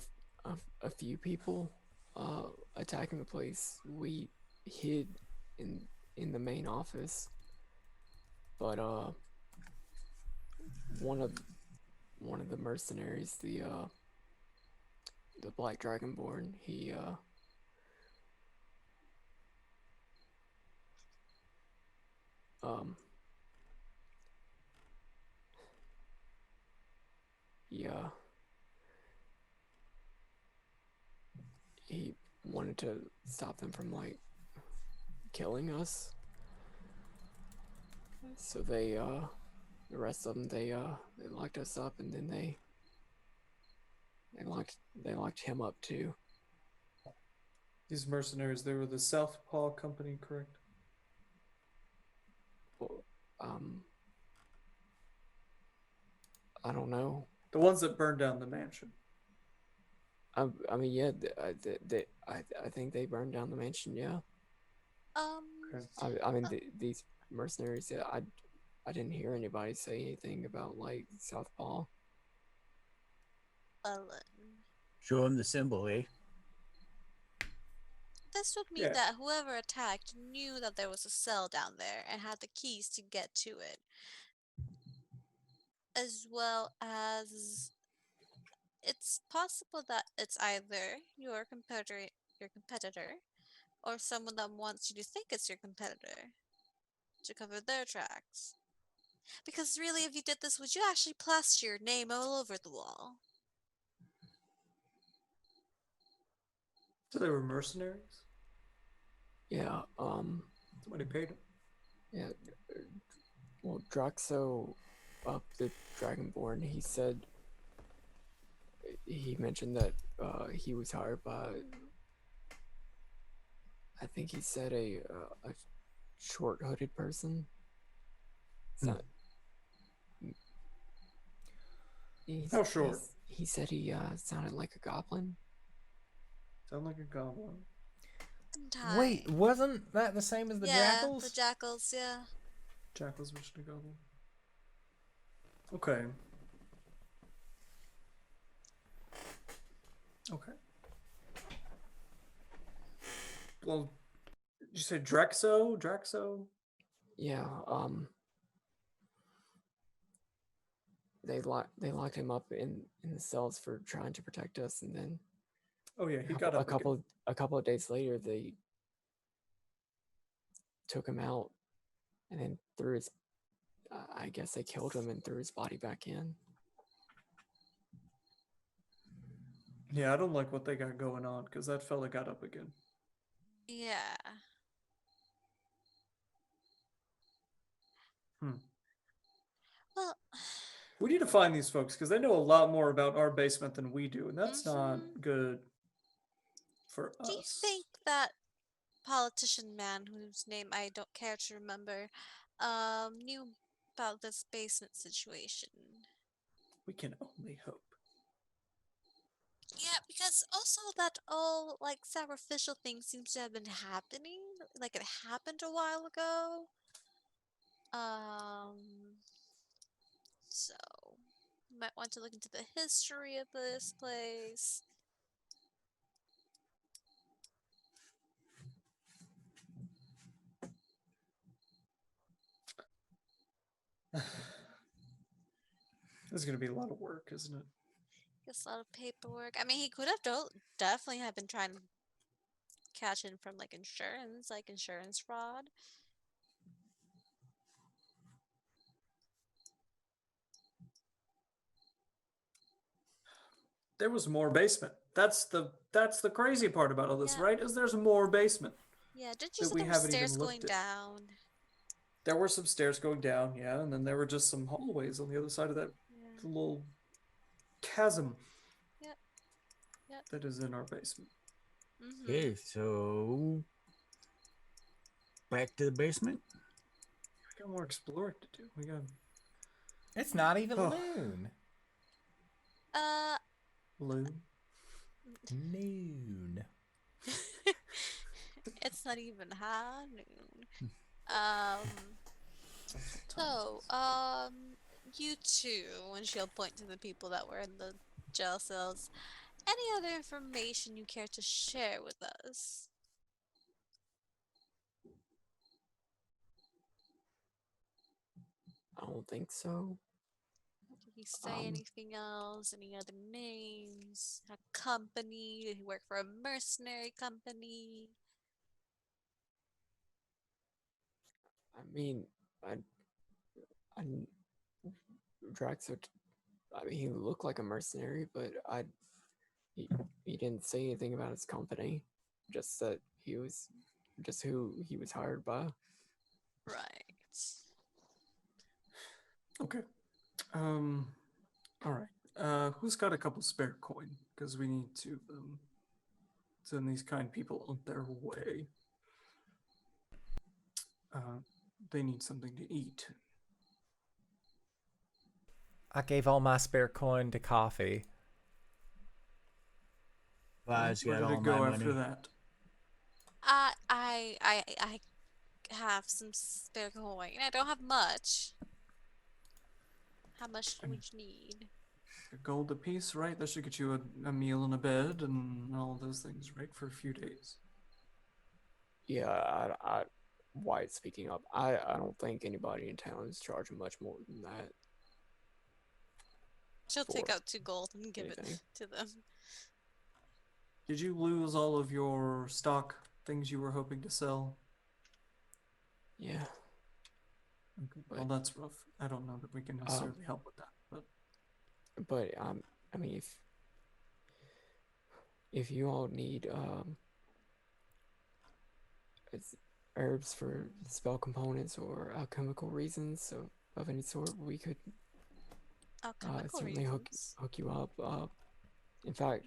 a few people attacking the place. We hid in the main office, but one of the mercenaries, the Black Dragonborn, he he wanted to stop them from like killing us. So they the rest of them they locked us up, and then they locked him up too. These mercenaries, they were the Southpaw Company, correct? Well, I don't know. The ones that burned down the mansion. I mean, yeah, I think they burned down the mansion. Yeah. Okay. I mean, these mercenaries. Yeah, I didn't hear anybody say anything about like Southpaw. Alellen. Show him the symbol, eh? This would mean Yeah. that whoever attacked knew that there was a cell down there and had the keys to get to it. As well as it's possible that it's either your competitor, or someone that wants you to think it's your competitor to cover their tracks. Because really, if you did this, would you actually plaster your name all over the wall? So they were mercenaries? Yeah. Somebody paid them. Yeah. Well, Draxo, up the Dragonborn, he mentioned that he was hired by, I think he said a short-hooded person. How short? He said he sounded like a goblin. Sound like a goblin. Wait, wasn't that the same as the jackals? The jackals, yeah. Jackals wish to goblin. Okay. Okay. Well, did you say Drexo? Drexo? Yeah. They locked him up in the cells for trying to protect us, and then Oh yeah, he got up a couple of days later they took him out, and then threw his. I guess they killed him and threw his body back in. Yeah, I don't like what they got going on because that fella got up again. Yeah. Well, We need to find these folks because they know a lot more about our basement than we do, and that's not Mhm. good for us. do you think that politician man, whose name I don't care to remember, knew about this basement situation? We can only hope. Yeah, because also that all like sacrificial thing seems to have been happening. Like it happened a while ago. So you might want to look into the history of this place. This is going to be a lot of work, isn't it? Guess a lot of paperwork. I mean, he could have definitely have been trying to catch in from like insurance fraud. There was more basement. That's the crazy part about all this, Yeah. right? Is there's more basement. Yeah, didn't you That say we there were haven't even stairs going looked at. down? There were some stairs going down, yeah, and then there were just some hallways on the other side of that Yeah. little chasm. Yep. Yep. That is in our basement. Mm-hmm. Okay, so back to the basement. We got more exploring to do. We got It's not even Oh. noon. loon. Noon. It's not even high noon. That's what time So, it is. you two, and she'll point to the people that were in the jail cells. Any other information you care to share with us? I don't think so. Did he say anything else? Any other names? A company? Did he work for a mercenary company? I mean, I Draxo. I mean, he looked like a mercenary, but he didn't say anything about his company. Just that he was just who he was hired by. Right. Okay. All right. Who's got a couple spare coin? Because we need to send these kind people on their way. They need something to eat. I gave all my spare coin to Coffee. Vaz Where got did all it my go money. after that? I have some spare coin. I don't have much. How much would you need? A gold apiece, right? That should get you a meal and a bed and all those things, right? For a few days. Yeah, White speaking up, I don't think anybody in town is charging much more than that. She'll take For out 2 gold and give anything. it to them. Did you lose all of your stock things you were hoping to sell? Yeah. Okay. Well, that's rough. I don't know that we can necessarily help with that, But I mean, if you all need it's herbs for spell components or alchemical reasons of any sort, we could Alchemical certainly reasons. hook you up. In fact,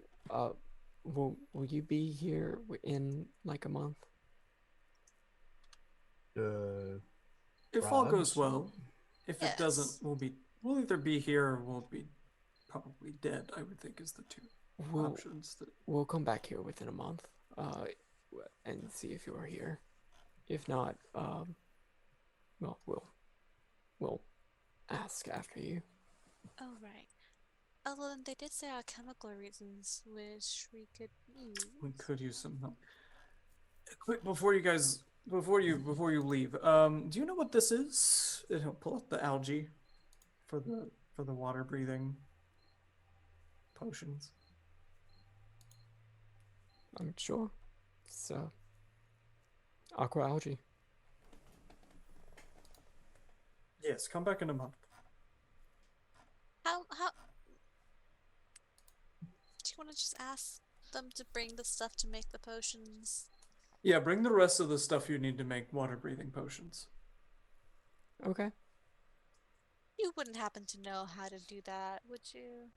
will you be here in like a month? if all goes Rods? well. If it doesn't, Yes. we'll either be here or we'll be probably dead. I would think is the two options. We'll come back here within a month, and see if you're here. If not, well, we'll ask after you. Oh, right. Alellen, they did say alchemical reasons, which we could use. We could use some help. Quick, before you leave, do you know what this is? It'll pull up the algae for the water breathing potions. I'm sure. So, aqua algae. Yes, come back in a month. How do you want to just ask them to bring the stuff to make the potions? Yeah, bring the rest of the stuff you need to make water breathing potions. Okay. You wouldn't happen to know how to do that, would you?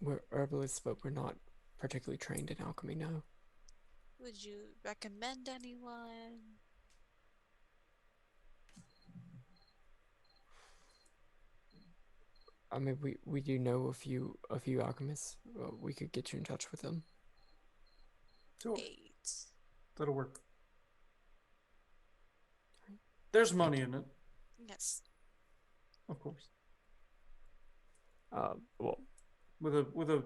We're herbalists, but we're not particularly trained in alchemy. No. Would you recommend anyone? I mean, we do know a few alchemists. We could get you in touch with them. Sure, 8. that'll work. There's money in it, Yes. of course, Well, with a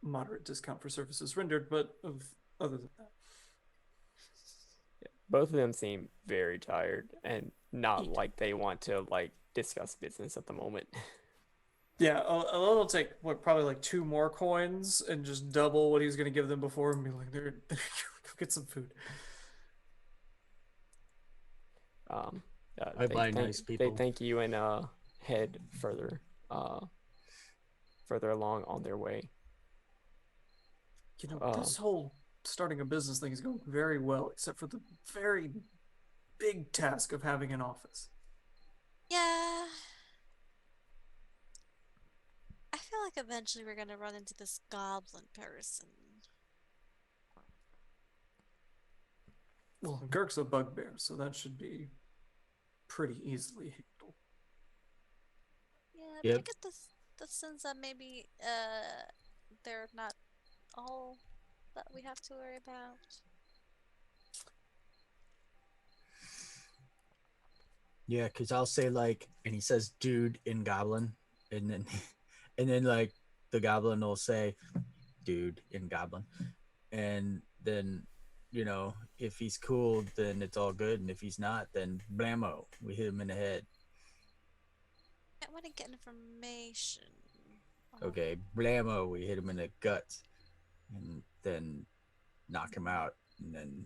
moderate discount for services rendered, but other than that, both of them seem very tired and not Eat. like they want to like discuss business at the moment. yeah, Alellen will take probably like 2 more coins and just double what he was going to give them before, and be like, "There, go get some food." I buy nice They people. thank you and head further along on their way. You know, this whole starting a business thing is going very well, except for the very big task of having an office. Yeah. I feel like eventually we're gonna run into this goblin person. Well, Gurk's a bugbear, so that should be pretty easily handled. Yeah, Yep. but I get the sense that maybe they're not all that we have to worry about. Yeah, because I'll say like, and he says dude in goblin, and then like the goblin will say dude in goblin, and then if he's cool, then it's all good, and if he's not, then blammo, we hit him in the head. I want to get information. Okay, blammo, we hit him in the guts, and then knock him out, and then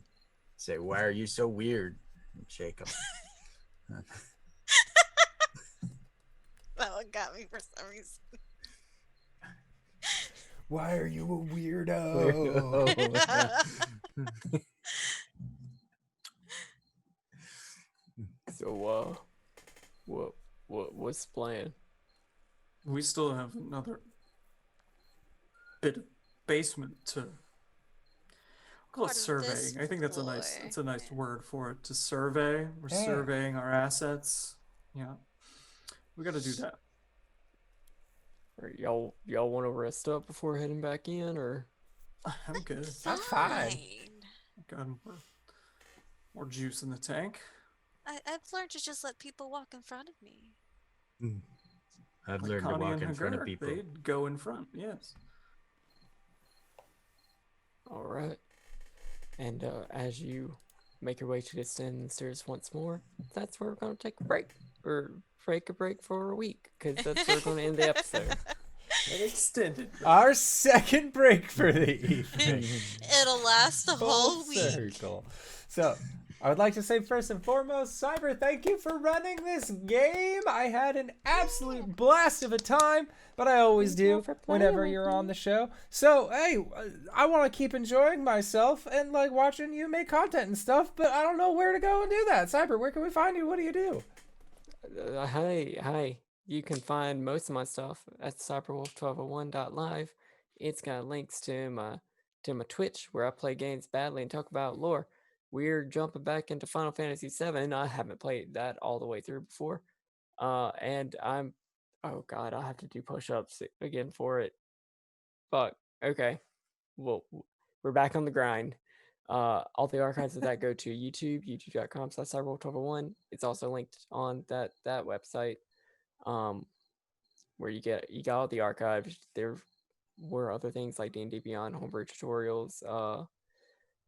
say, why are you so weird, and shake him. That one got me for some reason. Why are you a weirdo? So, what's the plan? We still have another bit of basement to call it Part of this surveying. I think that's a nice word for it. To survey. We're Yeah. surveying our assets. Yeah. We gotta do that. Or y'all want to rest up before heading back in, or? I'm good. I'm fine. Got more juice in the tank. I've learned to just let people walk in front of me. I've Like learned to Connie walk and in front of Hu'Gurk, people. they'd go in front, yes. All right. And as you make your way to the stairs once more, that's where we're going to take a break. Or take a break for a week, because that's where we're going to end the episode. An extended. Our second break for the evening. It'll last the whole Full week. circle. So, I would like to say first and foremost, Cyber, thank you for running this game. I had an absolute blast of a time, but I always Thank you do for playing whenever with you're me. on the show. So, hey, I want to keep enjoying myself and like watching you make content and stuff, but I don't know where to go and do that. Cyber, where can we find you? What do you do? Hi. You can find most of my stuff at cyberwolf1201.live. It's got links to my Twitch, where I play games badly and talk about lore. We're jumping back into Final Fantasy VII. I haven't played that all the way through before. And oh god, I'll have to do push-ups again for it. But okay. Well, we're back on the grind. All the archives of that go to YouTube, youtube.com/cyberwolf1201. It's also linked on that website, where you got all the archives. There were other things like D&D Beyond homebrew tutorials,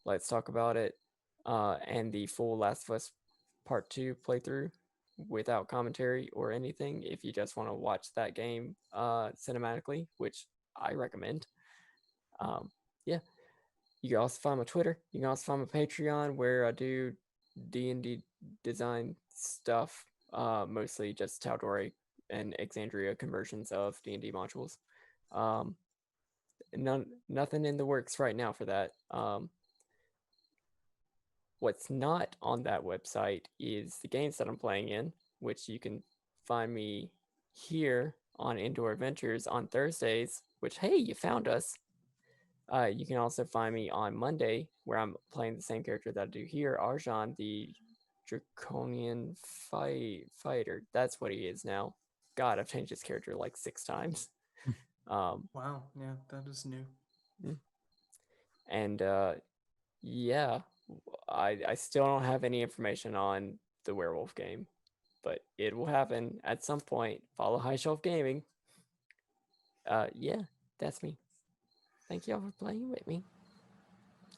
Let's Talk About It, and the full Last of Us Part 2 playthrough without commentary or anything, if you just want to watch that game cinematically, which I recommend. Yeah. You can also find my Twitter. You can also find my Patreon, where I do D&D design stuff, mostly just Tal'Dorei and Exandria conversions of D&D modules. Nothing in the works right now for that. What's not on that website is the games that I'm playing in, which you can find me here on Indoor Adventures on Thursdays, which, hey, you found us. You can also find me on Monday, where I'm playing the same character that I do here, Arjan, the Draconian fighter. That's what he is now. God, I've changed his character like 6 times. Wow, yeah, that is new. And yeah, I still don't have any information on the werewolf game, but it will happen at some point. Follow High Shelf Gaming. Yeah, that's me. Thank y'all for playing with me.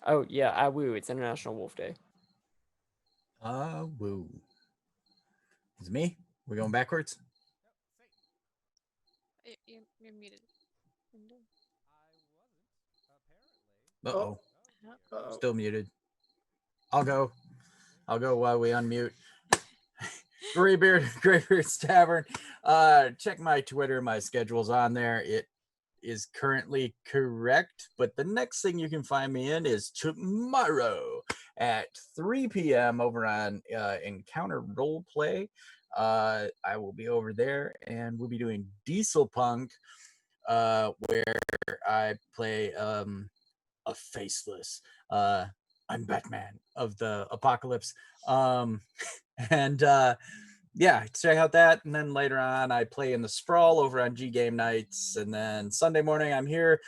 Oh, yeah, I woo. It's International Wolf Day. Woo. Is it me? We're going backwards? You're muted. Uh-oh. Uh-oh. Still muted. I'll go while we unmute. Greybeard's Tavern. Check my Twitter. My schedule's on there. It is currently correct, but the next thing you can find me in is tomorrow at 3 p.m. over on Encounter Roleplay. I will be over there, and we'll be doing Diesel Punk, where I play a faceless I'm Batman of the apocalypse. And yeah, check out that. And then later on, I play in the Sprawl over on G Game Nights. And then Sunday morning, I'm here.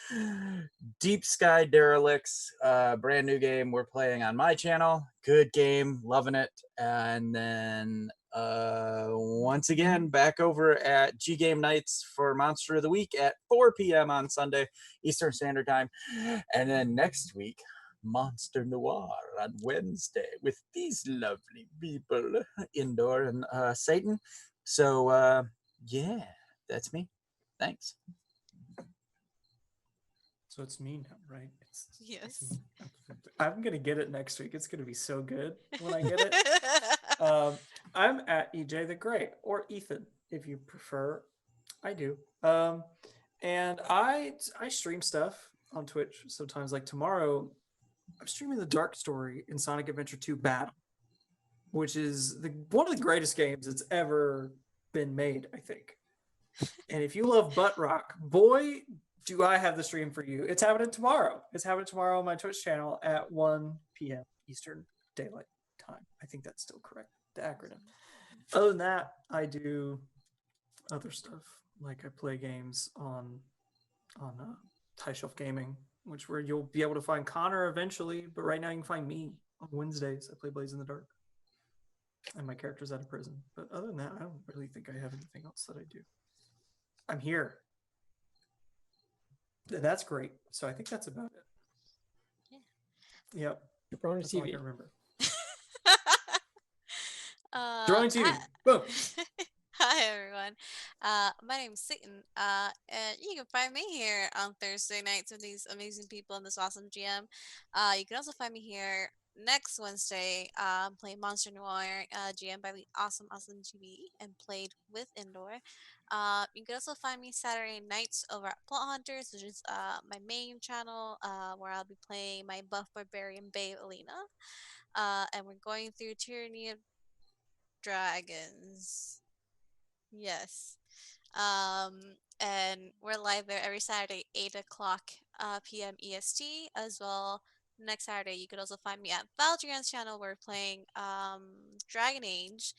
Deep Sky Derelicts, brand new game we're playing on my channel. Good game, loving it. And then once again, back over at G Game Nights for Monster of the Week at 4 p.m. on Sunday, Eastern Standard Time. And then next week, Monster Noir on Wednesday with these lovely people, Indoor and Satan. So yeah, that's me. Thanks. So it's me now, right? Yes. I'm gonna get it next week. It's gonna be so good when I get it. I'm at EJ the Great, or Ethan, if you prefer. I do. And I stream stuff on Twitch sometimes. Like tomorrow, I'm streaming the Dark Story in Sonic Adventure 2 Battle, which is one of the greatest games that's ever been made, I think. And if you love butt rock, boy, do I have the stream for you. It's happening tomorrow. It's happening tomorrow on my Twitch channel at 1 p.m. Eastern Daylight Time. I think that's still correct, the acronym. Other than that, I do other stuff. Like I play games on High Shelf Gaming, which where you'll be able to find Connor eventually. But right now you can find me on Wednesdays. I play Blaze in the Dark. And my character's out of prison. But other than that, I don't really think I have anything else that I do. I'm here. That's great. So I think that's about it. Yeah. Yep. Jabroni That's all I TV. can remember. uh, Drawing TV. hi- Boom. Hi everyone. My name's Satan. And you can find me here on Thursday nights with these amazing people and this awesome GM. You can also find me here next Wednesday, playing Monster Noir, GM by the awesome GB and played with Indoor. You can also find me Saturday nights over at Plot Hunters, which is my main channel, where I'll be playing my buff barbarian babe Alina. And we're going through Tyranny of Dragons. Yes. And we're live there every Saturday, 8 o'clock p.m. EST as well. Next Saturday, you could also find me at Valdrian's channel. We're playing Dragon Age.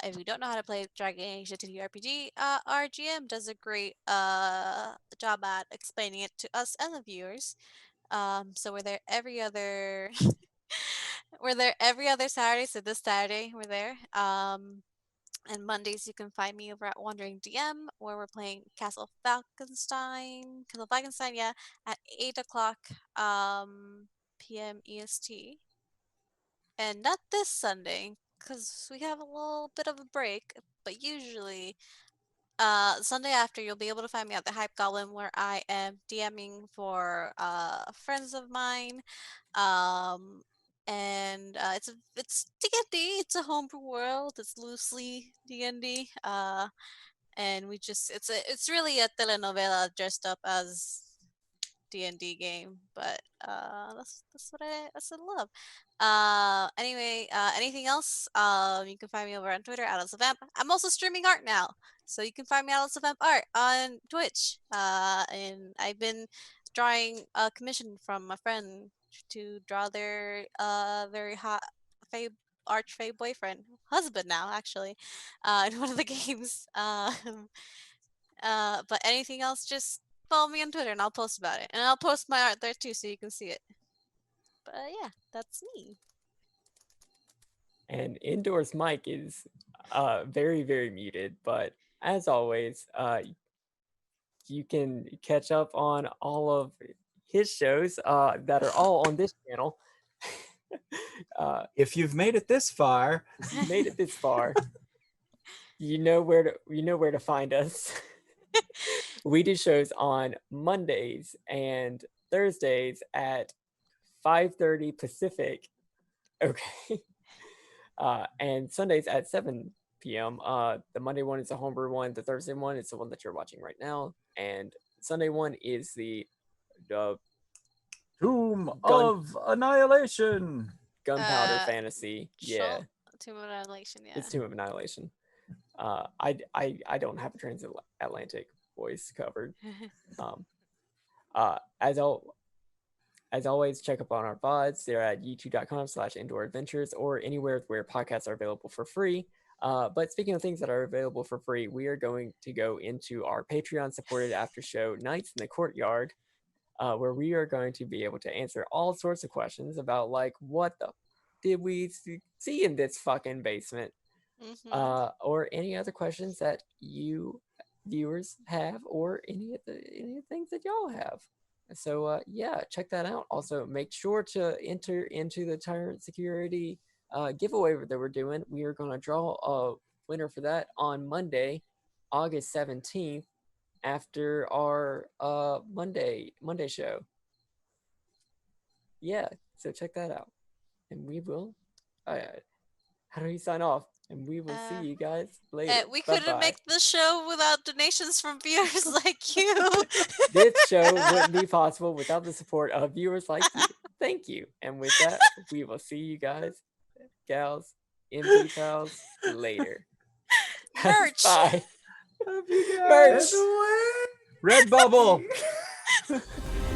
If you don't know how to play Dragon Age, the TTRPG, our GM does a great job at explaining it to us and the viewers. So we're there every other we're there every other Saturday. So this Saturday we're there. And Mondays you can find me over at Wandering DM, where we're playing Castle Falkenstein, yeah, at 8 o'clock p.m. EST. And not this Sunday, because we have a little bit of a break, but usually Sunday after you'll be able to find me at the Hype Goblin, where I am DMing for friends of mine. And it's D&D. It's a homebrew world. It's loosely D&D. And it's really a telenovela dressed up as D&D game, but that's what I love. Anyway, anything else? You can find me over on Twitter at Vamp. I'm also streaming art now, so you can find me at Vamp Art on Twitch. And I've been drawing a commission from a friend to draw their very hot arch-fae boyfriend, husband now actually, in one of the games. But anything else, just follow me on Twitter and I'll post about it. And I'll post my art there too so you can see it. But yeah, that's me. And Indoor's mic is very, very muted. But as always, you can catch up on all of his shows that are all on this channel. If you've made it this far, If you made it this far, you know where to find us. We do shows on Mondays and Thursdays at 5:30 Pacific. Okay. And Sundays at 7 p.m. The Monday one is the homebrew one. The Thursday one is the one that you're watching right now. And Sunday one is the Tomb of Annihilation. Gunpowder Fantasy. Yeah. Tomb of Annihilation, yeah. It's Tomb of Annihilation. I don't have a transatlantic voice covered. As always, check up on our VODs. They're at youtube.com/indooradventures or anywhere where podcasts are available for free. But speaking of things that are available for free, we are going to go into our Patreon supported after show Nights in the Courtyard, where we are going to be able to answer all sorts of questions about like what the did we see in this fucking basement, or any other questions that you viewers have, or any of the things that y'all have. So yeah, check that out. Also, make sure to enter into the Tyrant Security giveaway that we're doing. We are going to draw a winner for that on Monday, August 17th, after our Monday show. Yeah, so check that out. And we will. How do we sign off? And we will Uh, see you guys later. we couldn't Bye-bye. make the show without donations from viewers like you. This show wouldn't be possible without the support of viewers like you. Thank you. And with that, we will see you guys, gals, MP pals later. Merch. Bye. Love you Merch. guys. Red bubble.